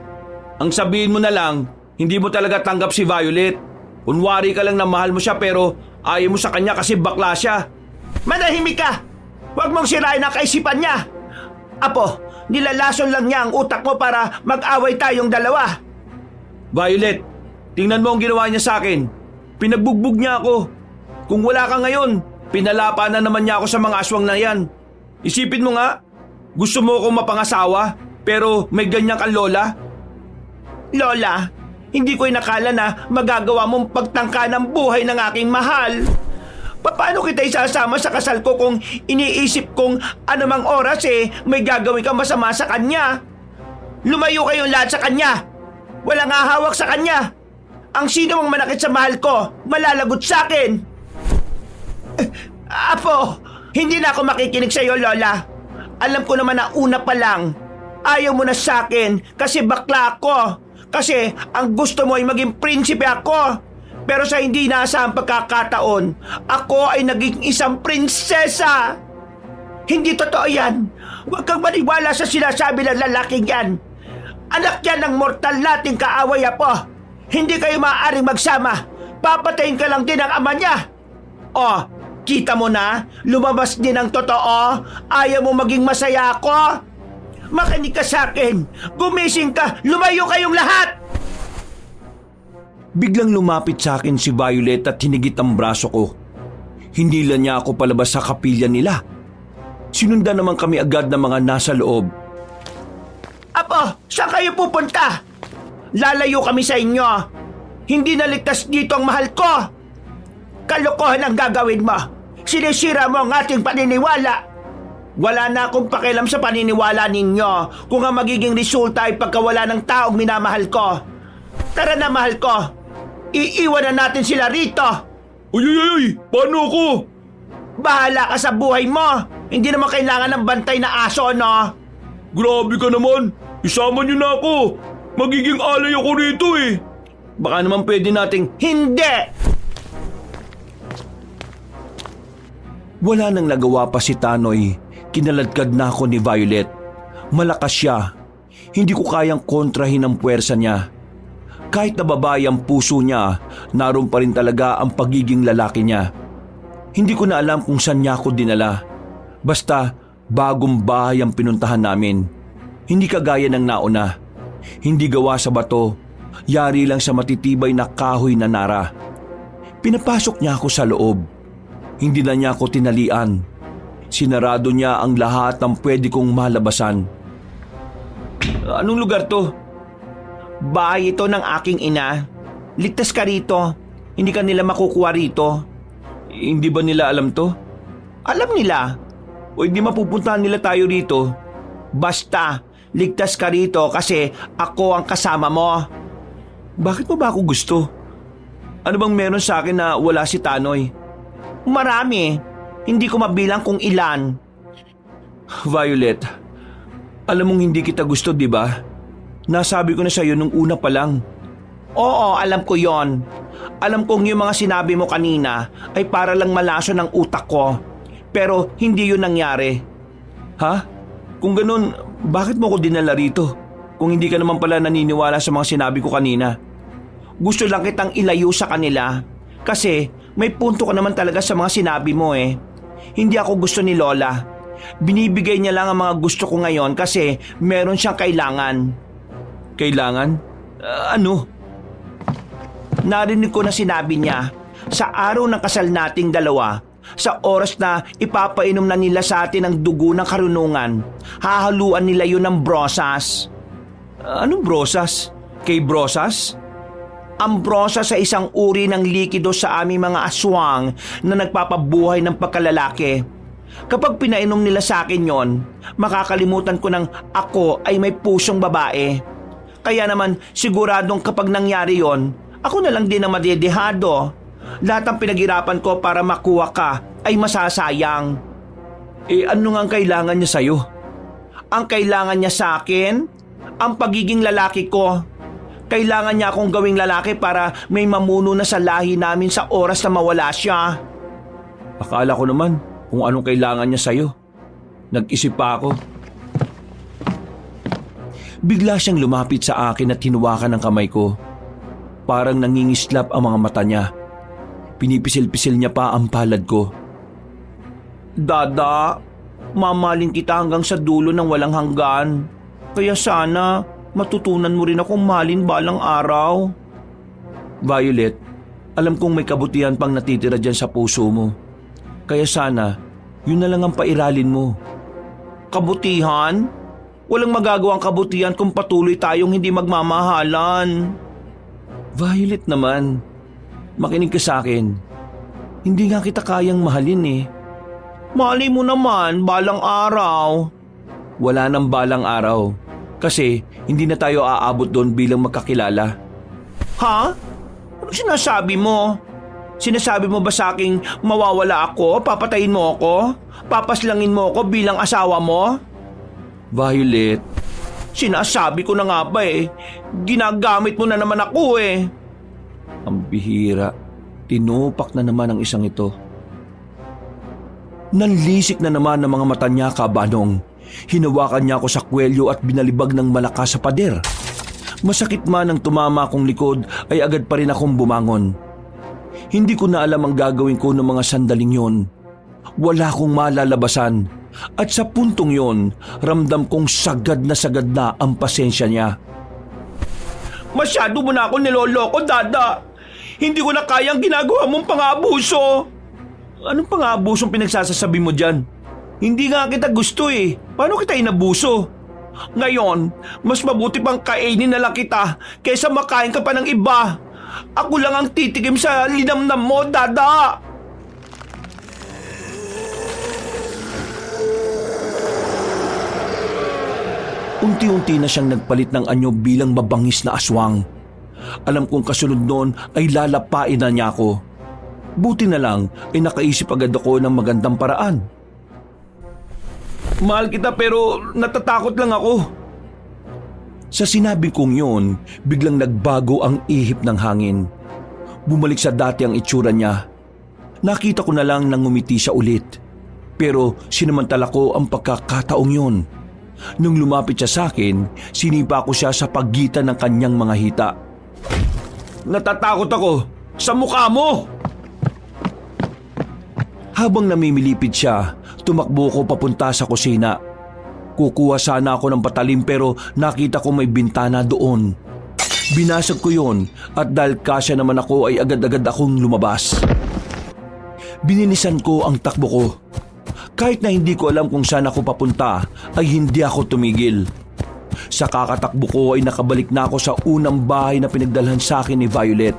Ang sabihin mo na lang, hindi mo talaga tanggap si Violet. Kunwari ka lang na mahal mo siya pero ayaw mo sa kanya kasi bakla siya. Manahimik ka! Huwag mong sirain ang kaisipan niya. Apo, nilalason lang niya ang utak mo para mag-away tayong dalawa. Violet, tingnan mo ang ginawa niya sa akin. Pinagbugbog niya ako. Kung wala ka ngayon, pinalapa na naman niya ako sa mga aswang na yan. Isipin mo nga, gusto mo akong mapangasawa pero may ganyan kang lola? Lola, hindi ko inakala na magagawa mong pagtangka ng buhay ng aking mahal. Paano kita isasama sa kasal ko kung iniisip kong anumang oras may gagawin kang masama sa kanya? Lumayo kayong lahat sa kanya. Walang hahawak sa kanya. Ang sino mang manakit sa mahal ko, malalagot sa akin. Apo, hindi na ako makikinig sa iyo, Lola. Alam ko naman na una pa lang, ayaw mo na sa akin kasi bakla ako. Kasi ang gusto mo ay maging prinsipe ako. Pero sa hindi inaasahang pagkakataon, ako ay naging isang prinsesa. Hindi totoo yan. Huwag kang maniwala sa sinasabi ng lalaking yan. Anak yan ng mortal nating kaaway, Apo. Hindi kayo maaaring magsama. Papatayin ka lang din ang ama niya. Oh, kita mo na? Lumabas din ang totoo. Ayaw mo maging masaya ako? Makinig ka sa akin. Gumising ka. Lumayo kayong lahat. Biglang lumapit sa akin si Violet at hinigit ang braso ko. Hinila niya ako palabas sa kapilya nila. Sinundan naman kami agad ng mga nasa loob. Apo, saan kayo pupunta? Lalayo kami sa inyo. Hindi naligtas dito ang mahal ko. Kalokohan ang gagawin mo. Sinisira mo ang ating paniniwala. Wala na akong pakialam sa paniniwala ninyo kung ang magiging resulta ay pagkawala ng taong minamahal ko. Tara na, mahal ko. Iiwan na natin sila rito. Ay! Paano ako? Bahala ka sa buhay mo. Hindi naman kailangan ng bantay na aso, no? Grabe ka naman. Isama niyo na ako. Magiging alay ako rito eh. Baka naman pwede nating... Hindi! Wala nang nagawa pa si Tanoy. Kinaladkad na ako ni Violet. Malakas siya. Hindi ko kayang kontrahin ang puwersa niya. Kahit nababae ang puso niya, naroon pa rin talaga ang pagiging lalaki niya. Hindi ko na alam kung saan niya ako dinala. Basta bagong bahay ang pinuntahan namin. Hindi kagaya ng nauna. Hindi gawa sa bato. Yari lang sa matitibay na kahoy na nara. Pinapasok niya ako sa loob. Hindi na niya ako tinalian. Sinarado niya ang lahat ng pwede kong malabasan. Anong lugar to? Bahay ito ng aking ina. Ligtas ka rito. Hindi ka nila makukuha rito. Hindi ba nila alam to? Alam nila. O hindi mapupuntahan nila tayo rito? Basta, ligtas ka rito kasi ako ang kasama mo. Bakit mo ba ako gusto? Ano bang meron sa akin na wala si Tanoy? Marami. Hindi ko mabilang kung ilan. Violet, alam mong hindi kita gusto, di ba? Nasabi ko na sa'yo nung una pa lang. Oo, alam ko yon. Alam kong yung mga sinabi mo kanina ay para lang malaso ng utak ko. Pero hindi yun nangyari. Ha? Kung ganun, bakit mo ko dinala rito? Kung hindi ka naman pala naniniwala sa mga sinabi ko kanina. Gusto lang kitang ilayo sa kanila. Kasi may punto ka naman talaga sa mga sinabi mo eh. Hindi ako gusto ni Lola. Binibigay niya lang ang mga gusto ko ngayon kasi meron siyang kailangan. Kailangan? Ano? Narinig ko na sinabi niya, sa araw ng kasal nating dalawa, Sa oras na ipapainom na nila sa atin ang dugo ng karunungan, hahaluan nila yun ng brosas. Anong brosas? Kay brosas? Ang brosas sa isang uri ng likido sa aming mga aswang na nagpapabuhay ng pagkalalaki. Kapag pinainom nila sa akin yon, makakalimutan ko ng ako ay may pusong babae. Kaya naman siguradong kapag nangyari yon, ako na lang din ang madedehado. Lahat ng pinaghirapan ko para makuha ka ay masasayang. Ano nga ang kailangan niya sa'yo? Ang kailangan niya sa akin, ang pagiging lalaki ko. Kailangan niya akong gawing lalaki para may mamuno na sa lahi namin sa oras na mawala siya. Akala ko naman kung anong kailangan niya sa'yo. Nag-isip pa ako. Bigla siyang lumapit sa akin at hinuwakan ng kamay ko. Parang nangingislap ang mga mata niya. Pinipisil-pisil niya pa ang palad ko. Dada, mamahalin kita hanggang sa dulo ng walang hanggan. Kaya sana matutunan mo rin akong mahalin balang araw. Violet, alam kong may kabutihan pang natitira dyan sa puso mo. Kaya sana, yun na lang ang pairalin mo. Kabutihan? Walang magagawang kabutihan kung patuloy tayong hindi magmamahalan. Violet naman, makinig ka sa akin. Hindi nga kita kayang mahalin eh. Mahalin mo naman balang araw. Wala nang balang araw. Kasi hindi na tayo aabot doon bilang magkakilala. Ha? Ano sinasabi mo? Sinasabi mo ba sa aking mawawala ako? Papatayin mo ako? Papaslangin mo ako bilang asawa mo? Violet, Sinasabi ko na nga ba eh. Ginagamit mo na naman ako eh. ang bihira. Tinupak na naman ang isang ito. Nanlisik na naman ang mga mata niya, Kabanong. Hinawakan niya ako sa kwelyo at binalibag ng malakas sa pader. Masakit man ang tumama akong likod ay agad pa rin akong bumangon. Hindi ko na alam ang gagawin ko ng mga sandaling yon. Wala akong malalabasan at sa puntong yon, ramdam kong sagad na ang pasensya niya. Masyado mo na ako niloloko, Dada. Hindi ko na kayang ginagawa mong pang-aabuso. Anong pang-aabusong pinagsasasabi mo dyan? Hindi nga kita gusto eh. Paano kita inabuso? Ngayon, mas mabuti pang kainin na lang kita kaysa makain ka pa ng iba. Ako lang ang titikim sa linamnam mo, Dada. Unti-unti na siyang nagpalit ng anyo bilang mabangis na aswang. Alam kong kasunod noon ay lalapain na niya ako. Buti na lang ay nakaisip agad ako ng magandang paraan. Mahal kita pero natatakot lang ako. Sa sinabi kong yun, biglang nagbago ang ihip ng hangin. Bumalik sa dati ang itsura niya. Nakita ko na lang nang ngumiti siya ulit. Pero sinamantala ko ang pagkakataong yun. Nung lumapit siya sa akin, sinipa ko siya sa pagitan ng kanyang mga hita. Natatakot ako sa mukha mo! Habang namimilipid siya, tumakbo ko papunta sa kusina. Kukuha sana ako ng patalim pero nakita ko may bintana doon. Binasag ko yon at dahil kasya naman ako ay agad-agad akong lumabas. Binilisan ko ang takbo ko. Kahit na hindi ko alam kung saan ako papunta, ay hindi ako tumigil. Sa kakatakbo ko ay nakabalik na ako sa unang bahay na pinagdalhan sa akin ni Violet.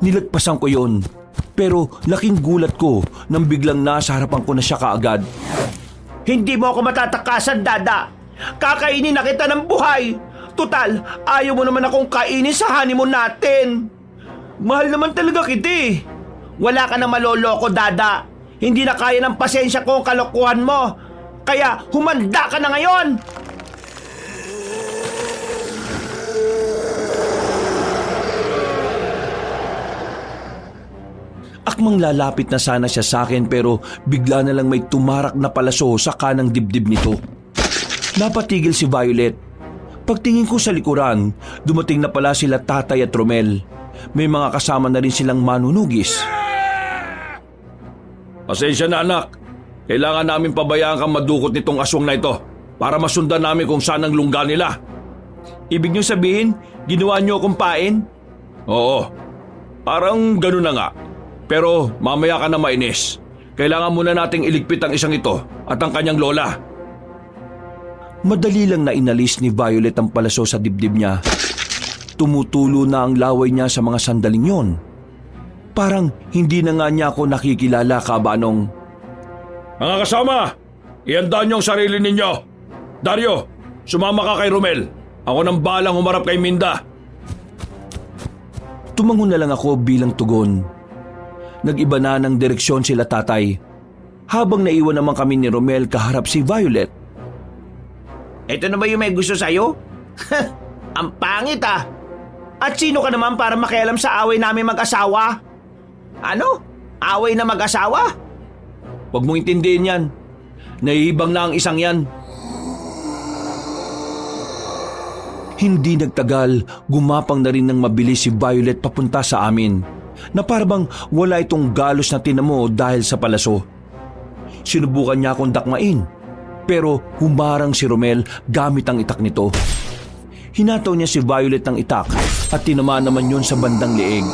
Nilagpasan ko yon, pero laking gulat ko nang biglang nasa harapan ko na siya kaagad. Hindi mo ako matatakasan, Dada. Kakainin na kita ng buhay. Tutal, ayaw mo naman akong kainin sa honeymoon natin. Mahal naman talaga kita eh. Wala ka na maloloko, Dada. Hindi na kaya ng pasensya ko ang kalokohan mo. Kaya humanda ka na ngayon. Akmang lalapit na sana siya sa akin pero bigla na lang may tumarak na palaso sa kanang dibdib nito. Napatigil si Violet. Pagtingin ko sa likuran, dumating na pala sila Tatay at Romel. May mga kasama na rin silang manunugis. Pasensya na anak. Kailangan namin pabayaan kang madukot nitong aswang na ito para masundan namin kung saan ang lungga nila. Ibig niyo sabihin, ginawa niyo akong pain? Oo, parang ganun na nga. Pero mamaya ka na mainis. Kailangan muna nating iligpit ang isang ito at ang kanyang lola. Madali lang na inalis ni Violet ang palaso sa dibdib niya. Tumutulo na ang laway niya sa mga sandaling yon. Parang hindi na nga niya ako nakikilala, Kabanong. Mga kasama, ihanda niyo ang sarili ninyo. Dario, sumama ka kay Romel. Ako nang balang humarap kay Minda. Tumango na lang ako bilang tugon. Nag-iba na ng direksyon sila tatay. Habang naiwan naman kami ni Romel kaharap si Violet. Ito na ba yung may gusto sa'yo? Ang pangit ah! At sino ka naman para makialam sa away namin mag-asawa? Ano? Away na mag-asawa? Huwag mong intindihin yan. Nahihibang na ang isang yan. Hindi nagtagal, gumapang na rin ng mabilis si Violet papunta sa amin, na parang wala itong galos na tinamo dahil sa palaso. Sinubukan niya akong dakmain, pero humarang si Romel gamit ang itak nito. Hinataw niya si Violet ng itak at tinamaan naman yun sa bandang leeg.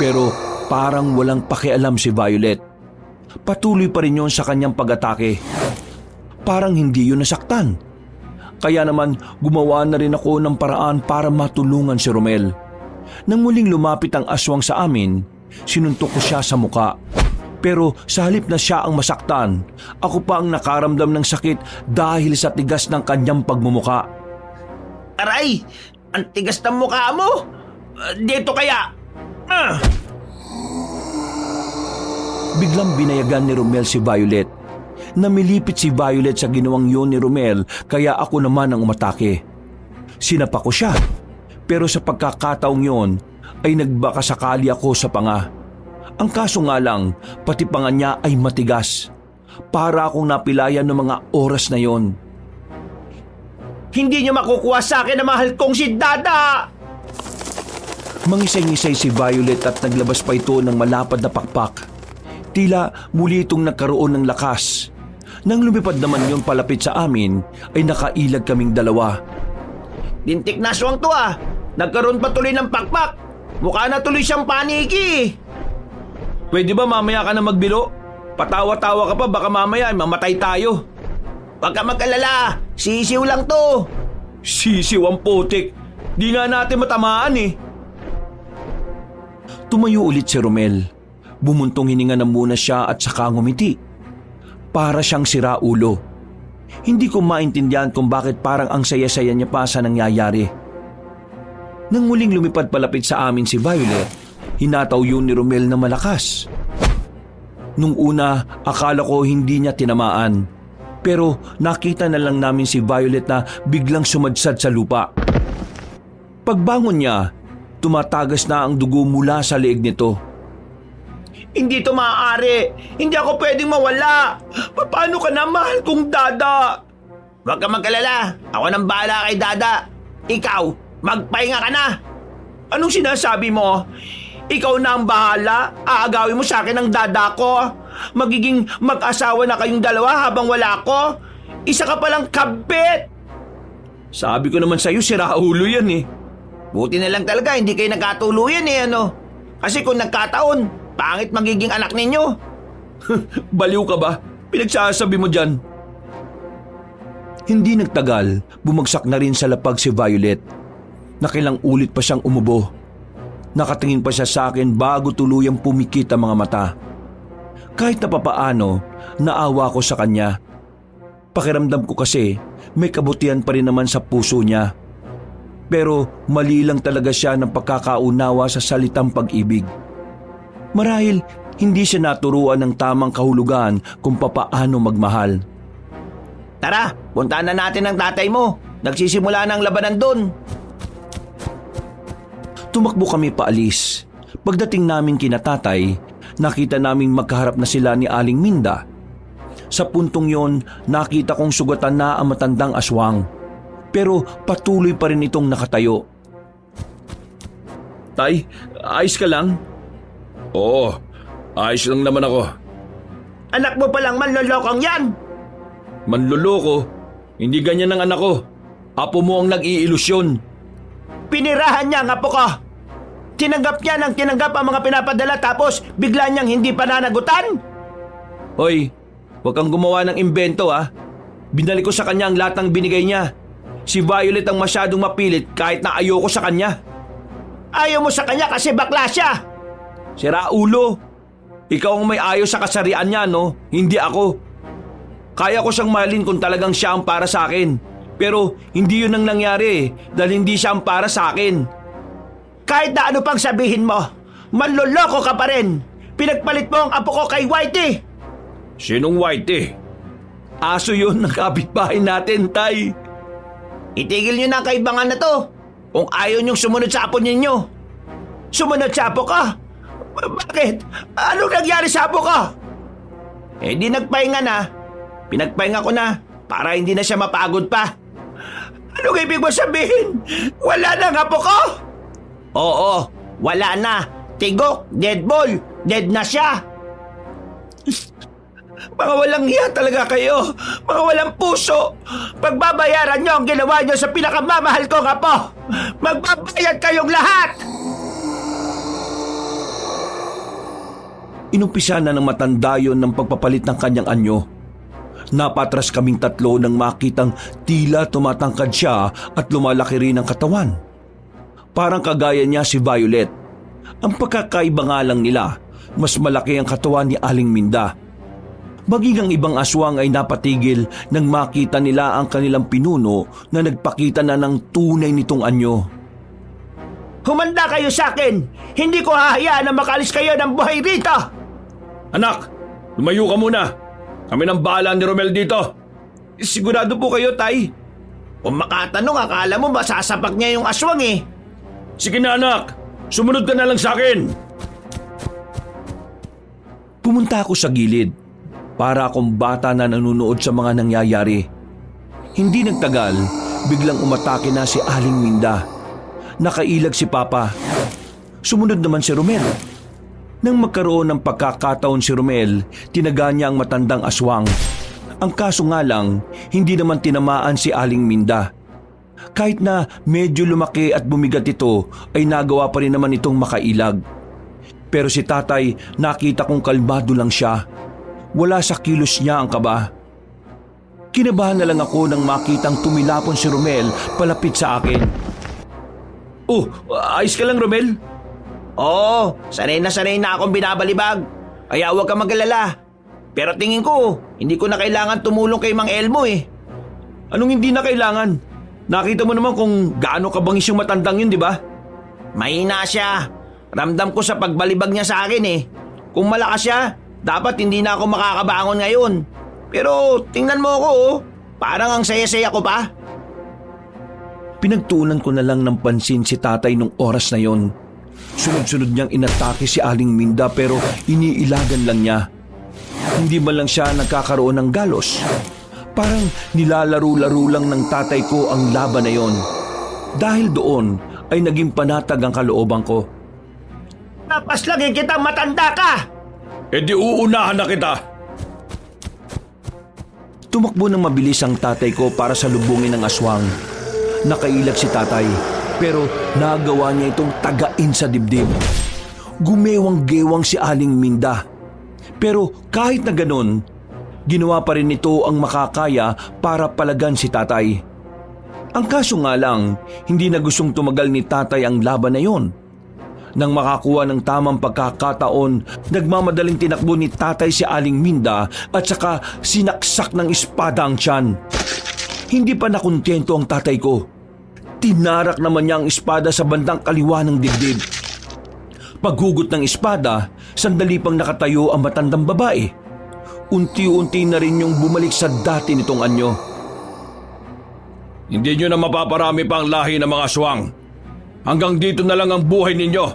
Pero parang walang pakialam si Violet. Patuloy pa rin yun sa kanyang pag-atake. Parang hindi yun nasaktan. Kaya naman gumawa na rin ako ng paraan para matulungan si Romel. Nang muling lumapit ang aswang sa amin, sinuntok ko siya sa muka. Pero sa halip na siya ang masaktan, ako pa ang nakaramdam ng sakit dahil sa tigas ng kanyang pagmumuka. Aray! Ang tigas ng mukha mo! Dito kaya! Biglang binayagan ni Romel si Violet. Namilipit si Violet sa ginawang yun ni Romel, kaya ako naman ang umatake. Sinapa ko siya, pero sa pagkakataong yun ay nagbaka sakali ako sa panga. Ang kaso nga lang, pati panga niya ay matigas. Para akong napilayan ng mga oras na yon. Hindi niyo makukuha sa akin ang mahal kong si Dada! Mangisay-ngisay si Violet at naglabas pa ito ng malapad na pakpak. Tila muli itong nagkaroon ng lakas. Nang lumipad naman yon palapit sa amin, ay nakailag kaming dalawa. Dintik na aswang to ah! Nagkaroon pa tuloy ng pakpak! Mukha na tuloy siyang paniki! Pwede ba mamaya ka na magbilo? Patawa-tawa ka pa, baka mamaya ay mamatay tayo. Huwag ka mag-alala! Sisiw lang to! Sisiw ang putik. Di nga natin matamaan eh. Tumayo ulit si Romel. Bumuntong hininga na muna siya at saka ngumiti. Para siyang siraulo. Hindi ko maintindihan kung bakit parang ang saya-saya niya pa sa nangyayari. Nang muling lumipad palapit sa amin si Violet, hinataw yun ni Romel na malakas. Nung una, akala ko hindi niya tinamaan. Pero nakita na lang namin si Violet na biglang sumadsad sa lupa. Pagbangon niya, tumatagas na ang dugo mula sa leeg nito. Hindi to maaari! Hindi ako pwedeng mawala! Paano ka na, mahal kong Dada? Huwag ka mag-alala! Ako nang bahala kay Dada! Ikaw, magpahinga ka na! Anong sinasabi mo? Ikaw na ang bahala? Aagawin mo sa akin ang Dada ko? Magiging mag-asawa na kayong dalawa habang wala ko? Isa ka palang kabit! Sabi ko naman sa'yo, siraulo yan eh. Buti na lang talaga, hindi kayo nagkatuluyan eh, ano? Kasi kung nagkataon, pangit magiging anak ninyo. Baliw ka ba? Pinagsasabi mo dyan. Hindi nagtagal, bumagsak na rin sa lapag si Violet. Nakilang ulit pa siyang umubo. Nakatingin pa siya sa akin bago tuluyang pumikit ang mga mata. Kahit na papaano, naawa ko sa kanya. Pakiramdam ko kasi may kabutihan pa rin naman sa puso niya. Pero mali lang talaga siya ng pagkakaunawa sa salitang pag-ibig. Marahil hindi siya naturuan ng tamang kahulugan kung papaano magmahal. Tara, puntaan na natin ang tatay mo. Nagsisimula na ang labanan doon. Tumakbo kami paalis. Pagdating namin kina tatay, nakita naming magkaharap na sila ni Aling Minda. Sa puntong yon, nakita kong sugatan na ang matandang aswang. Pero patuloy pa rin itong nakatayo. Tay, ayos ka lang? Oo, ayos lang naman ako. Anak mo palang manlolokong yan! Manloloko? Hindi ganyan ang anak ko. Apo mo ang nag-iilusyon. Pinirahan niya ang apo ko! Tinanggap niya ng tinanggap ang mga pinapadala tapos bigla niyang hindi pananagutan? Hoy, huwag kang gumawa ng imbento ha. Binalik ko sa kanya ang lahat ng binigay niya. Si Violet ang masyadong mapilit kahit na ayoko sa kanya. Ayaw mo sa kanya kasi bakla siya. Sira ulo. Ikaw ang may ayaw sa kasarian niya, no? Hindi ako. Kaya ko siyang mahalin kung talagang siya ang para sa akin. Pero hindi yun ang nangyari dahil hindi siya ang para sa akin. Kahit na ano pang sabihin mo, manloloko ka pa rin. Pinagpalit mo ang apo ko kay Whitey. Sinong Whitey? Aso yun ng kapitbahay natin, Tay. Itigil niyo na ang kaibangan na to. Kung ayaw niyong sumunod sa apo ninyo. Sumunod sa apo ka? Bakit? Anong nangyari sa apo ko? Eh di nagpahinga na. Pinagpahinga ko na para hindi na siya mapagod pa. Anong ibig mo sabihin? Wala na ang apo ko? Oo, wala na. Tigok, dead ball, dead na siya. Mga walang hiya talaga kayo. Mga walang puso. Pagbabayaran niyo ang ginawa niyo sa pinakamamahal kong apo. Magbabayad kayong lahat. Inumpisa na ng matanda yon ng pagpapalit ng kanyang anyo. Napatras kaming tatlo nang makitang tila tumatangkad siya at lumalaki rin ang katawan. Parang kagaya niya si Violet. Ang pagkakaiba nga lang nila, mas malaki ang katawan ni Aling Minda. Maging ang ibang aswang ay napatigil nang makita nila ang kanilang pinuno na nagpakita na ng tunay nitong anyo. Humanda kayo sa akin. Hindi ko hahayaan na makalis kayo ng buhay rito. Anak, lumayo ka muna. Kami nang bahala ni Romel dito. Sigurado po kayo, Tay? Kung makatanong, akala mo masasapak niya yung aswang eh. Sige na anak, sumunod ka na lang sa akin. Pumunta ako sa gilid para akong bata na nanonood sa mga nangyayari. Hindi nagtagal, biglang umatake na si Aling Minda. Nakailag si Papa. Sumunod naman si Romel. Nang magkaroon ng pagkakataon si Romel, tinaga niya ang matandang aswang. Ang kaso nga lang, hindi naman tinamaan si Aling Minda. Kahit na medyo lumaki at bumigat ito, ay nagawa pa rin naman itong makailag. Pero si tatay, nakita kong kalmado lang siya. Wala sa kilos niya ang kaba. Kinabahan na lang ako nang makitang tumilapon si Romel palapit sa akin. Oh, ayos ka lang Romel? Oo, sanay na akong binabalibag. Kaya huwag ka mag-alala. Pero tingin ko, hindi ko na kailangan tumulong kay Mang Elmo eh. Anong hindi na kailangan? Nakita mo naman kung gaano kabangis yung matandang yun, di ba? Mahina siya. Ramdam ko sa pagbalibag niya sa akin eh. Kung malakas siya, dapat hindi na ako makakabangon ngayon. Pero tingnan mo ako oh. Parang ang saya-saya ko pa. Pinagtuunan ko na lang ng pansin si tatay nung oras na yon. Sunod-sunod niyang inatake si Aling Minda pero iniilagan lang niya. Hindi man lang siya nagkakaroon ng galos. Parang nilalaro-laro lang ng tatay ko ang laban na yon. Dahil doon ay naging panatag ang kalooban ko. Napaslagin kitang matanda ka! E di uunahan na kita. Tumakbo ng mabilis ang tatay ko para salubungin ang aswang. Nakailag si tatay pero nagawa niya itong tagain sa dibdib. Gumewang-gewang si Aling Minda. Pero kahit na ganon, ginawa pa rin ito ang makakaya para palagan si tatay. Ang kaso nga lang, hindi na gustong tumagal ni tatay ang laban na yon. Nang makakuha ng tamang pagkakataon, nagmamadaling tinakbo ni tatay si Aling Minda at saka sinaksak ng espada ang tiyan. Hindi pa nakontento ang tatay ko. Tinarak naman niya ang espada sa bandang kaliwa ng dibdib. Paghugot ng espada, sandali pang nakatayo ang matandang babae. Unti-unti na rin yung bumalik sa dati nitong anyo. Hindi nyo na mapaparami pa ang lahi ng mga aswang. Hanggang dito na lang ang buhay ninyo.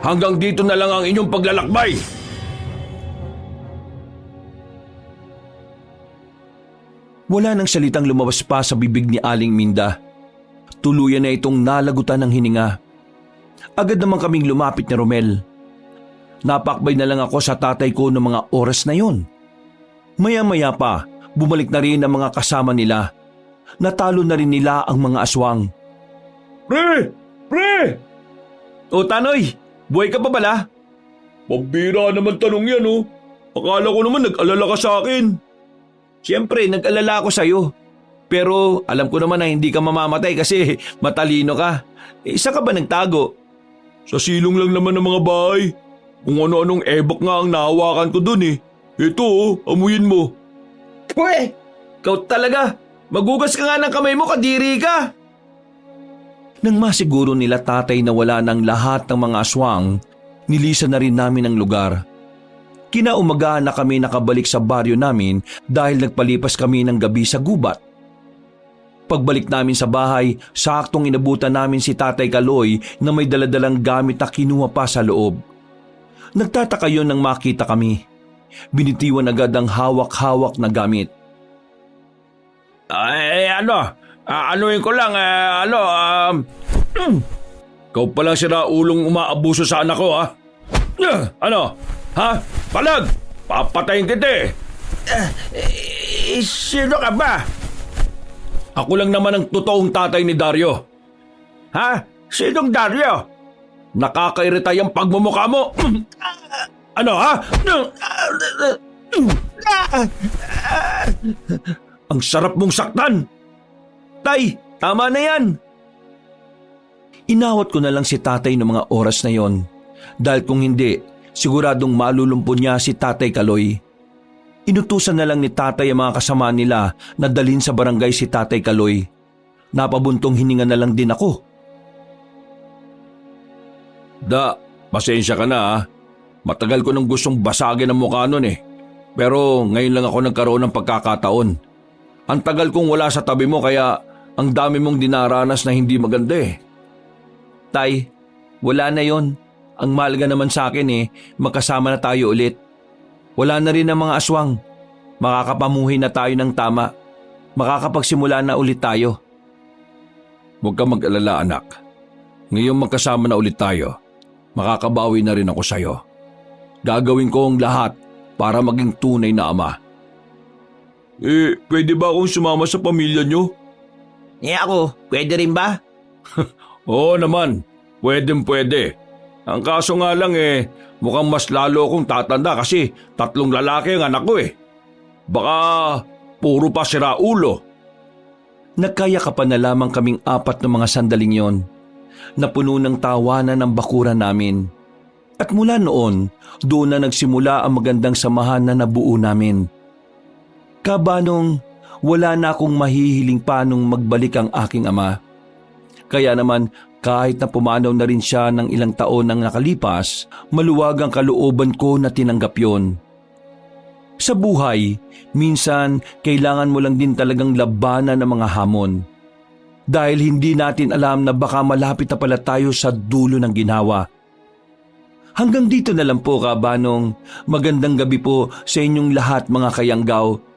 Hanggang dito na lang ang inyong paglalakbay. Wala nang salitang lumabas pa sa bibig ni Aling Minda. Tuluyan na itong nalagutan ng hininga. Agad naman kaming lumapit ni Romel. Napakbay na lang ako sa tatay ko ng mga oras na yon. Maya-maya pa, bumalik na rin ang mga kasama nila. Natalo na rin nila ang mga aswang. Pre! Pre! O Tanoy, buhay ka pa bala? Pambira naman tanong yan oh. Akala ko naman nag-alala ka sa akin. Siyempre, nag-alala ako sa'yo. Pero alam ko naman na hindi ka mamamatay kasi matalino ka. Isa ka ba nagtago? Sa silong lang naman ng mga bahay. Kung ano-anong ebak nga ang nahawakan ko dun eh. Ito amuyin mo. Pwe! Ikaw talaga! Magugas ka nga ng kamay mo, kadiri ka! Nang masiguro nila tatay na wala ng lahat ng mga aswang, nilisan na rin namin ang lugar. Kinaumagahan na kami nakabalik sa baryo namin dahil nagpalipas kami ng gabi sa gubat. Pagbalik namin sa bahay, saktong inabutan namin si Tatay Kaloy na may daladalang gamit na kinuha pa sa loob. Nagtataka yun nang makita kami. Binitiwan agad ang hawak-hawak na gamit. Anuin ko lang, Ikaw pala sira ulong umaabuso sa anak ko ha? Ano? Ha? Palag! Papatayin kita sino ka ba? Ako lang naman ang totoong tatay ni Dario. Ha? Sinong Dario? Nakakairita yung pagmumukha mo. Ano ha? Ang sarap mong saktan. Tay, tama na yan! Inawat ko na lang si tatay ng mga oras na yon. Dahil kung hindi, siguradong malulumpo niya si Tatay Kaloy. Inutusan na lang ni tatay ang mga kasama nila na dalhin sa barangay si Tatay Kaloy. Napabuntong hininga na lang din ako. Pasensya ka na ha. Matagal ko nang gustong basagin ang mukha nun eh. Pero ngayon lang ako nagkaroon ng pagkakataon. Ang tagal kong wala sa tabi mo kaya ang dami mong dinaranas na hindi maganda eh. Tay, wala na yon. Ang mahalaga naman sa akin magkasama na tayo ulit. Wala na rin ang mga aswang. Makakapamuhay na tayo ng tama. Makakapagsimula na ulit tayo. Huwag kang mag-alala anak. Ngayong magkasama na ulit tayo, makakabawi na rin ako sa'yo. Gagawin ko ang lahat para maging tunay na ama. Pwede ba akong sumama sa pamilya nyo? Ako, pwede rin ba? Oo naman, pwede. Ang kaso nga lang mukhang mas lalo akong tatanda kasi 3 lalaki ang anak ko eh. Baka puro pa sira ulo. Nagkayakapan na lamang kaming 4 ng mga sandaling yon. Napuno ng tawanan ng bakuran namin. At mula noon, doon na nagsimula ang magandang samahan na nabuo namin. Kabanong wala na akong mahihiling pa nung magbalik ang aking ama. Kaya naman kahit na pumanaw na rin siya ng ilang taon nang nakalipas, maluwag ang kalooban ko na tinanggap yon. Sa buhay, minsan kailangan mo lang din talagang labanan ng mga hamon. Dahil hindi natin alam na baka malapit na pala tayo sa dulo ng ginhawa. Hanggang dito na lang po kabanong. Magandang gabi po sa inyong lahat mga kayanggaw.